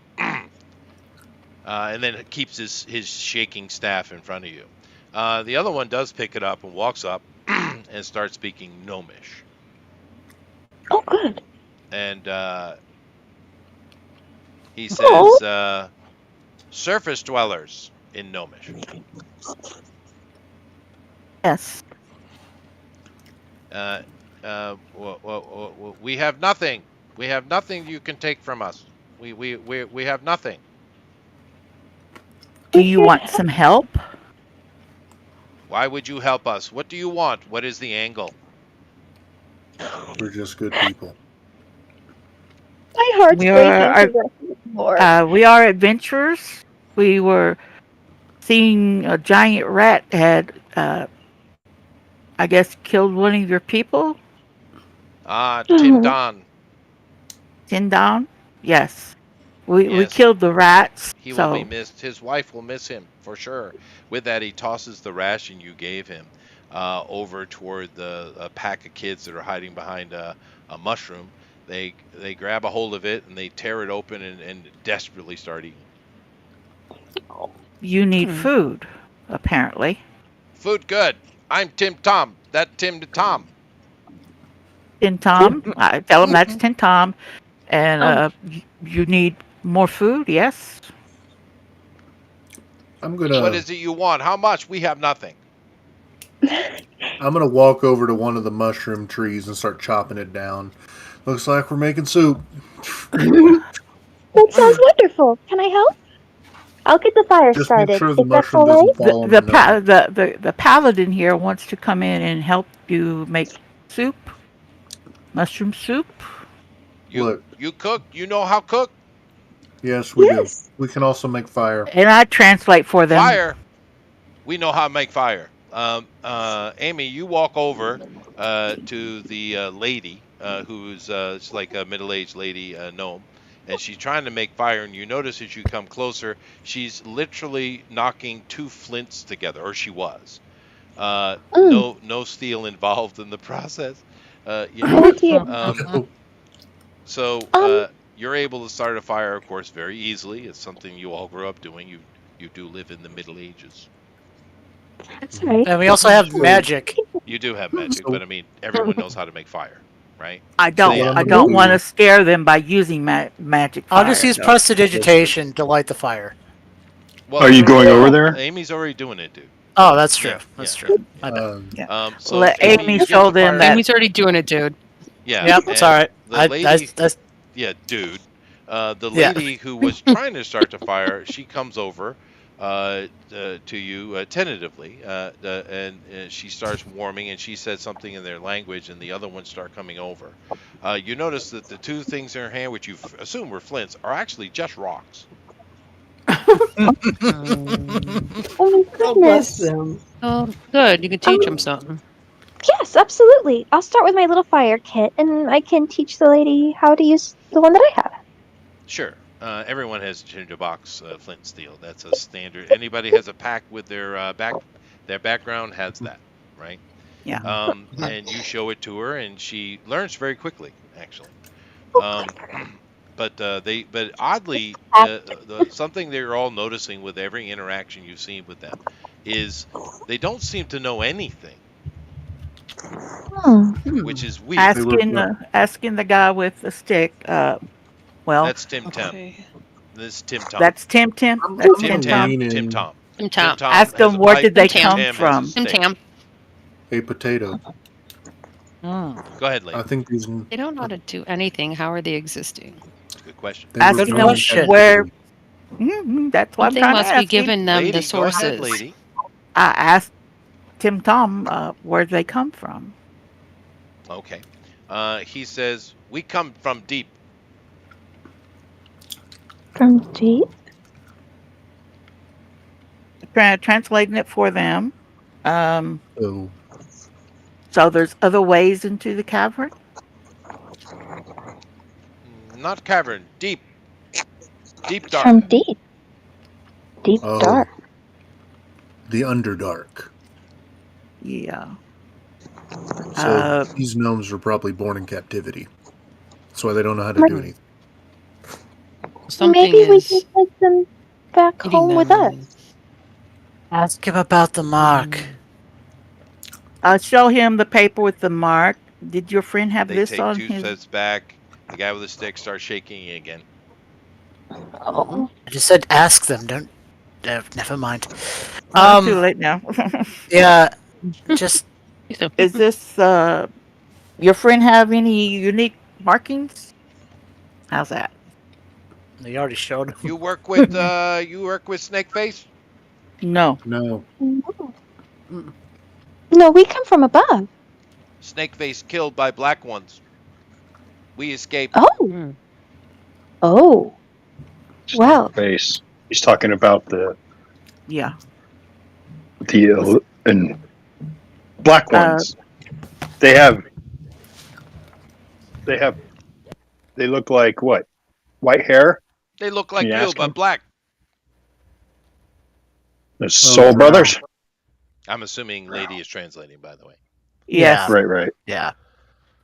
And then keeps his shaking staff in front of you. The other one does pick it up and walks up and starts speaking Gnomish. Oh, good. And he says, surface dwellers in Gnomish. Yes. We have nothing. We have nothing you can take from us. We have nothing. Do you want some help? Why would you help us? What do you want? What is the angle? We're just good people. My heart's We breaking are- to the more. We are adventurers. We were seeing a giant rat had, I guess, killed one of your people. Tim Don. Tin down? Yes. We Yes. killed the rats. He so will be missed. His wife will miss him for sure. With that, he tosses the ration you gave him over toward the pack of kids that are hiding behind a mushroom. They grab a hold of it and they tear it open and desperately start eating. you need food, apparently. Food good. I'm Tim Tom. That Tim to Tom. Tin Tom. I tell them that's Tin Tom. And you need more food, yes? I'm What gonna is it you want? How much? We have nothing. walk over to one of the mushroom trees and start chopping it down. Looks like we're making soup. That sounds wonderful. Can I help? I'll get the fire Just make started. sure the If that's mushroom all right. doesn't fall on my nose. The paladin here wants to come in and help you make soup. Mushroom soup. Look, You cook? You know how cook? yes, we Yes. do. We can also make fire. And I translate for them. Fire. We know how to make fire. Amy, you walk over to the lady who's it's like a middle-aged lady gnome, and she's trying to make fire. And you notice as you come closer, she's literally knocking two flints together, or she was. No steel involved in the process. Oh dear. Um, so Um. you're able to start a fire, of course, very easily. It's something you all grew up doing. You do live in the Middle Ages. That's all right. And we also have magic. You do have magic, but I mean, everyone knows how to make fire, right? I don't. yeah. I don't want to scare them by using magic fire. I'll just use prestidigitation to light the fire. Well, Are you going over there? Amy's already doing it, dude. Oh, that's true. Yeah, That's yeah. true. My bad. So Let Amy you get show the them fire- that. Amy's already doing it, dude. Yeah. Yep, it's all right. The lady, Yeah, dude. The Yeah. lady who was trying to start the fire, she comes over to you tentatively, and she starts warming, and she says something in their language, and the other ones start coming over. You notice that the two things in her hand, which you assume were flints, are actually just rocks. Oh my God bless goodness. them. Oh, good. You can teach them something. Yes, absolutely. I'll start with my little fire kit, and I can teach the lady how to use the one that I have. Sure. Everyone has tinderbox flint and steel. That's a standard. Anybody has a pack with their background has that, right? Yeah. And you show it to her, and she learns very quickly, actually. But oddly, something they're all noticing with every interaction you've seen with them is they don't seem to know anything, which is weird. Asking the guy with the stick. That's Tim Tam. Okay. This is Tim Tom. That's Tim. Tim Tim Tam. Tom. Tim Tom. Tim Tom. Ask them where did they come from. Tim Tam. A potato. Go ahead, lady. I think these. They don't know how to do anything. How are they existing? Good question. Asking them question. where. That's what I'm Something trying must to be ask. giving them Lady, the go ahead, sources. lady. I asked Tim Tom where they come from. Okay. He says, we come from deep. From deep? Translating it for them. Oh. So there's other ways into the cavern? Not cavern, deep. Deep dark. From deep. Deep Oh. dark. The Underdark. Yeah. So these gnomes were probably born in captivity. That's why they don't know how to do anything. Something Maybe we is can take them back eating home with them. us. Ask him about the mark. Show him the paper with the mark. Did your friend have They this take on 2 his? steps back. The guy with the stick starts shaking again. Oh. I just said ask them. Don't. Never mind. Too late now. Yeah. Just. Is this your friend have any unique markings? How's that? You already showed him. You work with Snakeface? No. No. No, we come from above. Snakeface killed by black ones. We escaped. Oh. Oh. Well. Face. He's talking about the Yeah. and black ones. They look like what? White hair? They look like Can you you, ask but him? black. The Soul Brothers? I'm assuming lady is translating, by the way. Yes. Right. Yeah.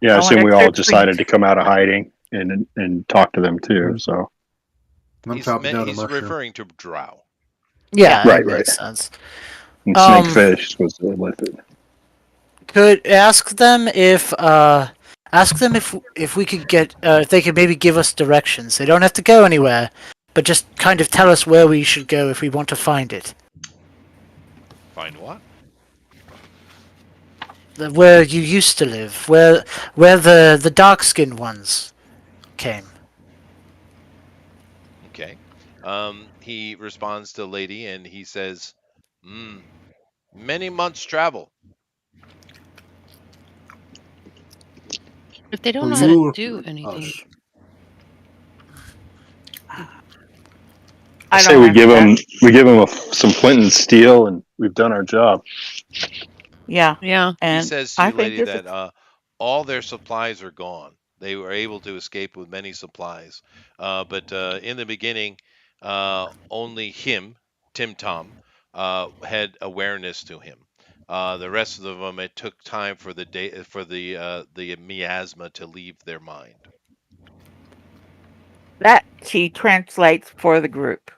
Yeah, I I assume wanna we all trick-treat. decided to come out of hiding and talk to them too. So I'm He's chopping down a he's mushroom. referring to Drow. Yeah. Right, that right. makes sense. and Um, Snakefish was with it. Could ask them if Ask them if we could get if they could maybe give us directions. They don't have to go anywhere, but just kind of tell us where we should go if we want to find it. Find what? Where you used to live, where the dark skinned ones came. Okay. He responds to the lady and he says, many months travel. If they don't Were know how to you do anything, us? I I say don't we give answer them some flint and steel, and we've done our job. Yeah, yeah. He and says to I you, think lady, this is that all their supplies are gone. They were able to escape with many supplies, but in the beginning, only him, Tim Tom, had awareness to him. The rest of them, it took time for the miasma to leave their mind. that she translates for the group.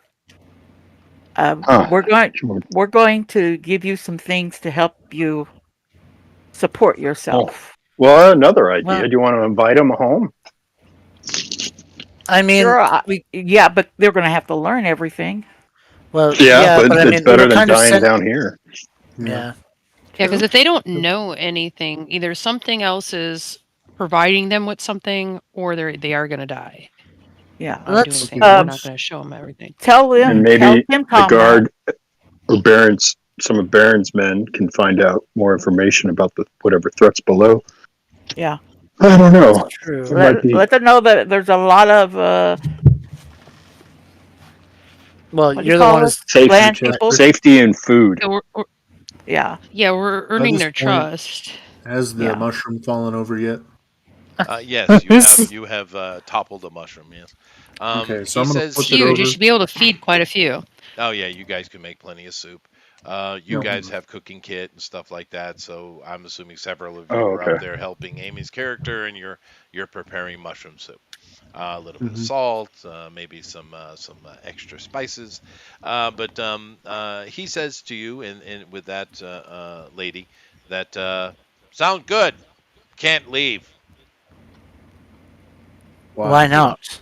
Huh. We're going to give you some things to help you support Oh. yourself. Well, another idea. Well- Do you want to invite them home? I mean, Sure, we yeah, but they're going to have to learn everything. well, Yeah, yeah, but but I it's mean, we better were than kind of dying sent. down here. Yeah. Yeah, because True. if they don't know anything, either something else is providing them with something, or they are going to die Yeah. doing Let's things. We're Um, not going to show them everything. tell And them, tell maybe Tim the Tom that. guard or some of Baron's men can find out more information about whatever threats below. Yeah. I don't know. true. It might be. Let them know that there's a lot of Well, what do you you're the one call it? who's Land people. Safety and food. Yeah, Yeah. we're At earning this their point, trust. has the Yeah. mushroom fallen over yet? Yes, you have toppled a mushroom. Yes. Okay, so He I'm gonna says, flip it Huge. You over. should be able to feed quite a few. "Oh yeah, you guys can make plenty of soup. You Yeah. guys have cooking kit and stuff like that. So I'm assuming several of you Oh, are okay. out there helping Amy's character, and you're preparing mushroom soup. A little bit of Mhm. salt, maybe some extra spices. But he says to you, and with that lady, that sound good. Can't leave. Why not?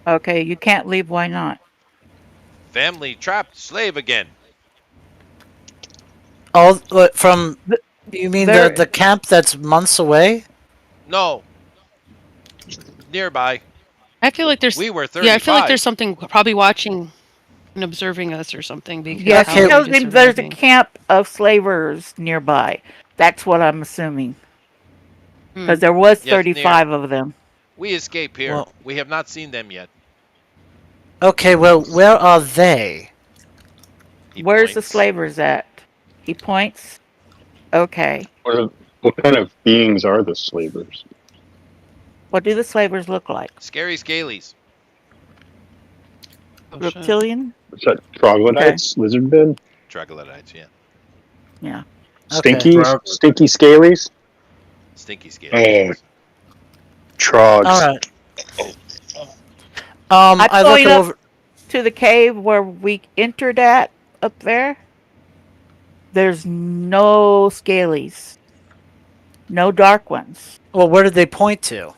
Okay, you can't leave. Why not? Family trapped, slave again. All from you mean There, the camp that's months away? No, nearby. I feel like there's We were yeah, I feel like 35. there's something probably watching and observing us or something because yeah, how she Okay. are we tells just him there's a surviving? camp of slavers nearby. That's what I'm assuming. Because there was Yes, 35 of them. We escape here. Well- We have not seen them yet. Okay, well, where are they? He Where's the points. slavers at? He points. Okay. What kind of beings are the slavers? What do the slavers look like? Scary scalies. Oh, shit. Reptilian? What's that? Troglodytes? Lizard men? Troglodytes, yeah. Yeah. Stinky? Okay. Stinky scalies? Stinky scalies. Trogs. All right. I I look point up over. to the cave where we entered at up there. There's no scalies. No dark ones. Well, where did they point to?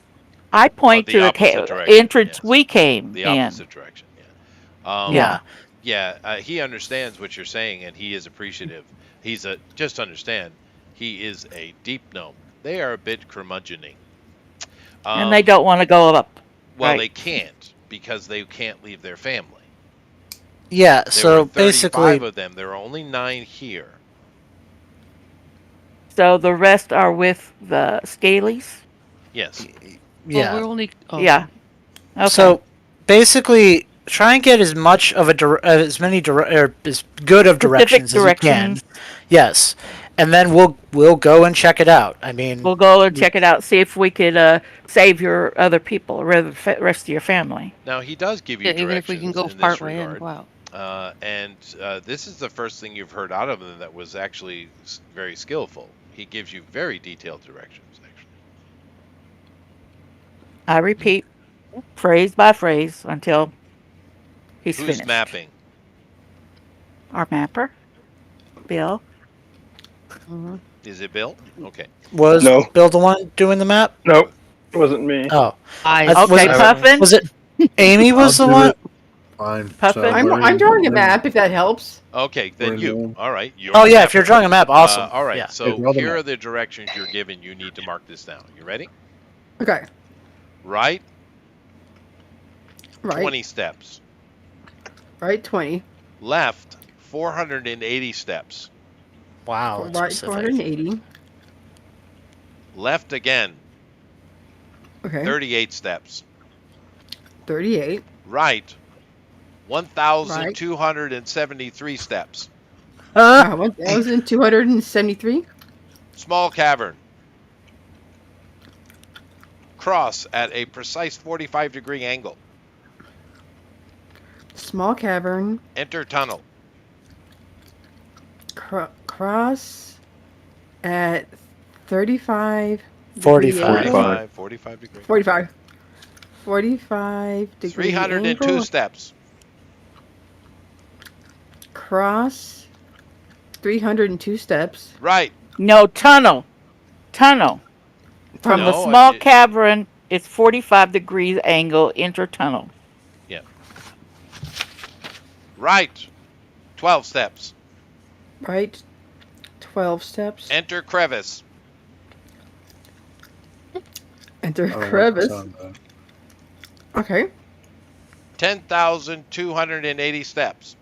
I point the to the opposite direction, entrance yes. we came The in. opposite direction, yeah. Yeah. Yeah, he understands what you're saying, and he is appreciative. Just understand, he is a deep gnome. They are a bit curmudgeon-y. And they don't want to go up. Well, right. they can't, because they can't leave their family. Yeah. There So were 35 basically, of them. There are only 9 here. So the rest are with the scalies? Yes. yeah. Well, we're only. Oh. Yeah. Okay. So basically, try and get as much of as many or as good of directions as you can. directions. Yes, and then we'll go and check it out. I mean, We'll go and check it out, see if we could save your other people, or the rest of your family. Now, he does give you Yeah, even if we can directions go in part this way in. regard. Wow. And this is the first thing you've heard out of him that was actually very skillful. He gives you very detailed directions, actually. I repeat, phrase by phrase until he's Who's finished. mapping? Our mapper, Bill. Is it Bill? Okay. Was No. Bill the one doing the map? Nope, it wasn't me. Oh, I was Okay, it? Puffin. Was it Amy? Was I'll the do one? it. Fine. Puppet? I'm drawing a map if that helps. Okay, then We're you. in All right. You're Oh the yeah, if you're mapper. drawing a map, awesome. All right. Yeah. So draw the here map. are the directions you're given. You need to mark this down. You ready? Okay. Right, Right. 20 steps. Right. 20. Left, 480 steps. Wow. that's Right. specific. 480. Left again, Okay. 38 steps. 38. Right, 1,273 steps. 1,273. Small cavern. Cross at a precise 45-degree angle. Small cavern. Enter tunnel. Cross at 35. 45. degree angle. 45 degree. 45. 45 degree 302 angle. steps. Cross 302 steps. Right. No, tunnel. Tunnel. From the No, small it- cavern, it's 45 degrees angle, enter tunnel. Right. 12 steps. Right. 12 steps. Enter crevice. Enter Oh, crevice. it's on the- Okay. 10,280 steps.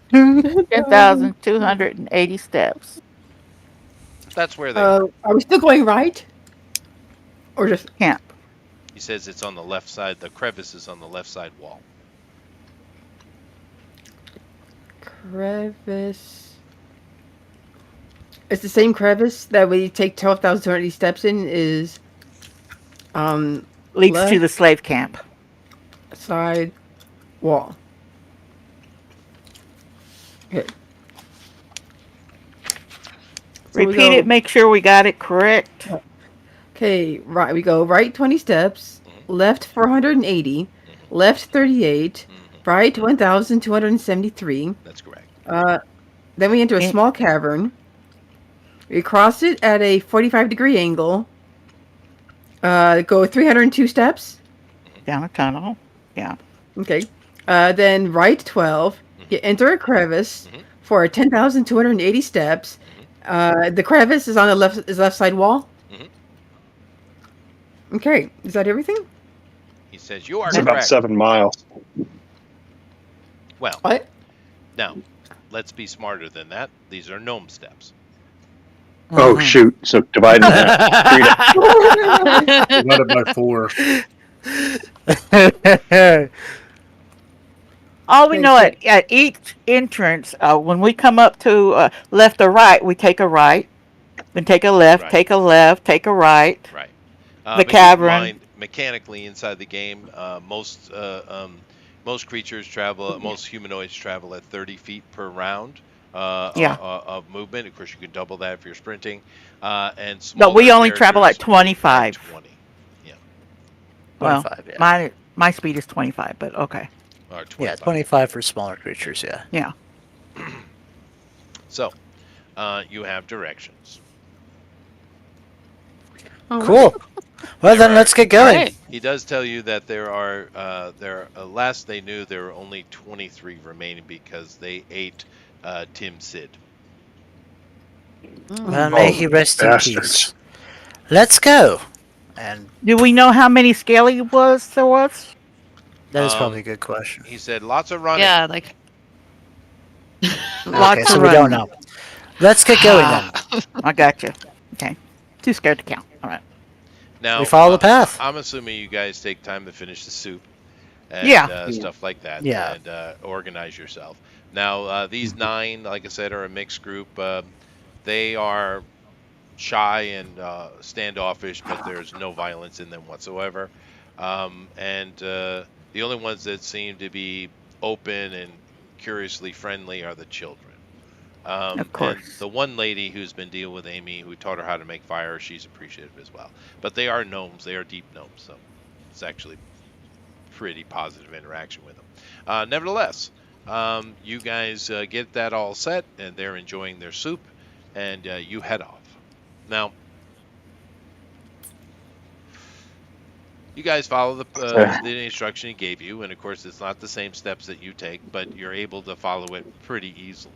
10,280 steps. That's where they are. Are we still going right? Or just Camp. He says it's on the left side. The crevice is on the left side wall. crevice? It's the same crevice that we take 12,280 steps in is Leads Left. to the slave camp. side wall. Okay. So we Repeat go- it, make sure we got it correct. Okay, right. We go right 20 steps, left 480, left 38, right 1,273. That's correct. Then we enter a Eh. small cavern. We cross it at a 45-degree angle. Go 302 steps. Down a tunnel. Yeah. Okay. Then right 12. You enter a crevice for 10,280 steps. The crevice is on the left side wall. Okay. Is that everything? He says you are It's about correct. 7 miles. Well, What? now, let's be smarter than that. These are gnome steps. Oh, shoot. So divide in half. Divided by 4. All we know at each entrance, when we come up to left or right, we take a right, then take a left, Right. take a left, take a right. Right. The but keep in cavern. mind, mechanically inside the game, most creatures travel, most humanoids travel at 30 feet per round of movement. Of course, you can double that if you're sprinting. And But we smaller only travel at characters 25. 20. Yeah. Well, 25, yeah. my speed is 25, but okay. Or 25. Yeah, 25 for smaller creatures, yeah. Yeah. So, you have directions. Cool. Well, then let's get going. Right. He does tell you that there are, last they knew, there were only 23 remaining because they ate Tim Sid. Well, may he rest in bastards. peace. Let's go. And Do we know how many scaly there was? that is Um, probably a good question. He said lots of running. Yeah, like Lots Okay, of so we don't know. Let's get going then. I got you. Okay. Too scared to count. All right. Now, We follow the path. I'm assuming you guys take time to finish the soup and Yeah. stuff like that. Yeah. And organize yourself. Now, these 9, like I said, are a mixed group. They are shy and standoffish, but there's no violence in them whatsoever. And the only ones that seem to be open and curiously friendly are the children. Of course. And the one lady who's been dealing with Amy, who taught her how to make fire, she's appreciative as well. But they are gnomes. They are deep gnomes, so it's actually pretty positive interaction with them. Nevertheless, you guys get that all set, and they're enjoying their soup. and you head off. Now, you guys follow the instruction he gave you, and of course, it's not the same steps that you take, but you're able to follow it pretty easily.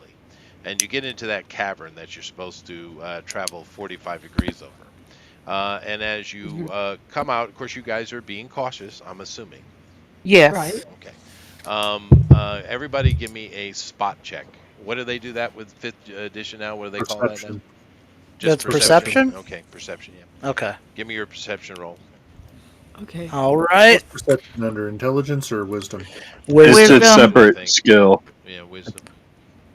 And you get into that cavern that you're supposed to travel 45 degrees over. And as you come out, of course, you guys are being cautious, I'm assuming. Yes. Right. Okay. Everybody give me a spot check. What do they do that with 5th edition now? What do they call that now? Perception. Just That's perception? Okay, perception, yeah. Okay. Give me your perception roll. Okay. All right. Perception under intelligence or wisdom? It's Wisdom. a separate skill. Yeah, wisdom.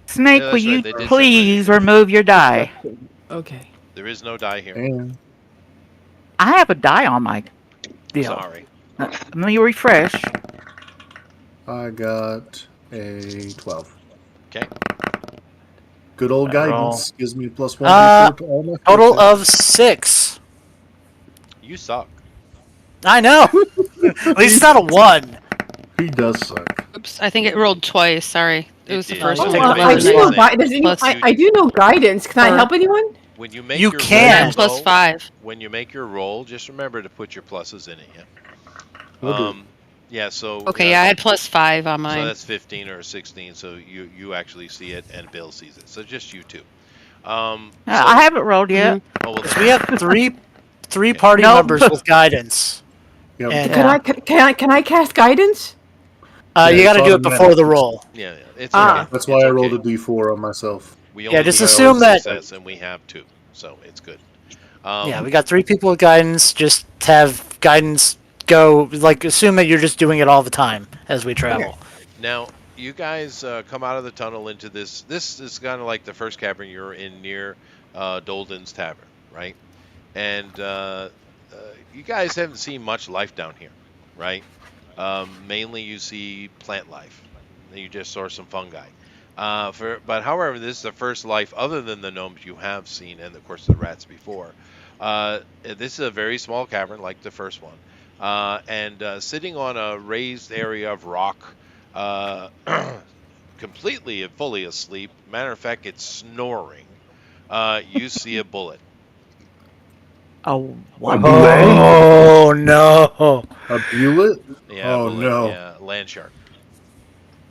Snake, Yeah, will that's you right, they did please separate it. remove your die? Okay. There is no die here. And I have a die on my deal. Sorry. Let me refresh. I got a 12. Okay. Good old Roll. guidance gives me +1 to all my Total perception. of 6. You suck. I know. At least it's not a 1. He does suck. Oops, I think it rolled twice. Sorry. It was the did. first Oh, one. take Well, the I do know amazing. does anyone, Plus I do know guidance. Can I Or- help anyone? When you make You your can. roll, Plus though, 5. when you make your roll, just remember to put your pluses in it. Yeah. Will do. Yeah. So. Okay, yeah, I had plus 5 on So mine. that's 15 or 16. So you actually see it, and Bill sees it. So just you two. So- I haven't rolled yet. Oh, well, So we have three party Nope. members with guidance. Yep. And Can I cast guidance? Yeah, you got to it's do it before automatic. the roll. yeah, it's Ah. okay. That's why It's I rolled okay. a D4 on myself. We Yeah, only just need assume one that- success, and we have 2, so it's good. Yeah, we got 3 people with guidance. Just have guidance go. Like, assume that you're just doing it all the time as we travel. Now, you guys come out of the tunnel into this. This is kind of like the first cavern you're in near Dolden's Tavern, right? And you guys haven't seen much life down here, right? Mainly you see plant life. You just saw some fungi. But however, this is the first life other than the gnomes you have seen, and of course the rats before. This is a very small cavern like the first one. And sitting on a raised area of rock, completely and fully asleep. Matter of fact, it's snoring. You see a bullet. Oh, A wow. bullet? Oh no! A bullet? Yeah, Oh, bullet, no. Yeah, land shark.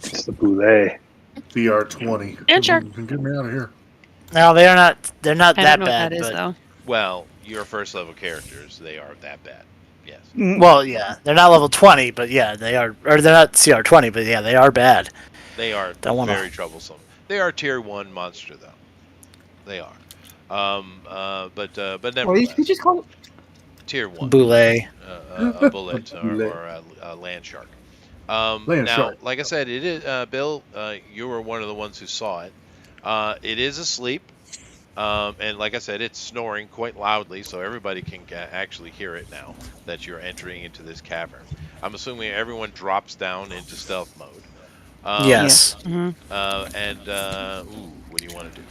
It's the boulet. BR20. And sure. Get me out of here. No, they're not. They're not I that don't know bad. what that is, but, though. Well, your first level characters, they are that bad. Yes. well, yeah, they're not level 20, but yeah, they are. Or they're not CR 20, but yeah, they are bad. They are Don't wanna- very troublesome. They are tier 1 monster, though. They are. But What are these nevertheless, creatures called? tier 1. Boulet. A bullet Bullet. or a land shark. Land Now, shark. like I said, it is Bill. You were one of the ones who saw it. It is asleep, and like I said, it's snoring quite loudly, so everybody can actually hear it now that you're entering into this cavern. I'm assuming everyone drops down into stealth mode. Yes. And what do you want to do?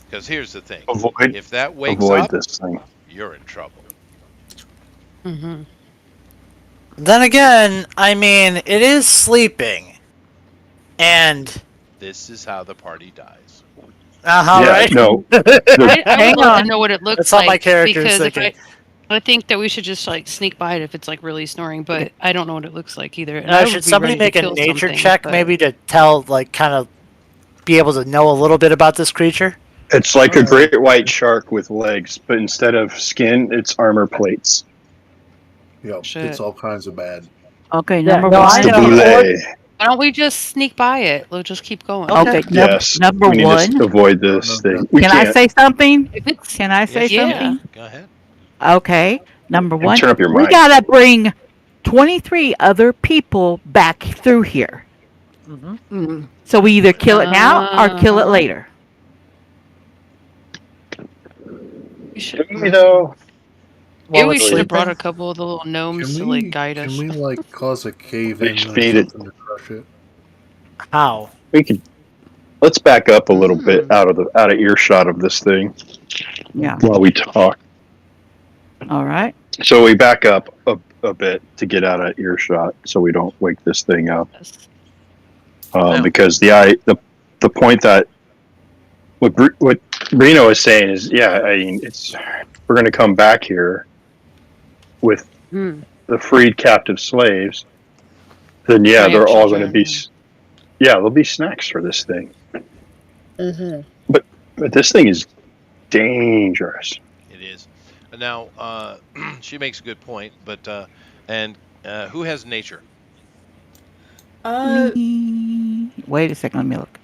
Because here's the thing: Avoid, if that wakes avoid up, this thing. you're in trouble. Mm-hmm. Then again, I mean, it is sleeping, and This is how the party dies. yeah, right. No. I Hang would love on. to know what it looks That's all like. my character is because if thinking. I think that we should just like sneak by it if it's like really snoring, but I don't know what it looks like either. And Now, I would should be somebody ready to make a kill nature something, check, but- maybe to tell, like, kind of be able to know a little bit about this creature? It's like a great white shark with legs, but instead of skin, it's armor plates. Yep, Shit. it's all kinds of bad. Okay, Yeah, number no, one. I The know. boulet. Why don't we just sneak by it? We'll just keep going. Okay, Yes. number we need one. to avoid this thing. We Can can't. I say something? If it's Can I say Yes, something? Go ahead. Okay. Number one. Turn up your We mic. gotta bring 23 other people back through here. Mm. So we either kill it now or kill it Uh-huh. later. We should, You know, maybe While we it's should have sleeping? brought a couple of the little gnomes to like guide us. Can we like cause a cave We in should or feed it. something to crush it? How? we could. Let's back up a little bit out of earshot of this thing Yeah. while we talk. All right. So we back up a bit to get out of earshot, so we don't wake this thing up. Yes. Because the point that what Reno is saying is, yeah, I mean, we're going to come back here with Hmm. the freed captive slaves. Then yeah, they're all going to be, there'll be snacks for this thing. Mm-hmm. But this thing is dangerous. It is. Now, she makes a good point, but who has nature? Me. Wait a second. Let me look.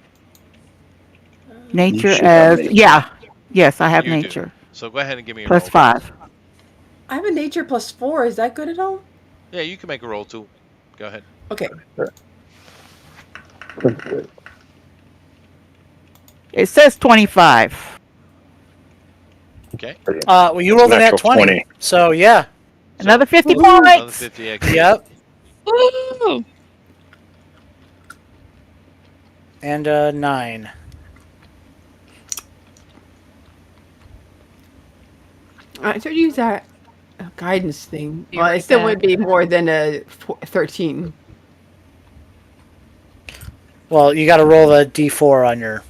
You Nature should have as nature. yes, I have You do. nature. So go ahead and give me a Plus roll, please. 5. I have a nature +4. Is that good at all? Yeah, you can make a roll too. Go ahead. Okay. It says 25. Okay. Well, you rolled a nat Natural 20. So, yeah. Another 50 Another points. 50 XP. Yep. Woo! And 9. I should use that guidance thing. Be Well, right it still back. would be more than a 13. Well, you got to roll the d4 on your.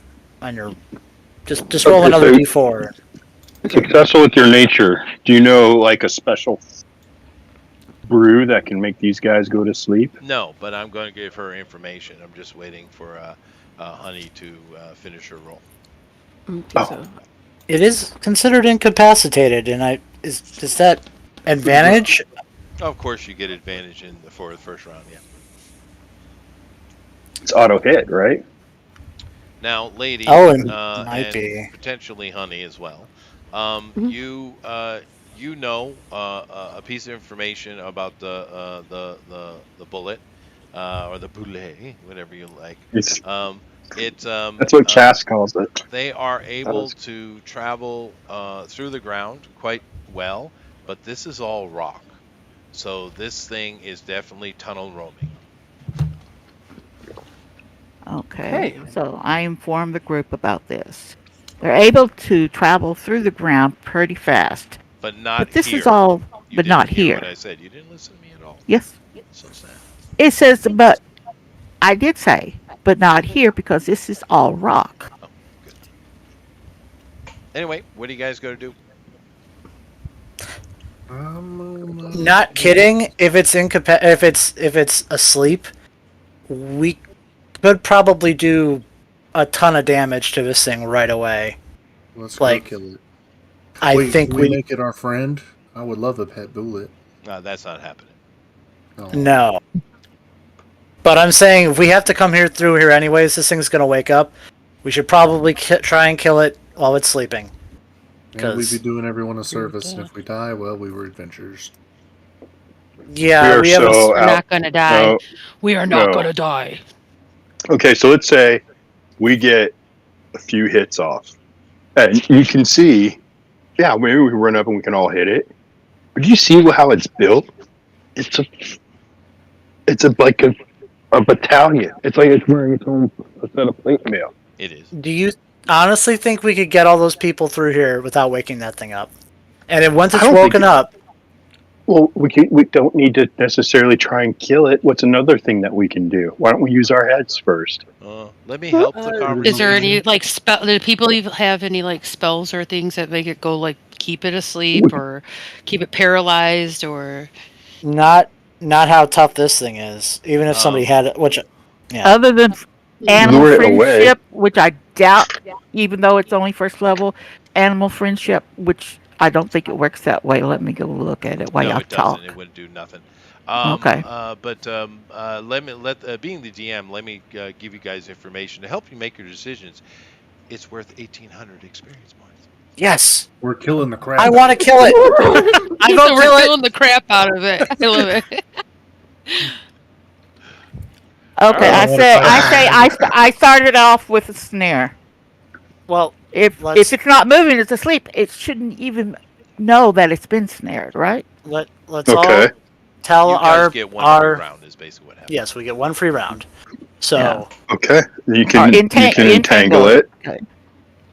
Just roll another d4. Successful with your nature. Do you know like a special brew that can make these guys go to sleep? No, but I'm going to give her information. I'm just waiting for Honey to finish her roll. So. It is considered incapacitated, and is that advantage? Of course, you get advantage for the first round. Yeah. It's auto hit, right? Now, lady, It might and be. potentially Honey as well. You know a piece of information about the bullet or the boulet, whatever you like. That's What Cass calls it. They are able to travel through the ground quite well, but this is all rock, so this thing is definitely tunnel roaming. Okay. So I informed the group about this. They're able to travel through the ground pretty fast. But not But this here. is all, You but didn't not hear here. what I said. You didn't listen to me at all. Yes. So sad. It says, but I did say, but not here because this is all rock. Oh, good. Anyway, what are you guys going to do? Not kidding. If it's if it's asleep, we could probably do a ton of damage to this thing right away. Let's Like, go kill it. I Wait, think can we make it our friend? I would love a pet bullet. No, that's not happening. Oh. No. But I'm saying if we have to come through here anyways, this thing's gonna wake up. We should probably try and kill it while it's sleeping. And we'd be doing everyone a service, and if we die, well, we were adventurers. Yeah, We are so We're not gonna die. No, We are not no. gonna die. Okay, so let's say we get a few hits off, and you can see, yeah, maybe we run up and we can all hit it. But do you see how it's built? It's like a battalion. It's like it's wearing its own set of plate mail. It is. Do you honestly think we could get all those people through here without waking that thing up? And then once it's woken up, well, we don't need to necessarily try and kill it. What's another thing that we can do? Why don't we use our heads first? Let me help the conversation. Is there any like spell? Do people even have any like spells or things that make it go like keep it asleep or keep it paralyzed or? not how tough this thing is. Even if somebody had it, which, yeah. Other than animal Lure it away. friendship, which I doubt, even though it's only first level, animal friendship, which I don't think it works that way. Let me go look at it while No, y'all it doesn't. talk. It wouldn't do nothing. Okay. But being the DM, let me give you guys information to help you make your decisions. It's worth 1,800 experience points. Yes. We're killing the crap. I want to kill it. I So vote we're kill it. killing the crap out of it. I love it. Okay, I started off with a snare. Well, if it's not moving, it's asleep. It shouldn't even know that it's been snared, right? Let's all tell you guys get one free round is basically what happens. Yes, we get one free round. So Yeah. Okay, you can entangle it. Okay.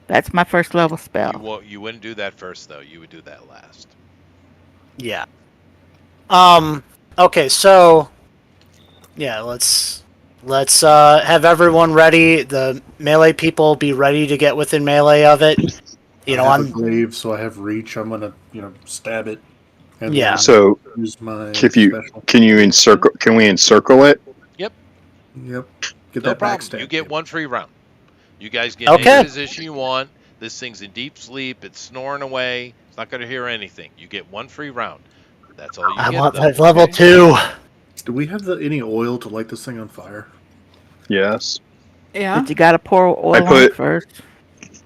That's my first level spell. You wouldn't do that first though. You would do that last. yeah. Okay, so yeah, let's Let's have everyone ready. The melee people be ready to get within melee of it. You know, I have a I'm glaive, so I have reach. I'm gonna, stab it. And Yeah. then So use my if you special. can you encircle? Can we encircle it? Yep. Get No that problem. backstab. You get one free round. You guys get Okay. any position you want. This thing's in deep sleep. It's snoring away. It's not going to hear anything. You get one free round. That's all you I get, want though. that level 2. Do we have any oil to light this thing on fire? Yes. Yeah. But you gotta pour oil I on put- it first.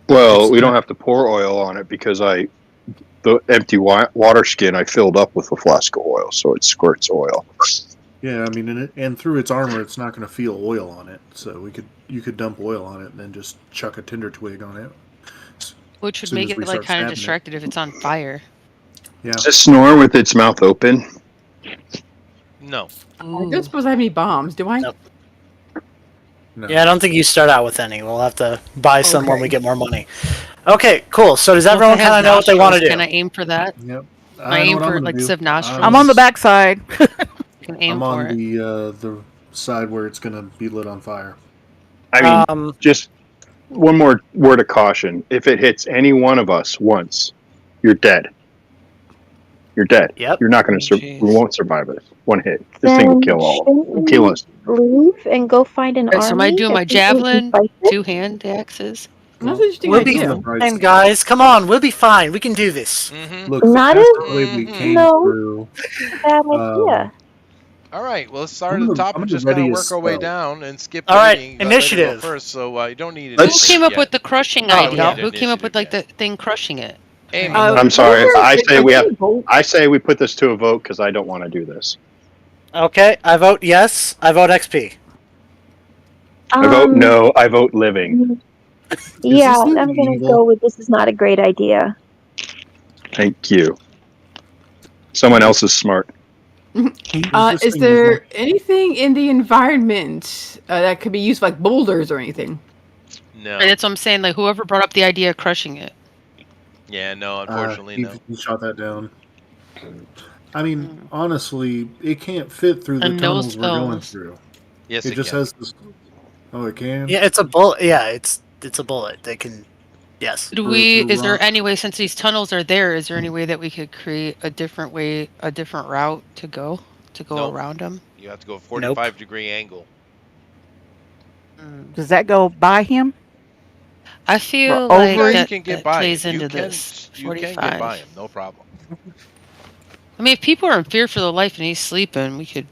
Well, It's we don't not- have to pour oil on it because the empty water skin I filled up with a flask of oil, so it squirts oil. Yeah, I mean, and through its armor, it's not going to feel oil on it. So you could dump oil on it and then just chuck a tinder twig on it. Which would Soon make as we it like start kind of stabbing it. distracted if it's on fire. Yeah. Does it snore with its mouth open? No. I don't suppose I have any bombs, do I? Nope. No. Yeah, I don't think you start out with any. We'll have to buy some when Okay. we get more money. Okay, cool. So does Well, if everyone it has kind of know what they want to nostrils, do? Can I aim for that? Yep. I know aim what I'm for, gonna like, do. sieve nostrils? I'm on the backside. You can aim I'm for on it. the side where it's going to be lit on fire. I mean, just one more word of caution. If it hits any one of us once, you're dead. You're dead. Yep. You're not going to. Jeez. We won't survive it. One hit. This thing will kill all. Will kill us. Leave and go find an Alright, so am I army doing and my see if we can javelin, fight it? 2-hand axes? That's an interesting We'll be idea. fine, guys. Come on, we'll be fine. We can do this. Mm-hmm. Look, Not the as- way we Mhm. came No. through. Bad idea. All right. Well, let's start I'm at the the- top I'm and the just kind of readiest work our way spell. down and skip. All right, reading, let it go initiative. first, so you don't need it. Who Let's- came up with the crushing Oh, idea? yeah. Who came up with like the Initiative, thing crushing it? Amy. I'm sorry. I say we have. Vote. I say we put this to a vote because I don't want to do this. Okay, I vote yes. I vote XP. I vote no. I vote living. Yeah, this I'm gonna evil? go with this is not a great idea. Thank you. Someone else is smart. this Is thing there anything in the environment that could be used like boulders or anything? No. And that's what I'm saying. Like whoever brought up the idea of crushing it. Yeah. No. Unfortunately, no. He shot that down. I mean, honestly, it can't fit through the And no tunnels we're going spells. through. Yes, It just can. has this. Oh, it can. Yeah, it's a bullet. Yeah, it's a bullet. They can. Yes. Do Through- we? through Is there rock. any way, since these tunnels are there, is there any way that we could create a different way, a different route to go Nope. around them? You have to go a 45-degree angle. Does that go by him? I feel Or like over- You that, can get that by plays him. into You can, this. you can 45. get by him. No problem. I mean, if people are in fear for their life and he's sleeping, we could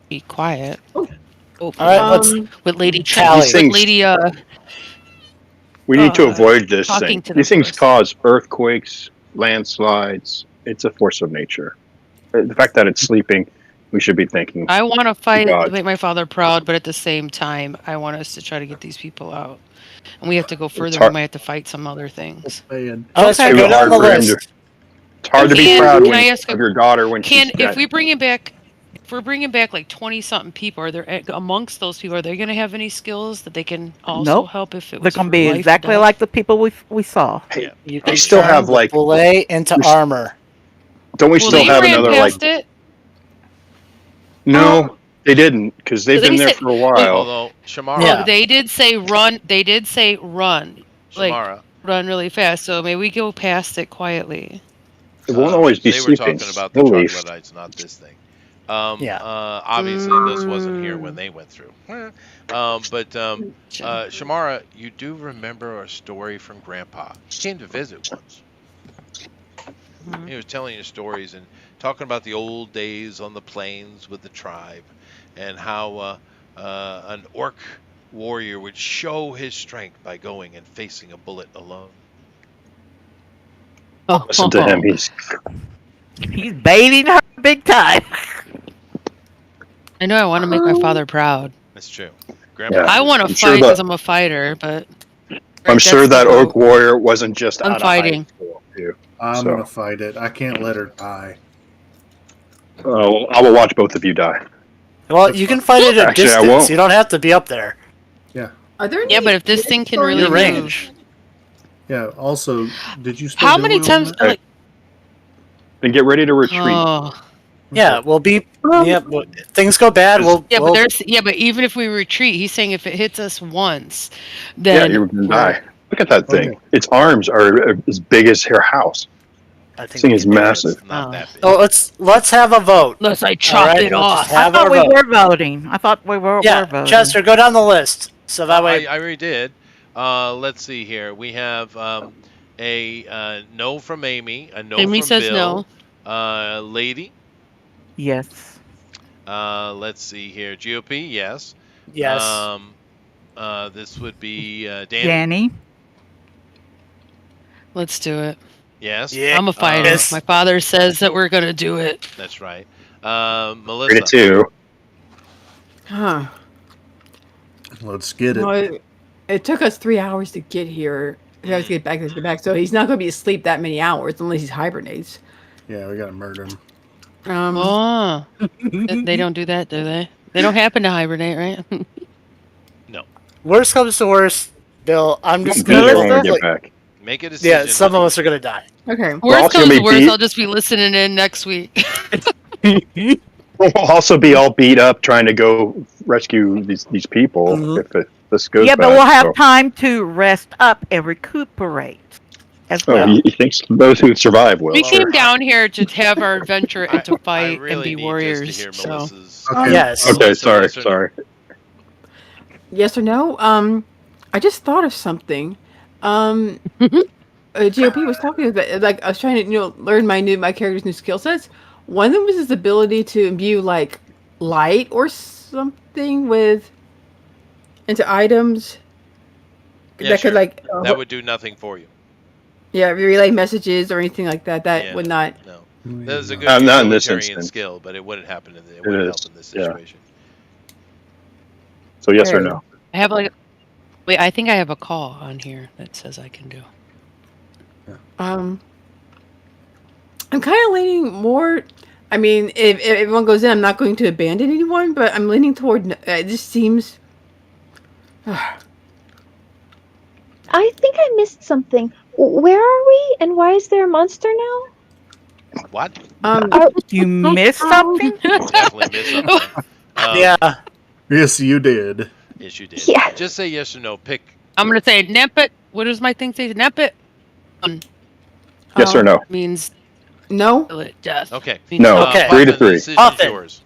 be quiet. Oh. All right, let's. With Lady Tally. These with things- Lady We need to Uh, avoid this talking thing. to These them things first. cause earthquakes, landslides. It's a force of nature. The fact that it's sleeping, we should be thinking. I want to fight God. to make my father proud, but at the same time, I want us to try to get these people out. And we have to go further. We hard. might have to fight some other things. Man, Okay, Too go down hard the for him list. It's hard to be Can- proud can I ask of a- your daughter when Can she's dead. if we bring him back? If we're bringing back like 20-something people, are there amongst those people? Are they going to have any skills that they can also Nope. help if it They're was gonna for be life or exactly death? like the people we saw. Hey, You they can still turn have the like. bullet into we s- armor. Don't we Well, still they have ran another past like? it. No, they didn't because they've They been there said- for a while. Although Shamara, Yeah. They did say run. They did say run. Like Shamara, run really fast. So maybe we go past it quietly. It won't always be they sleeping. were talking about the They'll leave. troglodytes, not this thing. Yeah. Obviously, this wasn't here when they went through. Shamara, you do remember a story from Grandpa. He came to visit once. Mhm. He was telling you stories and talking about the old days on the plains with the tribe, and how an orc warrior would show his strength by going and facing a bullet alone. Listen to him. He's baiting her big time. I know I want to make my father proud. That's true. Grandpa. Yeah. I want to I'm sure fight that- because I'm a fighter, but I'm sure that's that the orc vote. warrior wasn't just I'm out fighting. of high school, too. I'm So- gonna fight it. I can't let her die. Oh, I will watch both of you die. Well, you can fight it at Actually, I distance. won't. You don't have to be up there. Are there any Yeah, but if this thing can really Your move, range. Yeah. Also, did you? Spill how the many oil on times? that? Like, Then get ready to retreat. oh, Yeah, we'll be Yep. Well, if things go bad, we'll. Yeah, we'll but even if we retreat, he's saying if it hits us once, Yeah, then you're going to we're- die. Look at that thing. Okay. Its arms are as big as her house. I This think thing we is can do it. massive. It's not that big. Oh, let's have a vote. Unless I All chop right, it let's off. just have I our thought we vote. were voting. I thought we were Yeah, voting. Chester, go down the list so that way. I already did. Let's see here. We have a no from Amy, a no Amy from says Bill, Lady. Yes. Let's see here. GOP, yes. Yes. This would be Danny. Danny. Let's do it. Yes. Yeah. I'm a fighter. Yes. My father says that we're gonna do it. That's right. 3 to Melissa. 2. Huh. Let's get it. Well, it took us 3 hours to get here. We have to get back. So he's not going to be asleep that many hours unless he hibernates. Yeah, we gotta murder him. Oh, they don't do that, do they? They don't happen to hibernate, right? Worst comes to worst, Bill. I'm just Be gonna here go when we like- get back. Make a decision. Yeah, some of us are gonna die. Okay. Worst also comes gonna to be worst, beat. I'll just be listening in next week. We'll also be all beat up trying to go rescue these people Mhm. if this goes Yeah, but bad, we'll have so. time to rest up and recuperate as Oh, well. he thinks those who survive will. We Sure. came down here to have our adventure and to I fight really and be need warriors. just to hear So Melissa's. Okay. Yes. Okay, Melissa, sorry, yes or no? sorry. Yes or no? I just thought of something. GOP was talking about, like, I was trying to, learn my character's new skill sets. One of them was his ability to imbue, like, light or something into items. Yeah, that sure. could, like, That would do nothing for you. relay messages or anything like that. That Yeah. would not. No. That is a good Not in this utilitarian instance. skill, but it wouldn't happen. It wouldn't help is, in this yeah. situation. So yes or Right. no? I have wait, I think I have a call on here that says I can do. I'm kind of leaning more. I mean, if everyone goes in, I'm not going to abandon anyone, but I'm leaning toward. It just seems. I think I missed something. Where are we, and why is there a monster now? What? You missed something? Definitely miss something. Yeah. Yes, you did. Yes, you did. Yeah. Just say yes or no. Pick. I'm gonna say Nempit. What does my thing say? Nempit Yes or no? means No. kill it, death. Okay. Means No. Okay. 3 to Puffin, 3. The decision's Puffin. yours.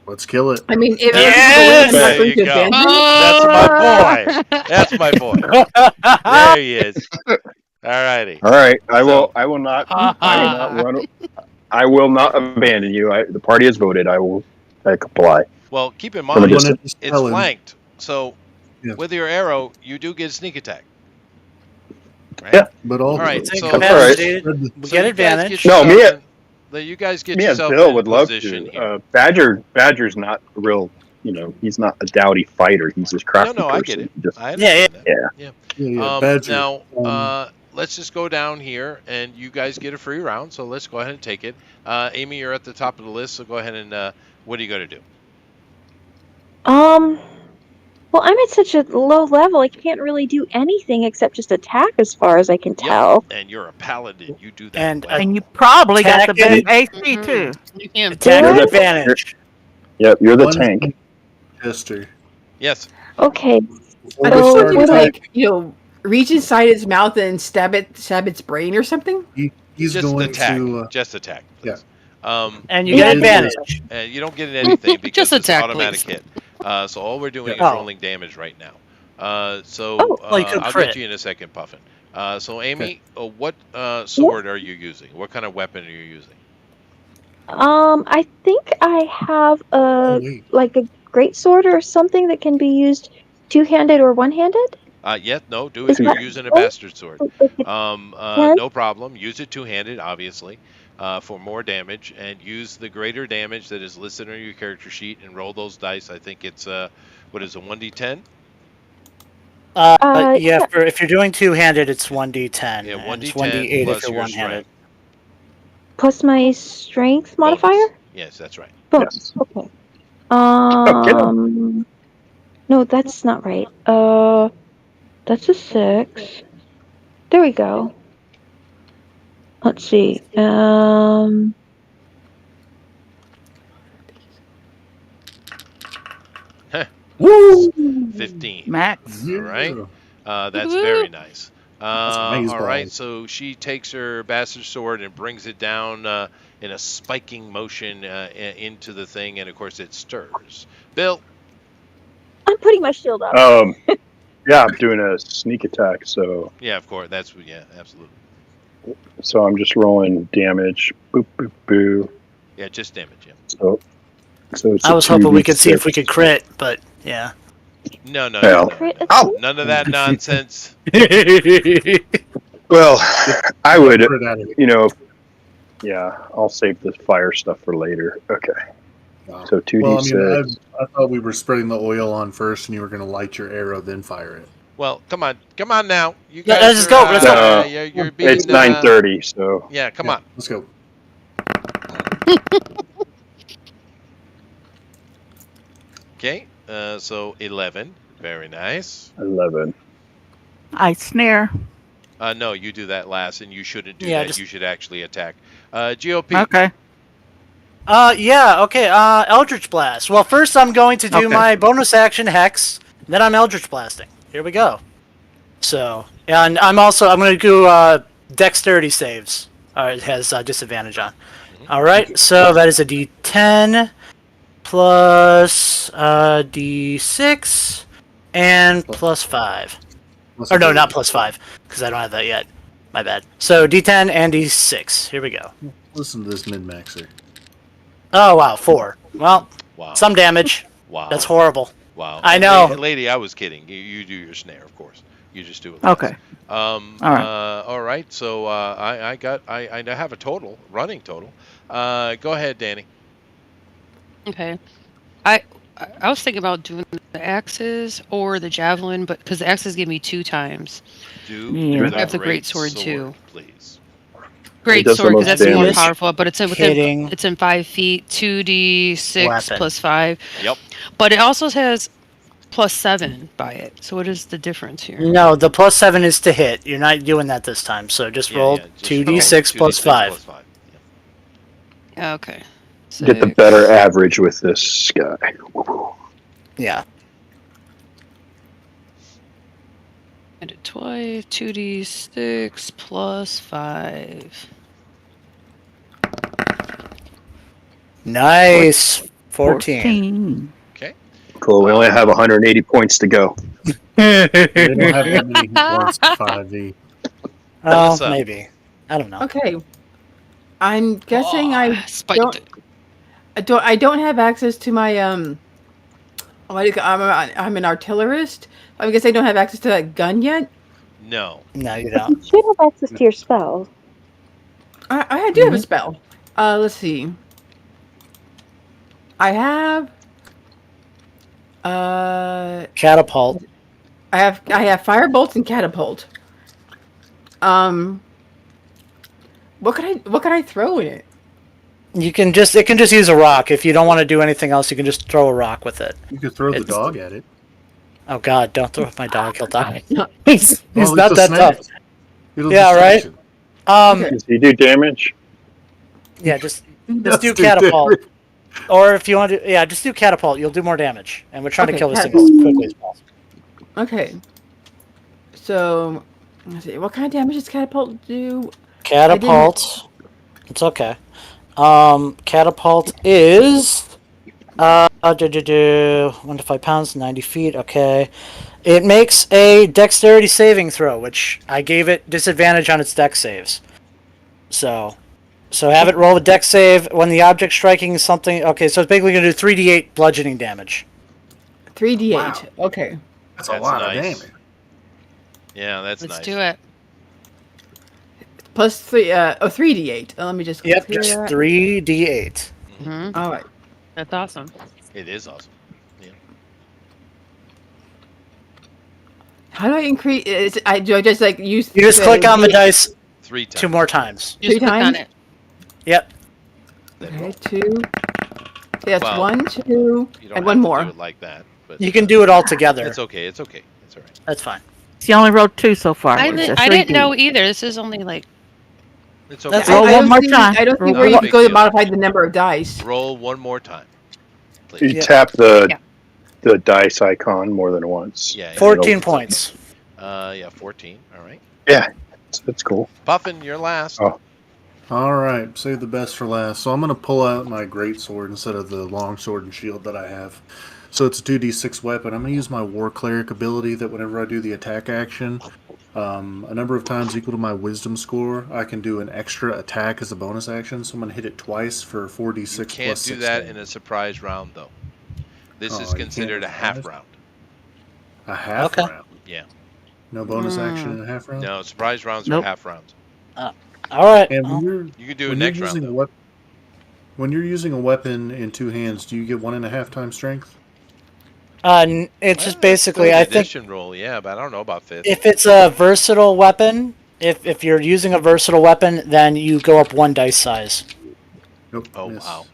Let's kill it. I mean, if Yes! I'm not There going you to go. abandon. That's my boy. That's my boy. There he is. All righty. All right, I So- will not. I will not run. I will not abandon you. The party has voted. I comply. Well, keep in From a mind, distance. Just it's tell him. flanked. So Yeah. with your arrow, you do get a sneak attack. Right? Yeah. But all All right. It's So, incapacitated. Spread the- We so get you guys advantage. No, me- yourself you guys get Me and yourself Bill in would love position to. here. Badger's not a real. He's not a dowdy fighter. He's just crafty. No, I person. get it. Just- I understand that. Yeah. Yeah, Badger. Now, let's just go down here, and you guys get a free round. So let's go ahead and take it. Amy, you're at the top of the list, so go ahead and what are you going to do? Well, I'm at such a low level, I can't really do anything except just attack as far as I can tell. And you're a paladin. You do that. And well. And you probably got the Attack best it. AC too. You can. Attack You're the- advantage. Yep, you're the One- tank. Chester. Yes. Okay, I Oh, just want you what to, do I- like, reach inside its mouth and stab its brain or something. He's Just going attack. to. Just attack. Yeah. Please. And you Yeah. get advantage. And you don't get anything because Just it's attack, automatic please. hit. So all we're doing is Oh. rolling damage right now. So Oh, well, you could I'll crit. get you in a second, Puffin. So Amy, what sword are you using? What kind of weapon are you using? I think I have Oh, wait. like a great sword or something that can be used two-handed or one-handed. No, do it. Is You're that- using a bastard sword. Like a- No problem. Use it two-handed, obviously, for more damage, and use the greater damage that is listed on your character sheet, and roll those dice. I think it's what is a 1d10? Yeah, yeah. if you're doing two-handed, it's 1d10. Yeah, and it's 1d10 1d8 plus if you're your one-handed. strength. Plus my strength modifier. Bonus. Yes, that's right. Bonus. Yes. Okay. kill No, that's not right. That's a 6. There we go. Let's see. Woo! 15. Max. All right. Yeah. That's Woo. very nice. amazeballs. All right, so she takes her bastard sword and brings it down in a spiking motion into the thing, and of course it stirs. Bill. I'm putting my shield up. Yeah, I'm doing a sneak attack, so Yeah, of course. Yeah, absolutely. I'm just rolling damage. Boop boop boo. Yeah, just damage. Yeah. So it's I a was hoping we could see if 2d6. we could crit, but yeah. No. Hell. Oh. None of that nonsense. Well, I would, Put it out of you know, yeah, I'll save the fire stuff for later. Okay. So 2d6. Well, I mean, I thought we were spreading the oil on first, and you were going to light your arrow, then fire it. Well, come on now. You Yeah, guys let's are, go, let's go. You're being, It's 9:30, so Yeah, come Yeah, on. let's go. Okay, so 11. Very nice. 11. I snare. No, you do that last, and you shouldn't do Yeah, that. just- You should actually attack. GOP. Okay. Yeah, okay, Eldritch Blast. Well, first I'm going to do Okay. my bonus action Hex, then I'm Eldritch Blasting. Here we go. So, and I'm going to do Dexterity saves. It has disadvantage on. Alright, so that is a D10 plus D6 and plus 5. Or no, not plus 5, because I don't have that yet. My bad. So D10 and D6. Here we go. Listen to this min-maxer. Oh, wow, 4. Well, Wow. some damage. Wow. That's horrible. Wow. I And know. Lady, I was kidding. You do your snare, of course. You just do it. Okay. All right. All right. So I have a total, running total. Go ahead, Danny. Okay. I was thinking about doing the axes or the javelin, but because the axes give me 2 times. Do Yeah. the I have the great great sword, too. please. Great does the sword, because most that's more damage. powerful, but it's Hitting. it's in 5 feet, 2d6 Weapon. plus 5. Yep. But it also has plus 7 by it. So what is the difference here? No, the plus 7 is to hit. You're not doing that this time, so just roll Just 2d6 roll plus 2d6 5. plus 5. Okay. Get the Six. better average with this guy. Yeah. And it twice, 2d6 plus 5. Nice. 14. Okay. Cool. We only have 180 points to go. They don't have that many hit points in 5e. Oh, Melissa. maybe. I don't know. Okay. I'm guessing Spiked. I don't have access to my what do you I'm an artillerist. I guess I don't have access to that gun yet. No. No, you You don't. should have access to your spells. I do have a spell. Let's see. I have Catapult. I have firebolt and catapult. What could I throw in it? It can just use a rock. If you don't want to do anything else, you can just throw a rock with it. You could throw the It's- dog at it. Oh god, don't throw with my dog, he'll die. He's Well, not it's a that snake. tough. It'll Yeah, right? distraction. Okay. Does he do damage? Yeah, just do Let's do catapult. damage. Or if you want to, yeah, just do catapult. You'll do more damage. And we're trying to Okay, kill this thing catapult. as quickly as possible. Okay. So let's see. What kind of damage does catapult do? Catapult. It's okay. Catapult is 1 to 5 pounds, 90 feet. Okay. It makes a dexterity saving throw, which I gave it disadvantage on its dex saves. So have it roll a dex save when the object striking something. Okay, so it's basically going to do 3d8 bludgeoning damage. 3d8. Wow. Okay. That's a That's lot nice. of damage. Yeah, that's Let's nice. do it. Plus 3d8. Let me just Yep, clear just that. 3d8. Hmm. All right. That's awesome. It is awesome. Yeah. How do I increase? Do I just like use? You just click on the dice 3 times. 2 more times. Just 3 click on times? it. Yep. Okay, 2. That's Well, 1, 2, You don't and have 1 to more. do it like that, but You can do it all together. It's okay. It's okay. It's all right. That's fine. She only rolled 2 so far. I It's a didn't 3D. know either. This is only like It's okay. That's Roll I one don't more see, time. I don't see Roll where one you more can go to time. modify the number of dice. Roll one more time. You Please. tap the Yeah. the dice icon more than once. Yeah. 14 points. Yeah, 14. All right. Yeah, that's cool. Puffin, you're last. Oh. All right, save the best for last. So I'm going to pull out my great sword instead of the long sword and shield that I have. So it's a 2d6 weapon. I'm going to use my War Cleric ability that whenever I do the attack action, a number of times equal to my wisdom score, I can do an extra attack as a bonus action. So I'm going to hit it twice for 4d6 You plus can't 6 do that damage. in a surprise round, though. This Oh, is you can't considered a half surprise? round. A half Okay. round? Yeah. No bonus action in a half round? No, surprise rounds are Nope. half rounds. All right. And when you're, You can do it when you're next round, using though. when you're using a weapon in two hands, do you get 1.5 times strength? It's just Well, basically, third I think, edition roll, yeah, but I don't know about fifth. if it's a versatile weapon, if you're using a versatile weapon, then you go up 1 dice size. Nope. Oh, miss. wow.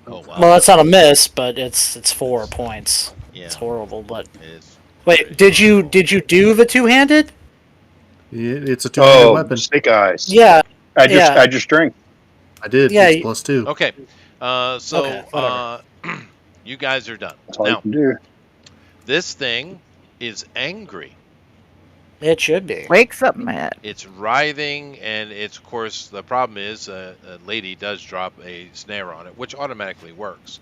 Oh, wow. Well, that's not a miss, but it's 4 points. Yeah, It's horrible, but it is. wait, did you do the two-handed? It's a two-handed Oh, weapon. snake eyes. Yeah, Add your, yeah. add your strength. I did. Yeah, It's +2. Okay. Okay, So, whatever. you guys are done. That's all you Now, can do. this thing is angry. it should be. Wakes up mad. It's writhing, and it's, of course, the problem is a lady does drop a snare on it, which automatically works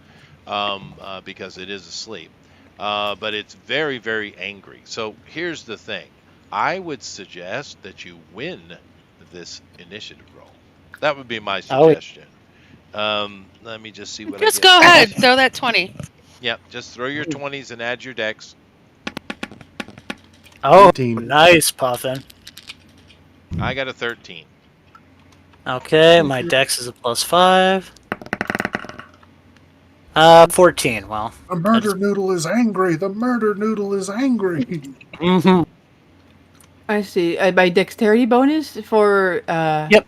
because it is asleep. But it's very, very angry. So here's the thing. I would suggest that you win this initiative roll. That would be my suggestion. Let me just see what Just I get. go ahead. Throw that 20. Yep, just throw your 20s and add your dex. Oh, 18. nice, Puffin. I got a 13. Okay, my dex is a +5. 14. Well, The murder noodle is angry. The murder noodle is angry. mm-hmm. I see. My dexterity bonus for Yep.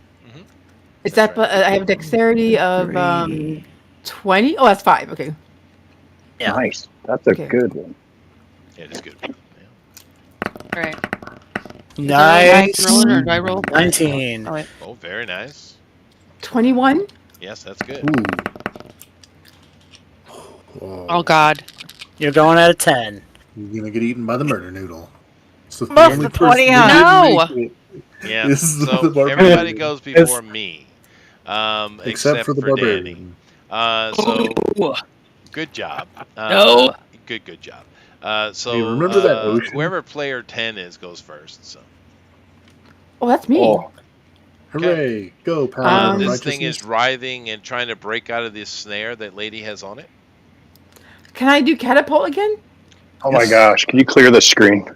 is That's that right. I have dexterity of 20? Oh, that's 5. Okay. Yeah. Nice. That's a Okay. good one. Yeah, it is good. Yeah. All right. Nice. Rolling, or do I roll? 19. Oh, wait. Oh, very nice. 21? Yes, that's good. Whoa. Oh, God. You're going at a 10. You're gonna get eaten by the murder noodle. So Plus only the person 20, who huh? didn't No! make it Yeah. is the So barbarian. everybody goes before me, Except for the Danny. barbarian. So good job. No. Good job. Hey, remember that ocean? Whoever player 10 is goes first. So Oh, that's me. Oh, Hooray! Go, power of this righteousness. thing is writhing and trying to break out of this snare that lady has on it. Can I do catapult again? oh my Yes. gosh. Can you clear the screen?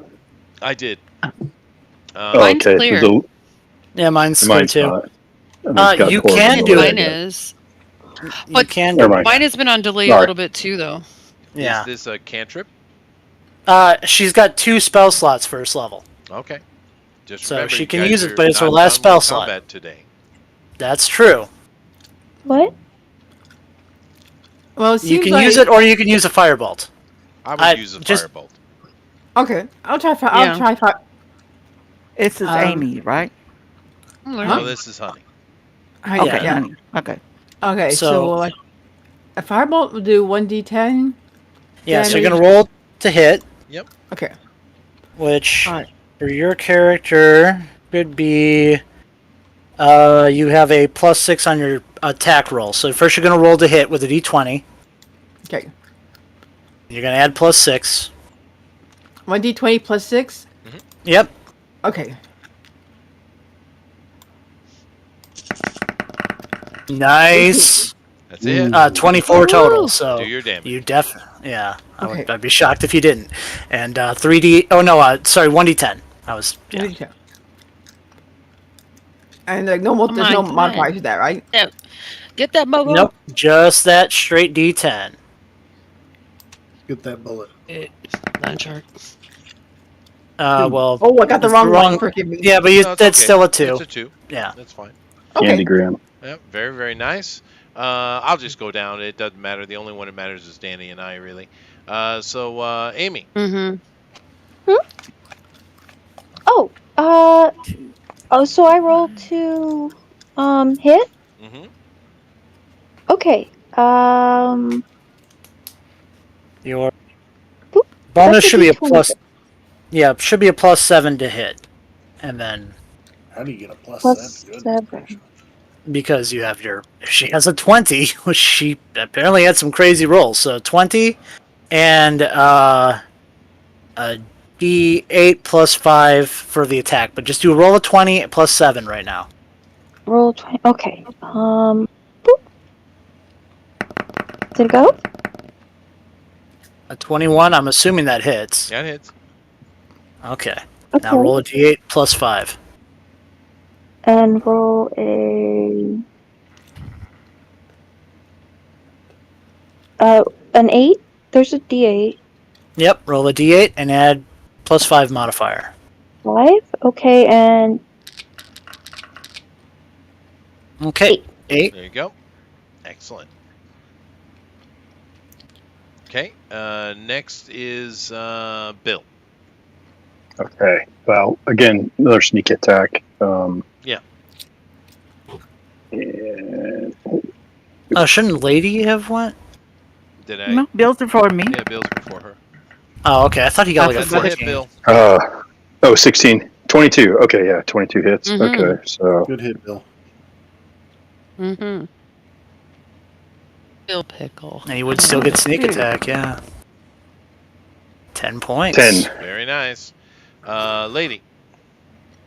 I did. Oh, Mine's okay. clear. Yeah, mine's clear Mine's too. not. And it's got You horrible can do noise. it. Mine is. You But- can Never do it. mind. Mine has been on delay a Sorry. little bit, too, though. Yeah. Is this a cantrip? She's got 2 spell slots first level. Okay. Just So remember, she you can guys use it, are but it's her not last done spell with slot. combat today. That's true. What? Well, it You seems can like... use it, or you can use a firebolt. I would I use a just- firebolt. Okay. I'll try. Yeah. I'll try. This is Amy, right? No, this is honey. Hi, Okay, yeah. honey. Okay. Okay. So- So, like, a firebolt will do 1d10. Yeah, so you're Damage. gonna roll to hit, Okay. which Alright. for your character could be you have a +6 on your attack roll. So first you're gonna roll to hit with a d20. Okay. You're gonna add +6. 1d20 plus 6. Yep. Okay. Nice. That's it. 24 total. So Do your damage. you yeah. Okay. I'd be shocked if you didn't. And 3d. Oh no, sorry, 1d10. I was. Yeah. Okay. And like no more, there's no modifiers to that, right? Get that muggle. Nope, just that straight d10. Get that bullet. Not chart. Well. Oh, I got the It's wrong the one. wrong- Forgive me. Yeah, but No, it's that's okay. still a 2. It's a 2. Yeah. That's fine. Okay. Candy Graham. Yep, very, very nice. I'll just go down. It doesn't matter. The only one that matters is Danny and I, really. So, Amy. Mm-hmm. Oh, so I rolled to hit? Mm-hmm. Okay. Your Boop. bonus That's a should be a D20. plus. Yeah, should be a +7 to hit, and then How do you get a plus Plus 7? Good 7. gracious. because you have your, she has a 20, which she apparently had some crazy rolls. So 20 and a D8 +5 for the attack, but just do a roll of 20 +7 right now. Roll 20. Okay. Boop. Did it go? A 21. I'm assuming that hits. Yeah, it hits. Okay. Okay. Now roll a D8 +5. And roll a an 8. There's a D8. Yep. Roll a D8 and add +5 modifier. 5. Okay, and Okay. 8. There you go. Excellent. Okay. Next is Bill. Okay. Well, again, another sneak attack. Yeah. And Shouldn't Lady have went? Did I? No, Bill's before me. Yeah, Bill's before her. Oh, okay. I thought he got like a That's a hit, 14. Bill. 16. 22. Okay, yeah, 22 hits. Mhm. Okay, so Good hit, Bill. Mm-hmm. Bill Pickle. And he would still get sneak attack, yeah. 10 points. 10. Very nice. Lady.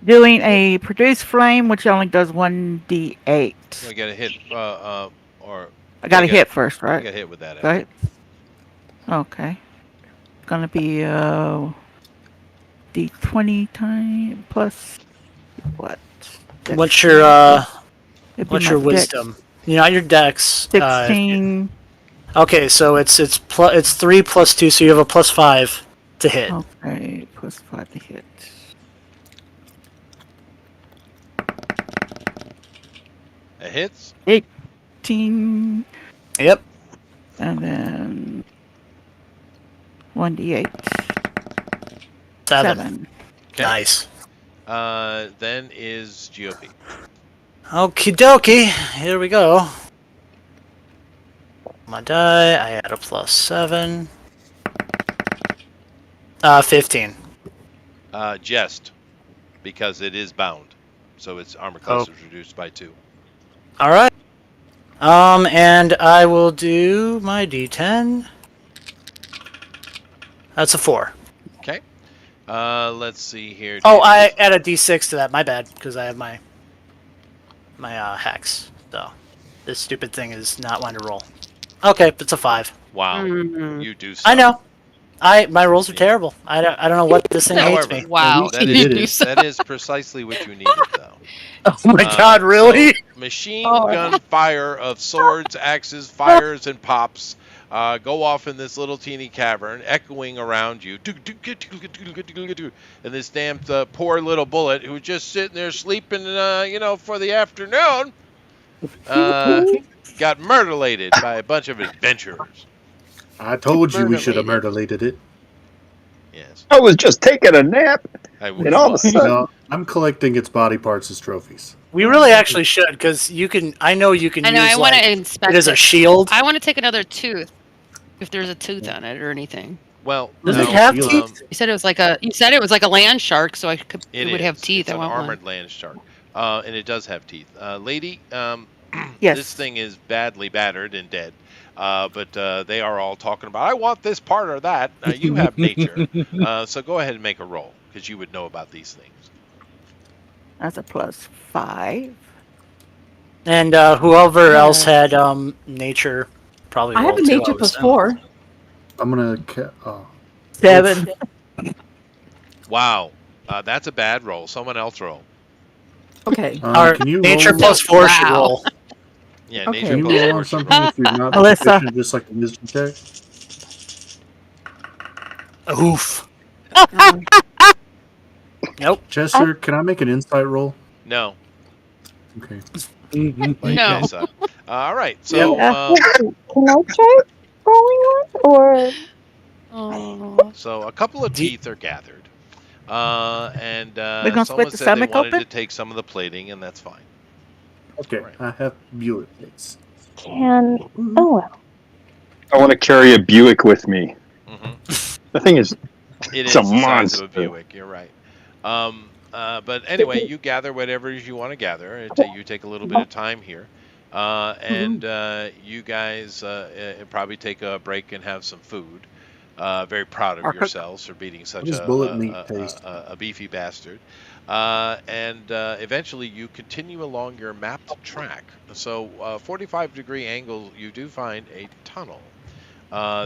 Doing a produce flame, which only does 1d8. I got a hit. Or I got to you hit first, I right? got hit with that. Right? Okay. It's gonna be d20 time plus what? What's your It'd be what's my your dex. wisdom? You know, your dex. 16. Okay, so it's 3 + 2, so you have a +5 to hit. Okay, plus 5 to hit. It hits. 18, Yep. and then 1d8. 7. 7. Okay. Nice. Then is GOP. Okie dokie. Here we go. My die. I add a +7. 15. Jest, because it is bound, so its armor class is reduced by 2. All right. And I will do my D10. That's a 4. Okay. Let's see here. Oh, I add a D6 to that. My bad, because I have my hex. So this stupid thing is not wanting to roll. Okay, it's a 5. Wow, Mhm. you do. I know. My rolls are terrible. I don't know what this thing hates However, me. Wow. At least you did it. That is precisely what you needed, though. Oh my god, really? So, machine Oh. gun fire of swords, axes, fires, and pops go off in this little teeny cavern, echoing around you. And this damn poor little bullet who's just sitting there sleeping, for the afternoon, got murderlated by a bunch of adventurers. I told you we should have murderlated it. Yes. I was just taking a nap, I would and all of a love- sudden, No, I'm collecting its body parts as trophies. We really actually should, because you can. I know you can I know. use I want like, to inspect it as a it. shield. I want to take another tooth, if there's a tooth on it or anything. Well, Does No, it have shield. teeth? You said it was like a. You said it was like a land shark, so it would have is. teeth. It's I an want armored one. land shark, and it does have teeth. Lady, Yes. this thing is badly battered and dead. But they are all talking about, I want this part or that. You have nature. So go ahead and make a roll, because you would know about these things. That's a +5. And whoever else had nature probably. I have a rolled too, nature would plus assume. 4. I'm gonna. 7. Wow. That's a bad roll. Someone else roll. Okay. Our Can you nature roll? +4 should Wow. roll. Yeah, Okay. nature Can you plus roll four on should something roll. if you're not Alyssa. proficient, just like a wisdom check? Oof. Nope. Chester, can I make an insight roll? No. Okay. Like No. this, all right. So, Yeah. Can I try rolling one? Or Oh. so a couple of Do you- teeth are gathered. And We're gonna someone split the said they stomach wanted open? to take some of the plating, and that's fine. Okay, Right. I have Buick plates. can oh well. I want to carry a Buick with me. The thing is, It it's is a the size of a monster. Buick. You're right. But anyway, you gather whatever it is you want to gather. You take a little bit of time here, and you guys probably take a break and have some food. Very proud of Or cook. yourselves for beating How such does bullet meat taste? a beefy bastard. And eventually you continue along your mapped track. So 45-degree angle, you do find a tunnel.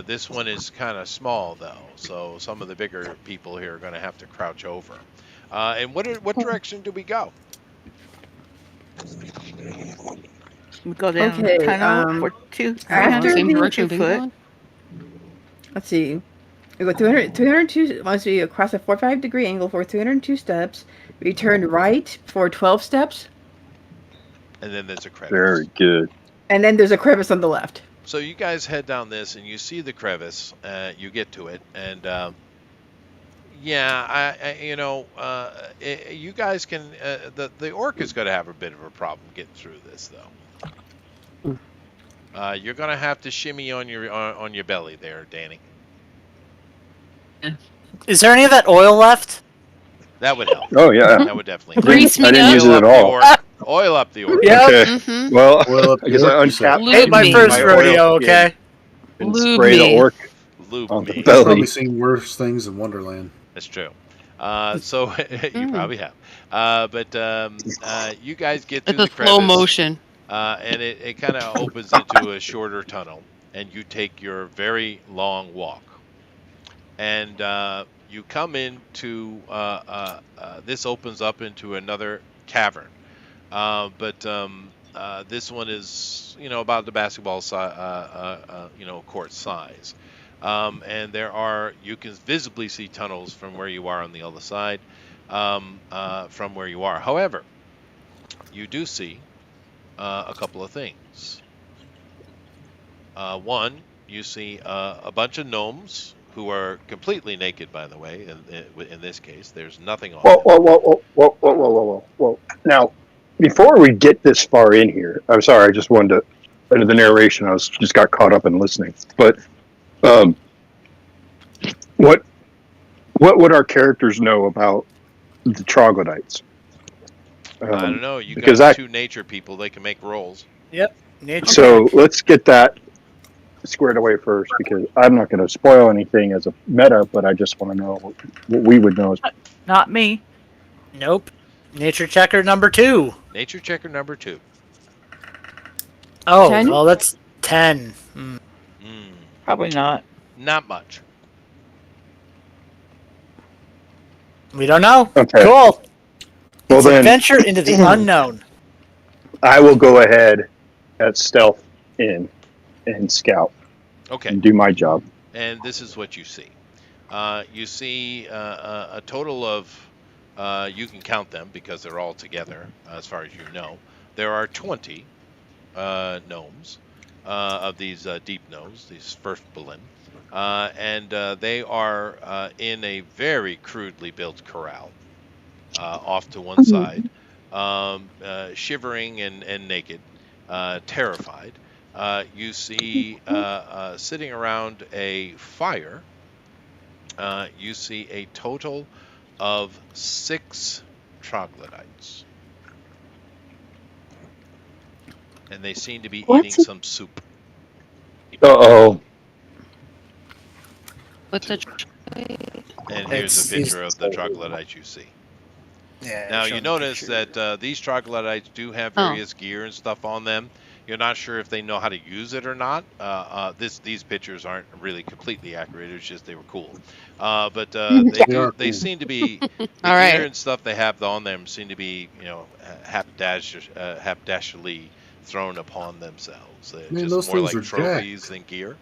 This one is kind of small though, so some of the bigger people here are going to have to crouch over. And what direction do we go? We go down Okay, the tunnel for after 300 Same the- direction we've been 2 foot. going. Let's see. We go 302, must be across a 45-degree angle for 302 steps. We turn right for 12 steps. And then there's a crevice. Very good. And then there's a crevice on the left. So you guys head down this, and you see the crevice. You get to it, and you guys can. The orc is going to have a bit of a problem getting through this, though. You're going to have to shimmy on your belly there, Danny. Is there any of that oil left? That would help. Oh yeah. That would definitely help. Grease me I didn't up. use it at The all. orc. Oil up the orc. Yeah. Okay. Mhm. Well, Oil up I guess the I orc, you said. uncapped Lube Ain't my me. first my rodeo, oil okay? and Lube spray the me. orc Lube on the me. I've probably belly. seen worse things in Wonderland. That's true. So you probably have. But you guys get through It's the a slow crevice, motion. and it kind of opens into a shorter tunnel, and you take your very long walk, and you come into this opens up into another cavern, but this one is about the basketball court size. And you can visibly see tunnels from where you are on the other side, from where you are. However, you do see a couple of things. One, you see a bunch of gnomes who are completely naked, by the way. In this case, there's nothing on them. Whoa. Now, before we get this far in here, I'm sorry, I just wanted to, under the narration, just got caught up in listening. But what would our characters know about the troglodytes? I don't know. You because got two nature people; they can make rolls. Nature. So let's get that squared away first, because I'm not going to spoil anything as a meta, but I just want to know what we would know. Not me. Nope. Nature checker number 2. Nature checker number 2. Oh, 10? well, that's 10. Probably not. Not much. We don't know. Okay. Cool. Well, It's then adventure into the unknown. I will go ahead at stealth in and scout Okay. and do my job. And this is what you see. You see a total of, you can count them because they're all together, as far as you know. There are 20 gnomes of these deep gnomes, these Sperfbelin. And they are in a very crudely built corral off to one side, shivering and naked, terrified. You see sitting around a fire, you see a total of 6 troglodytes. And they seem to be What's eating it- some soup. Uh-oh. What's the And here's a picture of the troglodytes you see. Yeah. Now, show you me notice picture. that these troglodytes do have Oh. various gear and stuff on them. You're not sure if they know how to use it or not. These pictures aren't really completely accurate. It's just they were cool. But They are they cool. seem to be the All right. gear and stuff they have on them seem to be haberdashily thrown upon themselves. They're Man, those just more things like are jacked. trophies than gear.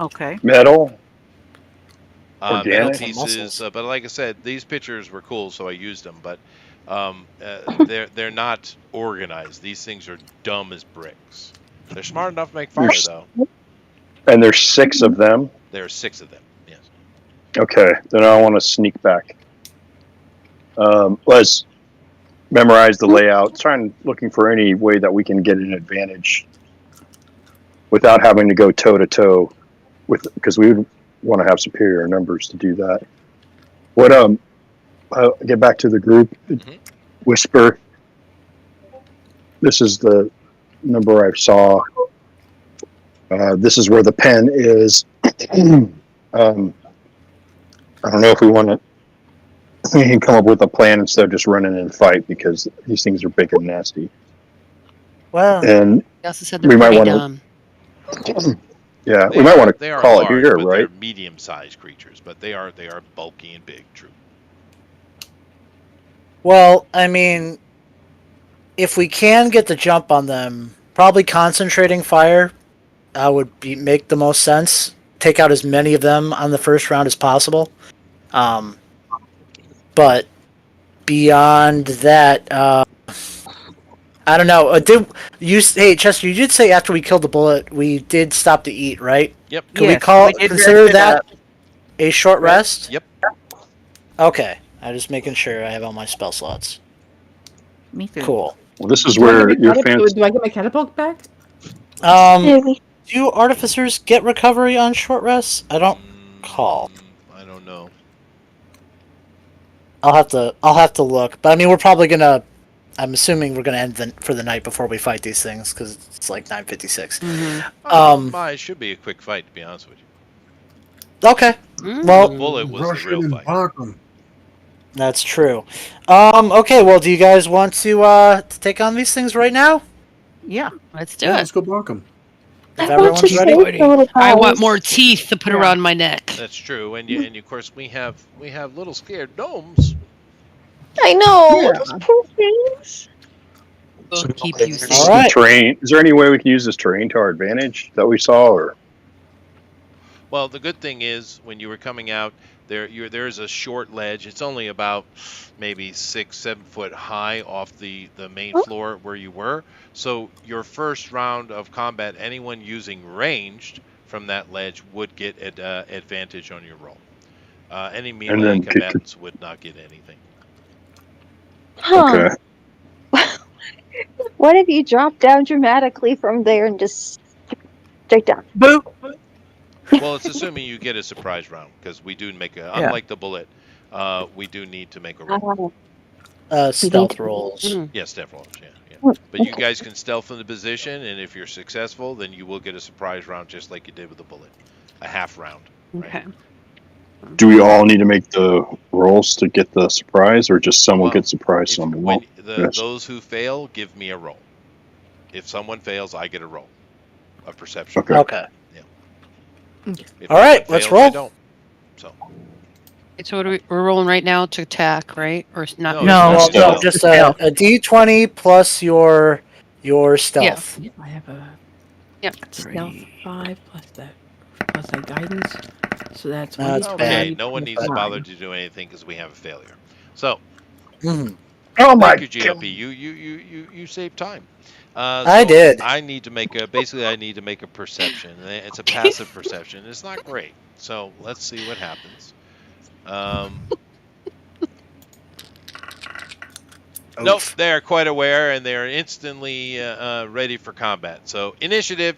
Okay. Metal? Metal Organic? pieces, Muscles. but like I said, these pictures were cool, so I used them. But they're not organized. These things are dumb as bricks. They're smart enough to make fire, There's- though. And there's 6 of them? There are 6 of them. Yes. Okay, then I want to sneak back. Let's memorize the layout. Looking for any way that we can get an advantage without having to go toe to toe with, because we would want to have superior numbers to do that. What get back to the group. Whisper. This is the number I saw. This is where the pen is. I don't know if we want to. We can come up with a plan instead of just running in and fight, because these things are big and nasty. Well, And They also said we they're might pretty want dumb. to. Yeah, we might want They to are call large, it here, but right? they're medium-sized creatures, but they are bulky and big. True. well, I mean, if we can get the jump on them, probably concentrating fire would make the most sense. Take out as many of them on the first round as possible. But beyond that, I don't know. Hey, Chester, you did say after we killed the bullet, we did stop to eat, right? Yep. Can Yes, we did consider rest it that up. a short rest? Yep. Okay, I'm just making sure I have all my spell slots. Me too. Cool. Well, this is Do I where get my your catapult- fans. Do I get my catapult back? Maybe. Do artificers get recovery on short rests? I don't recall. I don't know. I'll have to look. But I mean, we're probably gonna. I'm assuming we're gonna end for the night before we fight these things, because it's like 9:56. It should be a quick fight, to be honest with you. Okay. Mm. Well, The bullet was Rush the real in and fight. bonk 'em. that's true. Okay. Well, do you guys want to take on these things right now? Yeah. Let's do Yeah, it. let's go bonk 'em. If I want to everyone's ready. save the little I want guys. more teeth to put around my neck. That's true, and of course we have little scared gnomes. I know. Yeah. Those poor things. We'll keep you This safe. is All right. the terrain. Is there any way we can use this terrain to our advantage that we saw, or? Well, the good thing is when you were coming out, there's a short ledge. It's only about maybe 6-7 foot high off the main floor where you were. So your first round of combat, anyone using ranged from that ledge would get advantage on your roll. Any melee then combatants would not get anything. Huh. Okay. What if you drop down dramatically from there and just straight down? Boo. Well, it's assuming you get a surprise round, because we do make unlike the bullet, we do need to make a roll. Stealth rolls. Mm. Yeah, stealth rolls. Yeah. But you guys can stealth in the position, and if you're successful, then you will get a surprise round, just like you did with the bullet, a half round. Right? Okay. Do we all need to make the rolls to get the surprise, or just some will Well, get surprised, some won't? Yes. Those who fail give me a roll. If someone fails, I get a roll of perception. Okay. Okay. If All right, no one let's fails, I roll. don't. So So what we're rolling right now to attack, right? Or not? No, Well, Stealth. no, just Stealth. a D20 plus your stealth. I have a Yep. stealth 5 plus that guidance. So that's No, it's 1d20 bad. no one plus needs to 9. bother to do anything because we have a failure. So Mhm. Oh my thank you, GLP. You saved time. I So did. I need to make a perception. It's a passive perception. It's not great. So let's see what happens. Nope, they are quite aware and they are instantly ready for combat. So initiative.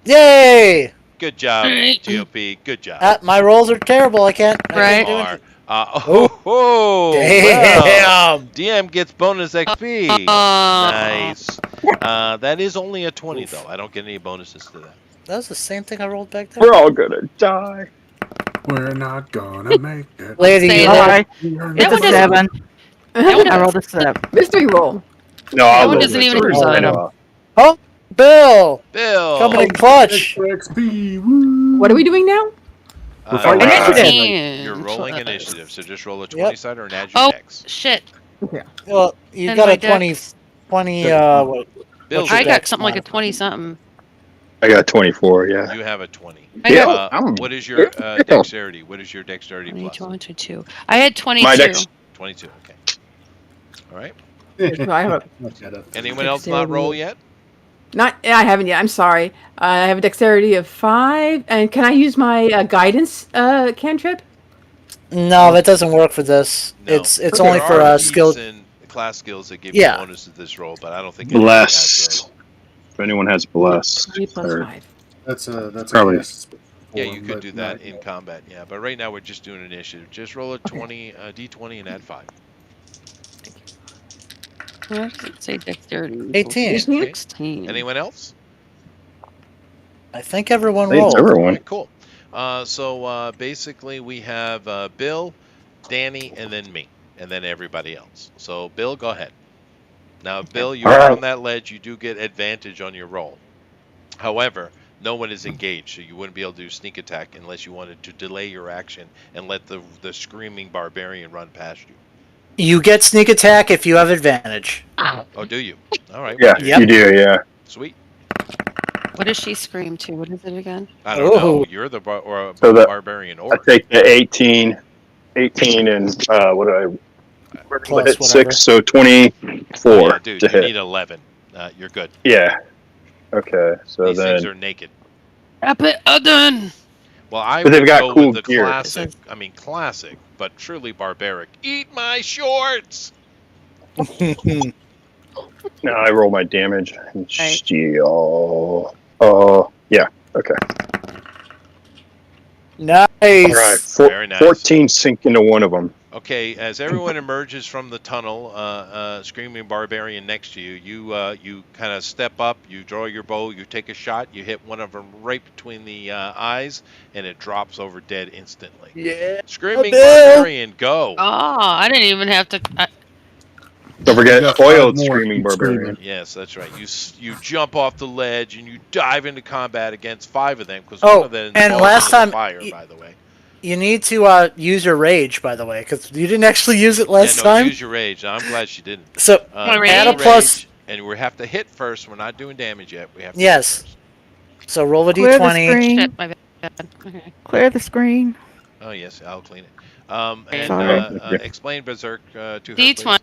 Yay! Good job, Alright. GOP. Good job. My rolls are terrible. I can't Right. do Are, anything. oh, well, Damn! DM gets bonus XP. Nice. That is only a 20 Oof. though. I don't get any bonuses to that. That was the same thing I rolled back there. We're all gonna die. We're not gonna make it. Lady, Say you that. know- Alright. We're It's one a doesn't- 7. one I rolled a 7. Mystery roll. No, I'll one roll doesn't this even first. decide. Bill! Bill. Coming in clutch! XP, woo. What are we doing now? We're fighting. Initiative. You're rolling initiative, so just roll a 20 sided and add your Oh, dex. shit. Well, you And got my a 20, dex. 20 Bill's What's your I got dex something like a modifier? 20 something. I got 24. Yeah. You have a 20. I got What is your dexterity? What is your dexterity plus? 22. I had 22. My dex. 22. Okay. All right. So I have a Anyone else not roll yet? I haven't yet. I'm sorry. I have a dexterity of 5, and can I use my guidance cantrip? No, that doesn't work for this. No. It's There only are for feats skill. and class skills that give Yeah. you bonuses to this roll, but I don't think anyone has Bless. If anyone has blessed, 20 plus or 5. That's Probably. a cast Yeah, form, you could but do that not in yet. combat. Yeah, but right now we're just doing initiative. Just roll a d20 and add 5. Where does it say dexterity? 18. 16. Anyone else? I think everyone I think it's rolled. everyone. All right, cool. So basically we have Bill, Danny, and then me, and then everybody else. So Bill, go ahead. Now, Bill, you All are right. on that ledge. You do get advantage on your roll. However, no one is engaged, so you wouldn't be able to do sneak attack unless you wanted to delay your action and let the screaming barbarian run past you. You get sneak attack if you have advantage. Oh, do you? All right. Yeah, Well, there Yep. you do. Yeah. Sweet. What does she scream to? What is it again? I don't know. Oh. You're the So barbarian I orc. take the 18, and what do I Plus hit whatever. 6, so 24 Oh yeah, dude. to You hit. need 11. You're good. Yeah. Okay. So These things then, are naked. Rapid Udden! Well, I But they've would got go cool with the gear. classic. I mean, classic, but truly barbaric. Eat my shorts. now I roll my damage. Right. Steel. Yeah. Okay. Nice. All right. Very nice. 14 sink into one of them. Okay, as everyone emerges from the tunnel, screaming barbarian next to you, you kind of step up, you draw your bow, you take a shot, you hit one of them right between the eyes, and it drops over dead instantly. Yeah. Screaming Bill! barbarian, go! Oh, I didn't even have to. Don't We forget got 5 oiled more. screaming Keep barbarian. Yes, that's right. You jump off the ledge and you dive into combat against 5 of them because Oh, one of them and falls last into the time fire. By the way, you need to use your rage, by the way, because you didn't actually use it last yeah, no, time. use your rage. I'm glad she didn't. So My add a rage? plus. And we have to hit first. We're not doing damage yet. We have to Yes. hit first. So roll a Clear the d20. screen. Shit, my bad. Okay. Clear the screen. Oh yes, I'll clean it. And Sorry. explain Berserk to her, D20. please.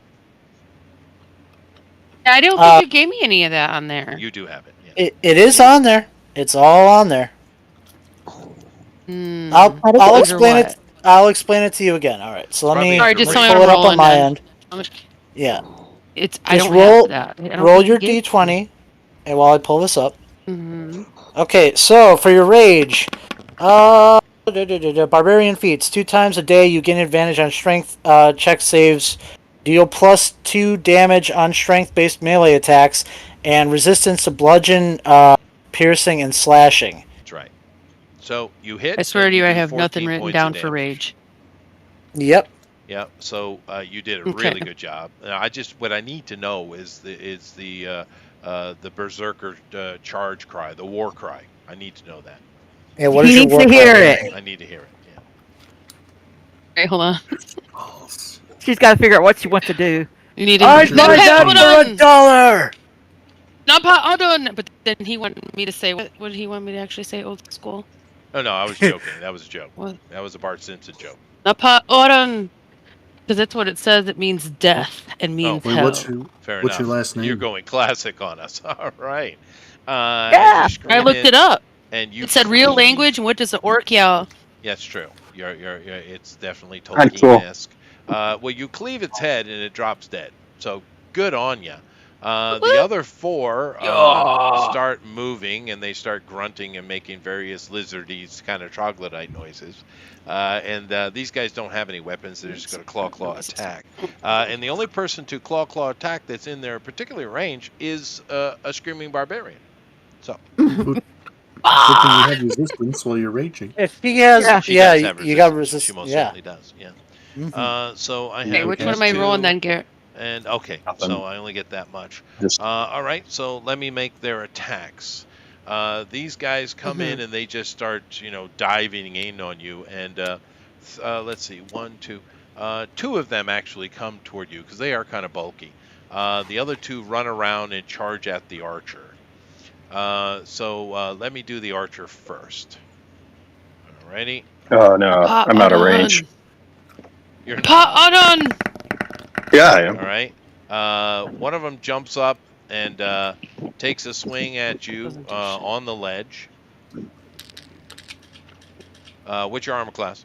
I don't think you gave me any of that on there. You do have it. Yeah. It is on there. It's all on there. Hmm. I'll explain what? it. I'll explain it to you again. All right. So let me Probably Sorry, just tell me pull what it I'm up on rolling my then. end. How much? Yeah. I Just don't roll have that. I don't roll think your you gave- d20, and while I pull this up. Mhm. Okay. So for your rage, barbarian feats. 2 times a day you gain advantage on strength check saves. Deal plus 2 damage on strength-based melee attacks, and resistance to bludgeon, piercing, and slashing. That's right. So you hit. I swear and to you, I do have 14 nothing written points down of for damage. rage. Yep. Yeah. So you did a Okay. really good job. What I need to know is the Berserker charge cry, the war cry. I need to know that. Yeah. What He is your needs war to cry hear again? it. I need to hear it. Yeah. Right, hold on. She's got to figure out what she wants to do. You need to. I'd Sure. buy that Hold for on. $1. Hold on. But then he wanted me to say what did he want me to actually say? Old school. Oh no, I was joking. That was a joke. What? That was a Bart Simpson joke. Napaoran. Because that's what it says. It means death and means Wait, hell. what's Fair your enough. last name? You're going classic on us. All right. Yeah. I looked it up. And you It said real cleave- language, and what does the orc yell? Yeah, it's true. You're it's definitely Pretty cool. Tolkien-esque. Well, you cleave its head and it drops dead. So good on you. The other 4 start moving and they start grunting and making various lizardies kind of troglodyte noises. And these guys don't have any weapons. They're just going to claw attack. And the only person to claw attack that's in their particular range is a screaming barbarian. So Good thing you have resistance while you're raging. If he has, she does have you got resistance. She resistance. most Yeah. certainly does. Yeah. Mhm. So I Okay, have which these one am I rolling 2, then, Garrett? And okay, Nothing. so I only get that much. Just All right, so let me make their attacks. These guys come in and they just start, diving in on you. And let's see, 1, 2, 2 of them actually come toward you because they are kind of bulky. The other 2 run around and charge at the archer. So let me do the archer first. Alrighty. oh no, I'm out of range. You're Paoran. Yeah, I am. All right. One of them jumps up and takes a swing at you Doesn't do shit. on the ledge. What's your armor class?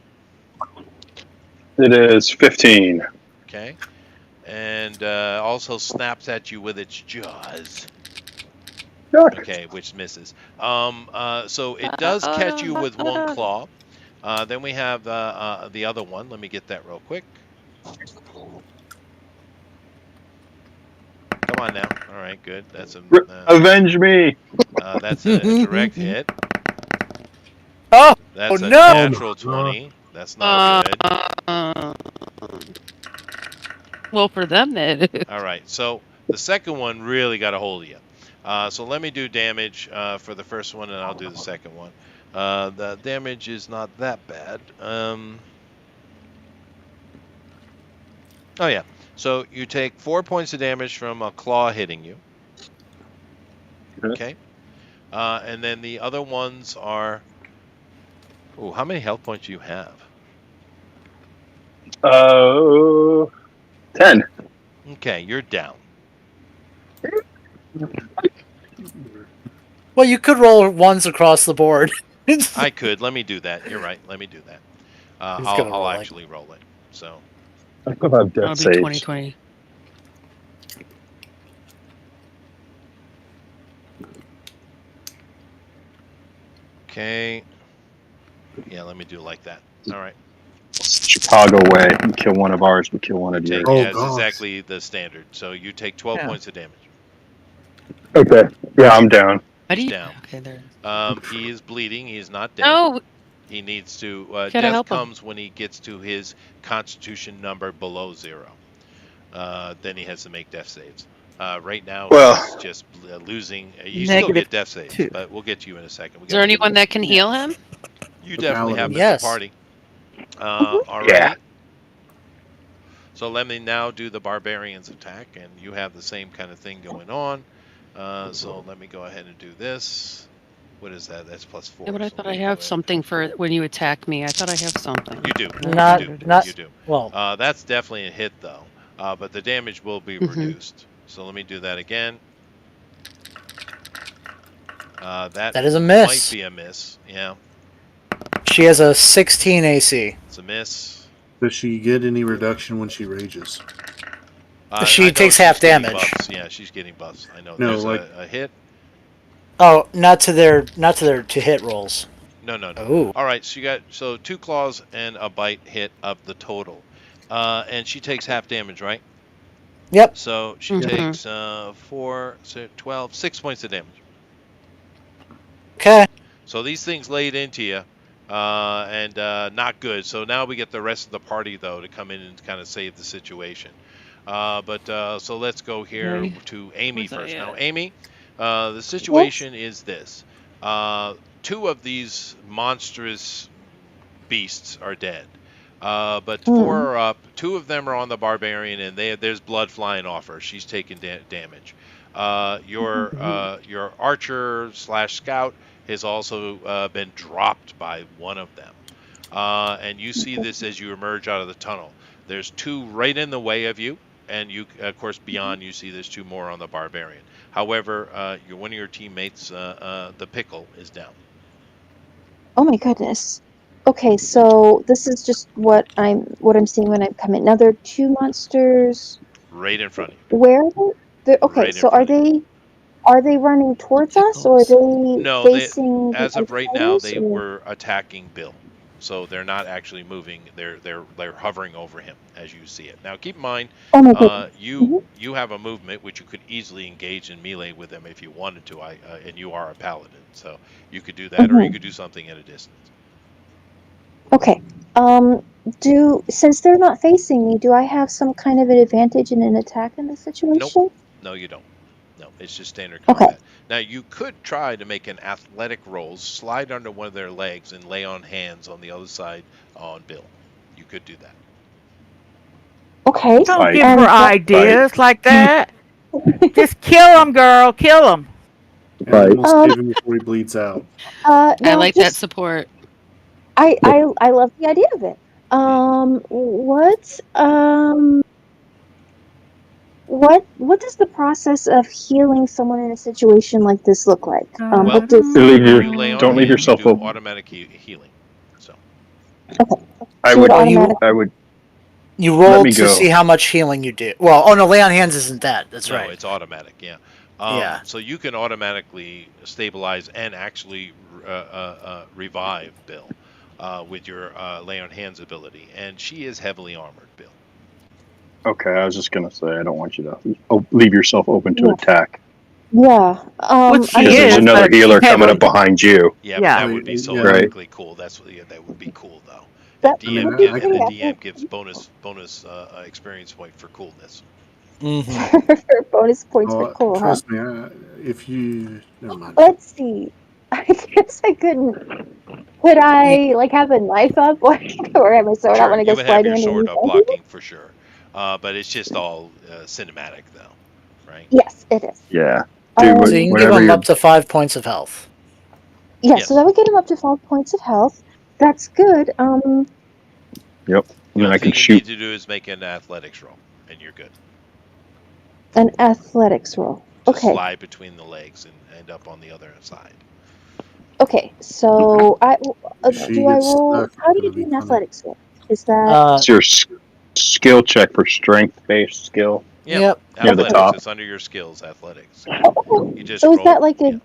It is 15. Okay. And also snaps at you with its jaws. Duck. Okay, which misses. So it does catch you with hold one on. claw. Then we have the other one. Let me get that real quick. Come on now. All right, good. That's Avenge me. a direct hit. Oh, That's a no! natural 20. That's not good. Well, for them, then. All right, so the second one really got a hold of you. So let me do damage for the first one, and I'll do the second one. The damage is not that bad. Oh yeah. So you take 4 points of damage from a claw hitting you. Okay. And then the other ones are. Oh, how many health points do you have? 10. Okay, you're down. Well, you could roll ones across the board. I could. Let me do that. You're right. Let me do that. He's gonna I'll roll actually roll it. So. I could have That'll death be saves. 2020. Okay. Yeah, let me do it like that. All right. Chicago way. You kill one of ours, we kill one of yours. Take, Oh, yeah, it's gosh. exactly the standard. So you take 12 Yeah. points of damage. Okay. Yeah, I'm down. How do He's you? down. Okay, there. He is bleeding. He's not dead. No, He needs to. gotta Death help him. comes when he gets to his constitution number below 0. Then he has to make death saves. Right now, Well- he's just losing. You still get death saves, -2. but we'll get to you in a second. Is there anyone that can heal him? You The definitely have paladin. in the Yes. party. Alrighty. Yeah. So let me now do the barbarian's attack, and you have the same kind of thing going on. So let me go ahead and do this. What is that? That's +4. Yeah, but I so thought let I me go have ahead. something for when you attack me. I thought I have something. You do. Not- you do. not- You do. Well, That's definitely a hit, though. But the damage will be Mhm. reduced. So let me do that again. That is a might miss. be a miss. Yeah, She has a 16 AC. it's a miss. Does she get any reduction when she rages? She I know takes she's half getting damage. Buffs. Yeah, she's getting buffs. I know. No, There's like- a hit. Oh, not to their to hit rolls. No. Oh, All right, so you got 2 claws and a bite hit of the total, and she takes half damage, right? yep. So she Mhm. takes 4, 12, 6 points of damage. Okay. So these things laid into you, and not good. So now we get the rest of the party though to come in and kind of save the situation. So let's go here Okay. to Amy Where's that first. Now, at? Amy, the situation is this: 2 of these monstrous beasts are dead. But 4 are up. 2 of them are on the barbarian, and there's blood flying off her. She's taking damage. Your archer / scout has also been dropped by one of them. And you see this as you emerge out of the tunnel. There's 2 right in the way of you, and you, of course, beyond you see there's 2 more on the barbarian. However, one of your teammates, the pickle, is down. Oh my goodness. Okay, so this is just what I'm seeing when I come in. Now there are 2 monsters. Right in front of you. Where are they? Okay, Right in so front of are they running towards us, or are they No, facing? as the of right now, outsiders, they or- were attacking Bill, so they're not actually moving. They're hovering over him as you see it. Now, keep in mind, Oh my goodness. you have a movement which you could easily engage in melee with them if you wanted to. And you are a paladin, so you could do that, or you could do something at a distance. Okay. Since they're not facing me, do I have some kind of an advantage in an attack in this situation? No, you don't. No, it's just standard Okay. combat. Now, you could try to make an athletic roll, slide under one of their legs, and lay on hands on the other side on Bill. You could do that. Okay. Don't Fight. give her ideas like that. Just kill him, girl. Kill him. And then we'll save him before he bleeds out. I now like that just- support. I love the idea of it. What does the process of healing someone in a situation like this look like? Well, What does You lay on Don't leave hands, yourself you do open. automatic healing. So I So would. it automatic- I would. You Let roll me to go. see how much healing you do. Well, oh no, lay on hands isn't that. That's no, right. it's automatic. Yeah, Yeah. So you can automatically stabilize and actually revive Bill with your lay on hands ability, and she is heavily armored, Bill. Okay, I was just gonna say I don't want you to leave yourself open to Yeah. attack Yeah. Which she because there's is, another but she's healer coming heavily- up behind you. Yeah, but Yeah. that would be so Yeah. epically cool. That would be cool though. That And would be and pretty the epic. DM gives bonus experience point for coolness. Bonus points for Oh, cool, huh? trust me. If you never mind. Let's see. I guess I couldn't. Could I like have a knife up or have my sword out Sure, when I you go would have sliding your sword underneath? up blocking for sure, but it's just all cinematic though, right? Yes, it is. Yeah. So you Dude, can give whenever him you're up to 5 points of health. Yeah, Yes. so that would get him up to 5 points of health. That's good. yep. The And then only I can thing you shoot. need to do is make an athletics roll, and you're good. An athletics roll. Just Okay. slide between the legs and end up on the other side. Okay, so If she do I gets roll? stuck, How it's do you gonna do be an funny. athletics roll? Is that It's your skill check for strength-based skill. Yep. Near the Athletics. top. It's under your skills. Athletics. okay? You just So is roll. that like a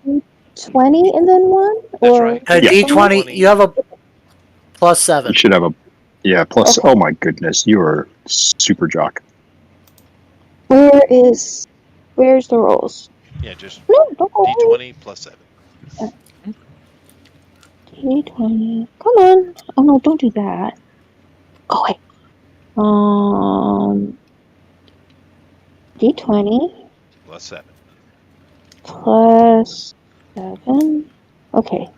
D20 and then one? That's Or right. A Yeah. D20, you have a plus You 7. should have a plus. Okay. Oh my goodness, you are super jock. Where's the rolls? Yeah, just No, don't go away. D20 plus 7. D20. Come on. Oh no, don't do that. Go away. D20 Plus 7. plus 7. Okay.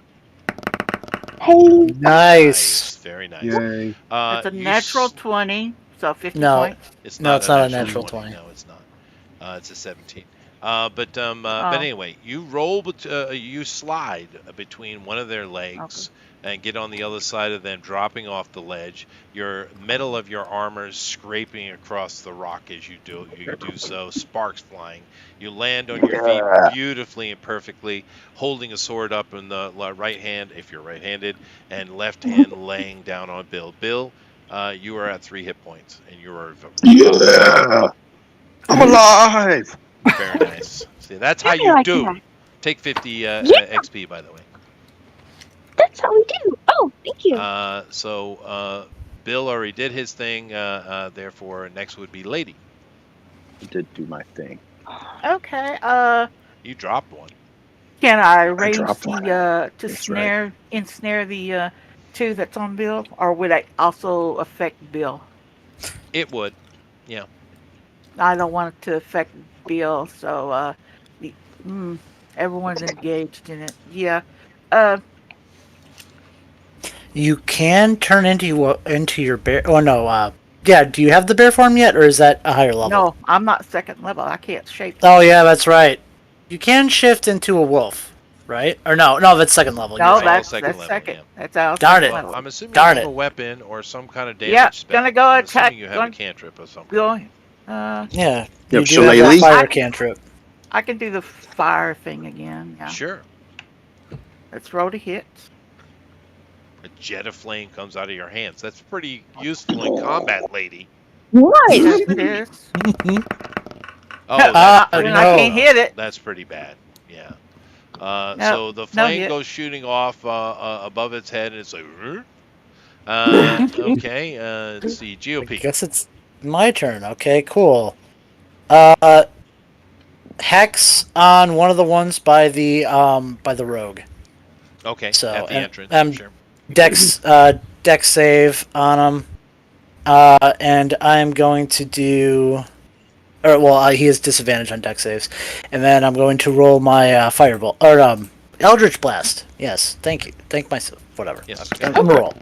Hey. Nice. Very nice. Yay. It's a You natural s- 20, so 50 No. points. It's No, not it's a not a natural natural 20. 20. No, it's not. It's a 17. But anyway, you roll. You slide between one of their legs and get on the other side of them, dropping off the ledge. Your metal of your armor is scraping across the rock as you do so. Sparks flying. You land on your feet beautifully and perfectly, holding a sword up in the right hand, if you're right-handed, and left hand laying down on Bill. Bill, you are at 3 hit points, and you are Yeah. I'm alive. very nice. See, that's how Yeah, you like do. that. Take 50 Yeah. XP, by the way. That's how we do. Oh, thank you. So Bill already did his thing. Therefore, next would be Lady. I did do my thing. Okay. You dropped one. Can I arrange dropped one. to That's right. ensnare the 2 that's on Bill, or would that also affect Bill? It would. Yeah. I don't want it to affect Bill, so everyone's engaged in it. Yeah. You can turn into your bear. Oh no. Yeah. Do you have the bear form yet, or is that a higher level? No, I'm not second level. I can't shape. Oh yeah, that's right. You can shift into a wolf, right? Or no, that's second level. No, You're right. that's second level, second. yeah. That's our Darn second it. level. I'm assuming Darn you have it. a weapon or some kind of damage Yeah, spell. gonna go I'm attack- assuming you have a gonna- cantrip or something. Going. Yeah. Yep, You do have shillelagh. that fire cantrip. I can do the fire thing again. Yeah. Sure. Let's roll to hit. A jet of flame comes out of your hands. That's pretty useful in combat, Lady. Nice. Yes, it is. Oh, Ah, that's pretty and I no. can't hit it. That's pretty bad. Yeah. No, So the no flame hit. goes shooting off above its head, and it's like, okay. Let's see, I GOP. guess it's my turn. Okay, cool. Hex on one of the ones by the rogue. Okay, So, at the and, entrance. Sure. Dex save on him. And I'm going to do, he has disadvantage on Dex saves, and then I'm going to roll my Firebolt or Eldritch Blast. Yes, thank you, thank myself. Whatever. Yes. I'm gonna roll.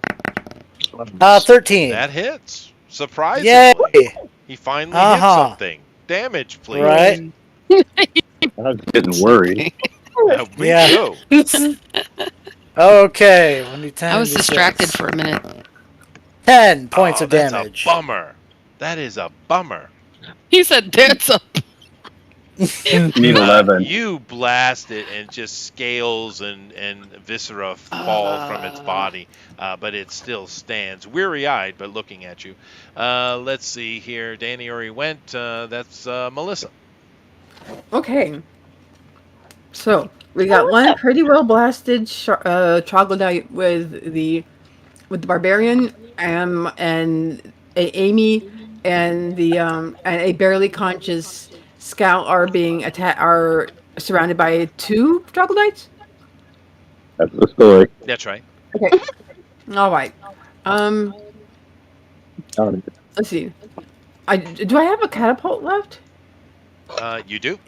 13. That hits. Surprisingly. Yay! He finally hit something. Damage, please. Right? I was getting worried. Me Yeah. too. Okay. 1d10, I was distracted D6. for a minute. 10 points of That's damage. a bummer. That is a bummer. He said that's a Need 11. You blast it, and just scales and viscera fall from its body, but it still stands, weary-eyed, but looking at you. Let's see here. Danny already went. That's Melissa. Okay. So we got one pretty well blasted troglodyte with the barbarian, and Amy and the and a barely conscious scout are surrounded by two troglodytes. That's the story. That's right. Okay. All right. Got it. Let's see. Do I have a catapult left? You do.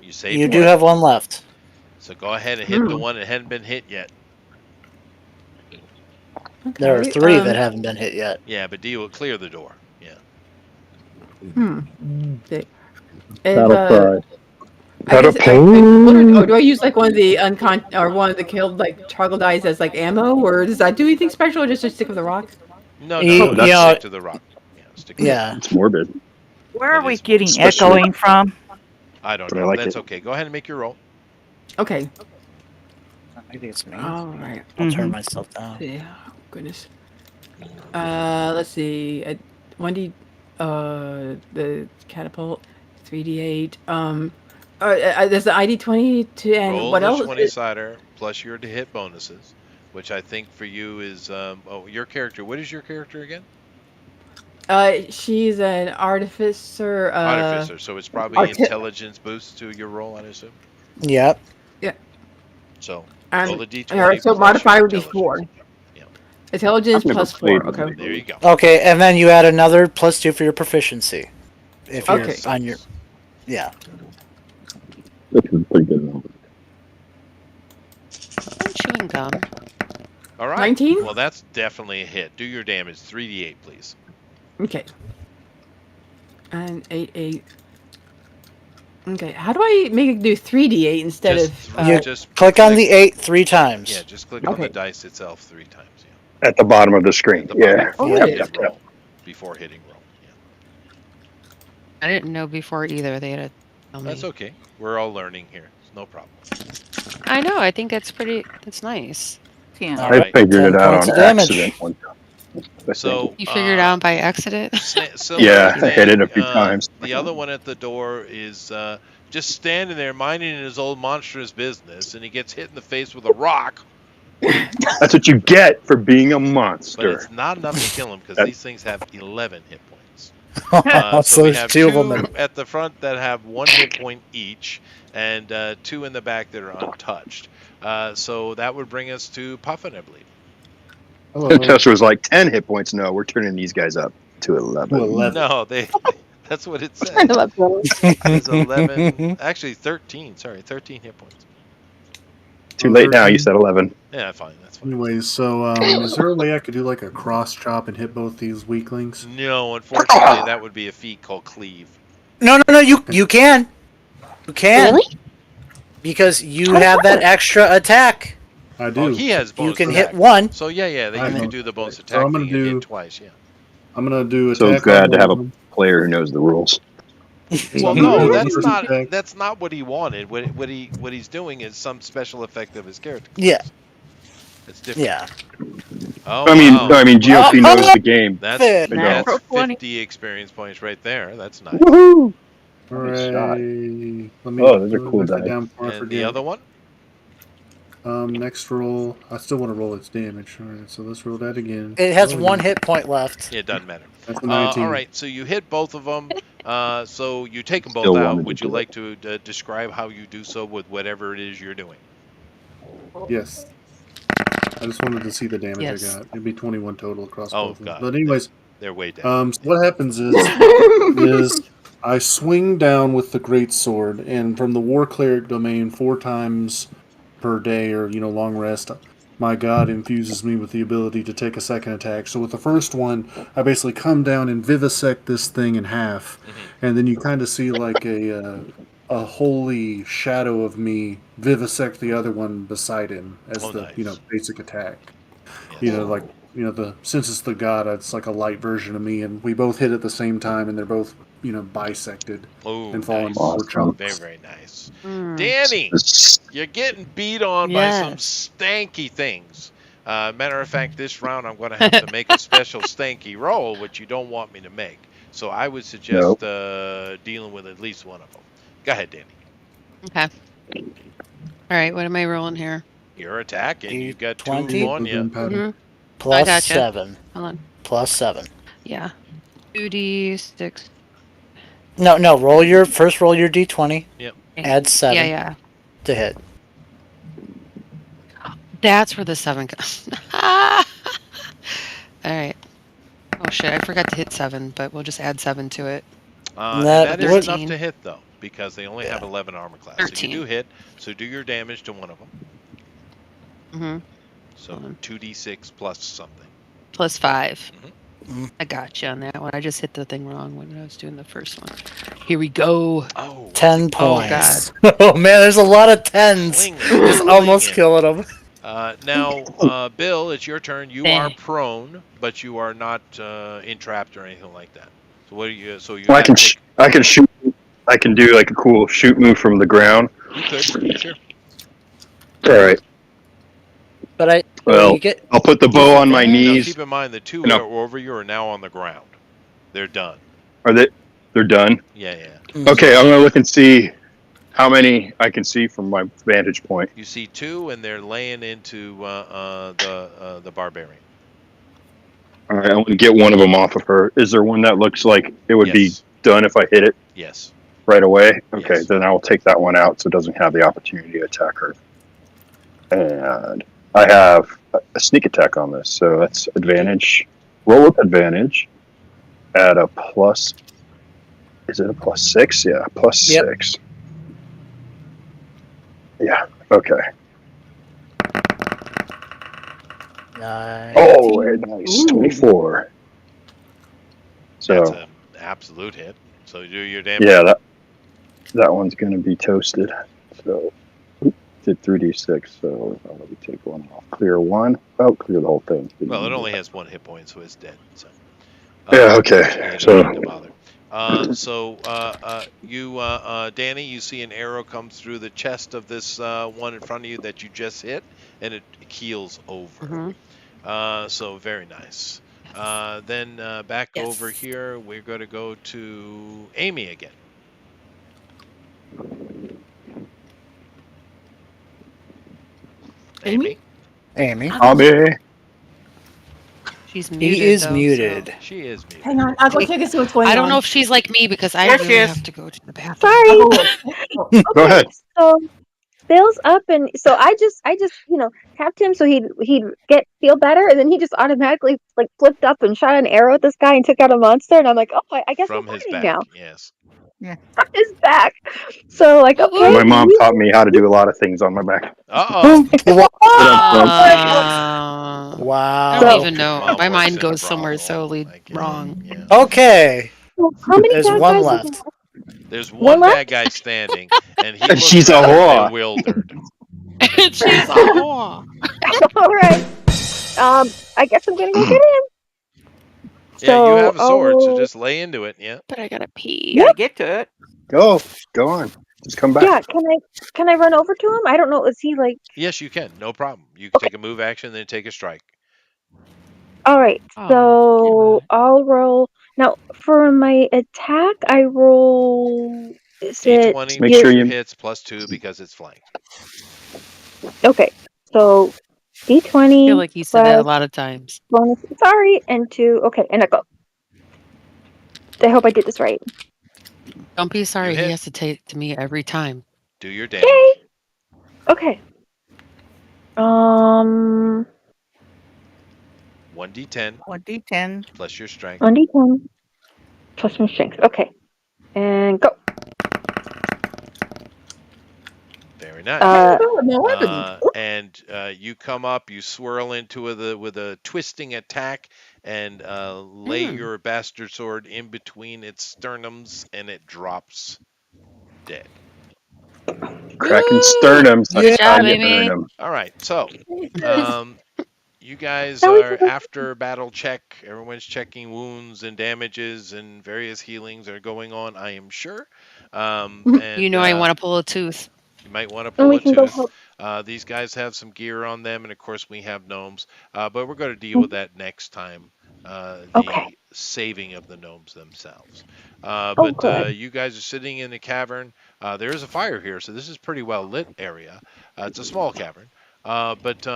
You saved You one. do have one left. So go ahead and hit the one that hadn't been hit yet. Okay. There are 3 that haven't been hit yet. Yeah, but D will clear the door. Yeah. Okay. Battle cry. I guess- Catapult. do I use like one of the one of the killed like troglodytes as like ammo, or does that do anything special, or just to stick with the rock? No, You- no, you know- stick to the rock. Yeah, stick to Yeah. It's morbid. Where are It we is getting especially- echoing from? I don't But I know. like That's it. okay. Go ahead and make your roll. Okay. I think it's me. All right. I'll turn Mhm. myself down. Yeah. Goodness. Let's see. 1D. The catapult. 3D8. There's the ID 20 to and Roll what the else? 20-sider plus your to hit bonuses, which I think for you is your character. What is your character again? She's an artificer. Artificer. So it's probably intelligence boost to your roll, I assume. Yep. So And, roll the D20. alright, so plus modifier your would be intelligence. 4. Yeah. Intelligence I've never plus 4. played Okay. There you go. Okay, and then you add another +2 for your proficiency. If you're Okay. on your, yeah. Which is pretty good. Number. Chewing gum. All right. 19? Well, that's definitely a hit. Do your damage. 3d8, please. Okay. And 8. Okay. How do I make it do 3d8 instead Just, of? You just Click on the 8 3 times. Yeah, just click on the Okay. dice itself 3 times. Yeah. At the bottom of the screen. At the bottom Yeah. before Yeah. hitting roll. Before hitting roll. Yeah. I didn't know before either. They had to tell me. That's okay. We're all learning here. It's no problem. I know. I think that's nice. Yeah. All I right, figured 10 it out points on of damage. accident one time. I So think. You figured it out by accident. Yeah, I hit it a few times. The other one at the door is just standing there minding his old monstrous business, and he gets hit in the face with a rock. That's what you get for being a But monster. it's not enough to kill him because these things have 11 hit points. So we there's have 2 of two them. at the front that have 1 hit point each, and 2 in the back that are untouched. So that would bring us to Puffin, I believe. Hello. Tester was like 10 hit points. No, we're turning these guys up to 11. To 11. No, that's what it says. I love those. It's 11, actually 13. Sorry, 13 hit points. Too late now. You said 11. Yeah, fine. That's fine. Anyways, so is there a way I could do like a cross chop and hit both these weaklings? No, unfortunately, that would be a feat called cleave. No, you can. You can. Really? Because you have that extra attack. I do. Oh, he has You bonus can attack. hit 1. So yeah, I you know. can do the bonus So attack I'm gonna thing and do- hit twice. Yeah. I'm gonna do So attack. glad on to have a one. player who knows the rules. Well, I'm no, gonna do the that's first not attack. that's not what he wanted. What he's doing is some special effect of his character. Yeah. It's different. Yeah. Oh, I mean, wow. GOP knows the game. That's Fair. Natural 20. 50 experience points right there. That's nice. Woohoo! Hooray. Nice shot. Let me Oh, those are cool write that dice. down before I And forget. the other one? Next roll. I still want to roll its damage. All right, so let's roll that again. It has Oh, 1 hit point left. Yeah, it doesn't matter. That's a 19. All right, so you hit both of them. So you take them both Still out. wanted Would to you do like to describe how you do so with whatever it is you're doing? Yes. I just wanted to see the damage Yes. I got. It'd be 21 total across Oh, both of them. God. But anyways, They're way down. so what happens is I swing down with the great sword, and from the war cleric domain 4 times per day, or long rest, my god infuses me with the ability to take a second attack. So with the first one, I basically come down and vivisect this thing in half, and then you kind of see like a holy shadow of me vivisect the other one beside him as Oh, the nice. basic attack. Yes. Since it's the god, it's like a light version of me, and we both hit at the same time, and they're both bisected Oh, and fall nice. into 4 Awesome. chunks. Very, very nice. Mm. Danny, This- you're getting beat on by some Yes. stanky things. Matter of fact, this round I'm going to have to make a special stanky roll, which you don't want me to make. So I would suggest dealing with at least one of them. Go ahead, Danny. Okay. All right, what am I rolling here? You're attacking. You've got 2 20. on you. Mm-hmm. Plus gotcha. 7. Hold on. Plus 7. Yeah. 2d6. No. Roll your d20. Yep. Add 7 Yeah. to hit. That's where the 7 comes. All right. Oh shit! I forgot to hit 7, but we'll just add 7 to it. And that is enough 13. to hit, though, because they only have 11 armor class. 13. So you do hit. So do your damage to one of them. Mm-hmm. So 2d6 plus something. Plus 5. Mm-hmm. I got you on that one. I just hit the thing wrong when I was doing the first one. Here we go. Oh, 10 Oh, points. Oh man, there's a lot of 10s. Swinging, Just almost swinging. killing them. Now, Bill, it's your turn. You are Eh. prone, but you are not entrapped or anything like that. So what do you? So you. Well, I gotta can take- I can shoot. I can do like a cool shoot move from the ground. You could, sure. All right. But Well, you get I'll put the bow on my Now knees. keep in mind the 2 No. that were over you are now on the ground. They're done. Are they? They're done. Yeah. Okay, I'm gonna look and see how many I can see from my vantage point. You see 2, and they're laying into the barbarian. All right, I'm gonna get one of them off of her. Is there one that looks like it would be Yes. done if I hit it Yes. right away? Okay, Yes. then I will take that one out so it doesn't have the opportunity to attack her. And I have a sneak attack on this, so that's advantage. Roll with advantage at a plus. Is it a plus 6? Yeah, plus Yep. 6. Yeah. Okay. Oh, very nice. 24. That's So an absolute hit. So you do your damage. yeah, that one's gonna be toasted. So did 3d6. So let me take one off. Clear one. Oh, clear the whole thing. Well, it only has 1 hit point, so it's dead. So. Yeah. Okay. You So don't need to bother. Danny, you see an arrow come through the chest of this one in front of you that you just hit, and it keels over. Mm-hmm. So very nice. Then back Yes. over here, we're going to go to Amy again. Amy? Amy. Abby. She's muted. He is though, muted. so- She is muted. Hang on, I'll go check and see what's going on. I don't know if she's like me because I Yes, really yes. have to go to the bathroom. Sorry. Go ahead. So Bill's up, and so I just tapped him so he'd feel better, and then he just automatically like flipped up and shot an arrow at this guy and took out a monster, and I'm like, oh, I guess From we're his fighting back, now. yes. From his back. So like, Woo-woo. okay. My mom taught me how to do a lot of things on my back. Uh-oh. Wow. I So- don't even know. Mom My works mind in a goes somewhere brothel. solely I get it. wrong. Yeah. Okay. So how many There's bad one guys left. is There's One one left? bad guy standing, and he And looks she's a rather whore. bewildered. She's a whore. All right. I guess I'm gonna go get him. Yeah, you have a sword, so I'll- just lay into it. Yeah. But I gotta pee. You gotta get to it. Go on. Just come back. Yeah, can I run over to him? I don't know. Is he like? Yes, you can. No problem. You can take a move action, then take a strike. All right. Oh, So I'll roll now for my attack. I roll. Is it D20 Make plus sure your you- hits plus 2 because it's flanked. okay? So I D20 feel like you said that a plus lot of times. bonus. Sorry, and 2. Okay, and I go. I hope I did this right. Don't be sorry. hit. He has to take to me every time. Do your damage. Yay! Okay. 1d10 1d10 1d10. plus your strength. plus my strength. Okay, and go. Very nice. No weapon. And you come up, you swirl into with a twisting attack, and lay your bastard sword in between its sternums, and it drops dead. Cracking sternums. Good job, How you Amy. burn 'em. All right, so you guys That was are good. after battle check. Everyone's checking wounds and damages, and various healings are going on, I am sure. And, You know I want to pull a tooth. You might want to And pull we a can go tooth. help. These guys have some gear on them, and of course we have gnomes. But we're going to deal with that next time. The Okay. saving of the gnomes themselves. Oh, But good. you guys are sitting in a cavern. There is a fire here, so this is pretty well lit area. It's a small cavern. But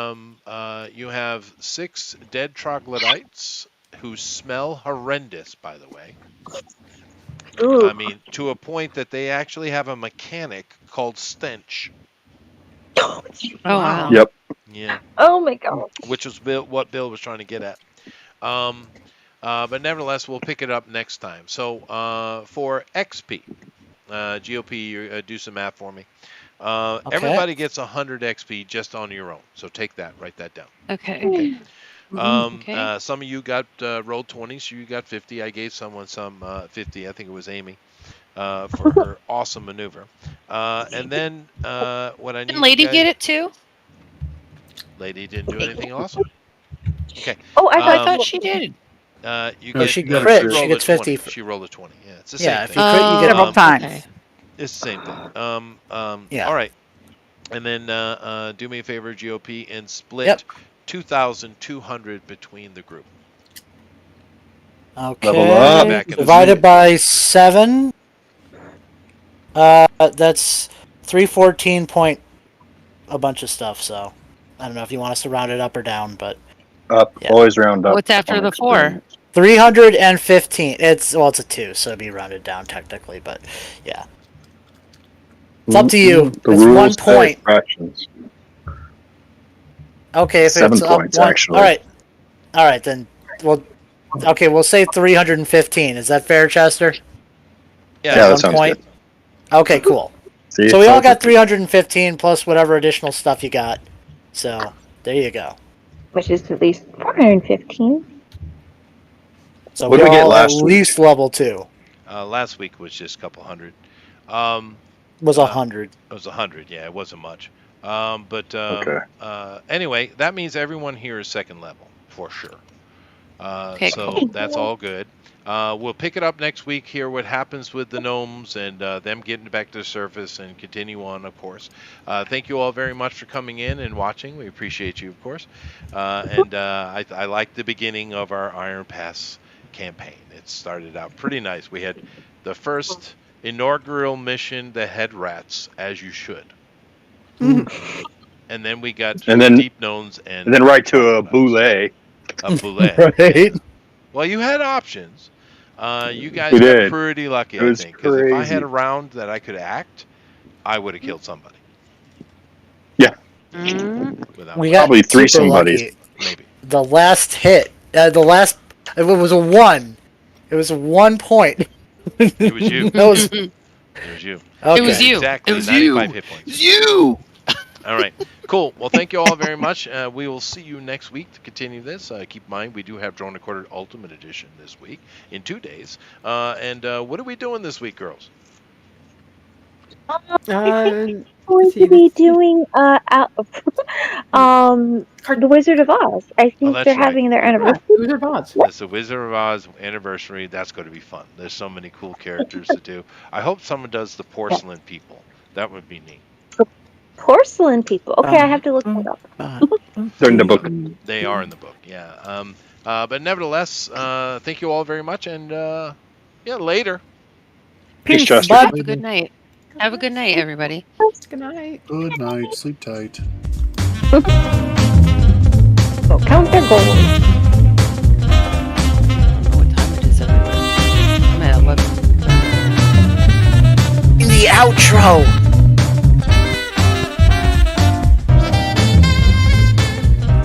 you have 6 dead troglodytes who smell horrendous, by the way. Ooh. I mean, to a point that they actually have a mechanic called stench. Oh wow. Yep. Yeah, Oh my god. which was what Bill was trying to get at. But nevertheless, we'll pick it up next time. So for XP, GOP, you, do some math for me. Okay. Everybody gets 100 XP just on your own. So take that, write that down. Okay. Okay. Some of you got rolled 20, so you got 50. I gave someone some 50. I think it was Amy for her awesome maneuver. And then what I need. Did Lady you guys, get it too? Lady didn't do anything awesome. Okay. Oh, I I thought thought she did. You No, get, she no, crit, rolled she a gets 20. 50. She rolled a 20. Yeah, it's the Yeah, same if thing. you crit, you get Several times. Okay. It's the same thing. Yeah. All right. And then do me a favor, GOP, and split Yep. 2,200 between the group. Okay. Level up. Back in the Divided group. by 7. That's 314 point a bunch of stuff. So I don't know if you want us to round it up or down, but Up. Yeah. Always round up. What's after on the 4? experience. 315. It's a 2, so it'd be rounded down technically, but yeah. It's up to you. The It's rules 1 say point. fractions. Okay, if 7 it's points, up 1, actually. all right, then we'll say 315. Is that fair, Chester? Yeah, Yeah, that 1 sounds point. good. Okay, cool. See, So we all told got you. 315 plus whatever additional stuff you got. So there you go. which is at least 415. So What did we get all last at week? least level 2 last week was just a couple hundred. was Uh, 100. It was 100. Yeah, it wasn't much. Okay. Anyway, that means everyone here is second level for sure. Okay, So cool. that's all good. We'll pick it up next week, hear what happens with the gnomes and them getting back to the surface and continue on, of course. Thank you all very much for coming in and watching. We appreciate you, of course. I like the beginning of our Iron Pass campaign. It started out pretty nice. We had the first inaugural mission that had rats, as you should. And then we got And then- deep gnomes And then right to a boule. A boulet. Right? Well, you had options. You guys We got did. pretty lucky, It I was think. Because if I crazy. had a round that I could act, I would have killed somebody. Without We question. got Probably 3 super somebodies. lucky. Maybe. The last hit, it was a 1. It was 1 point. It was you. That was It was you. okay. It was you. Exactly. It was 95 you. hit points. You. All right. Cool. Well, thank you all very much. We will see you next week to continue this. Keep in mind, we do have Drone Recorder Ultimate Edition this week in 2 days. And what are we doing this week, girls? Going See, to be this- doing the Wizard of Oz. I think that's they're right. having their Yeah, anniversary. Wizard of Oz. It's the Wizard of Oz anniversary. That's going to be fun. There's so many cool characters to do. I hope someone does the porcelain people. That would be neat. Porcelain people. Okay, I have to look that up. They're in the book. They are in the book, yeah. But nevertheless, thank you all very much, and yeah, later. Peace, Chester. Bye. Have a good night. Have a good night, everybody. Good night. Good night. Sleep tight. So count their gold. What time it is, everybody? I'm at 11. In the outro.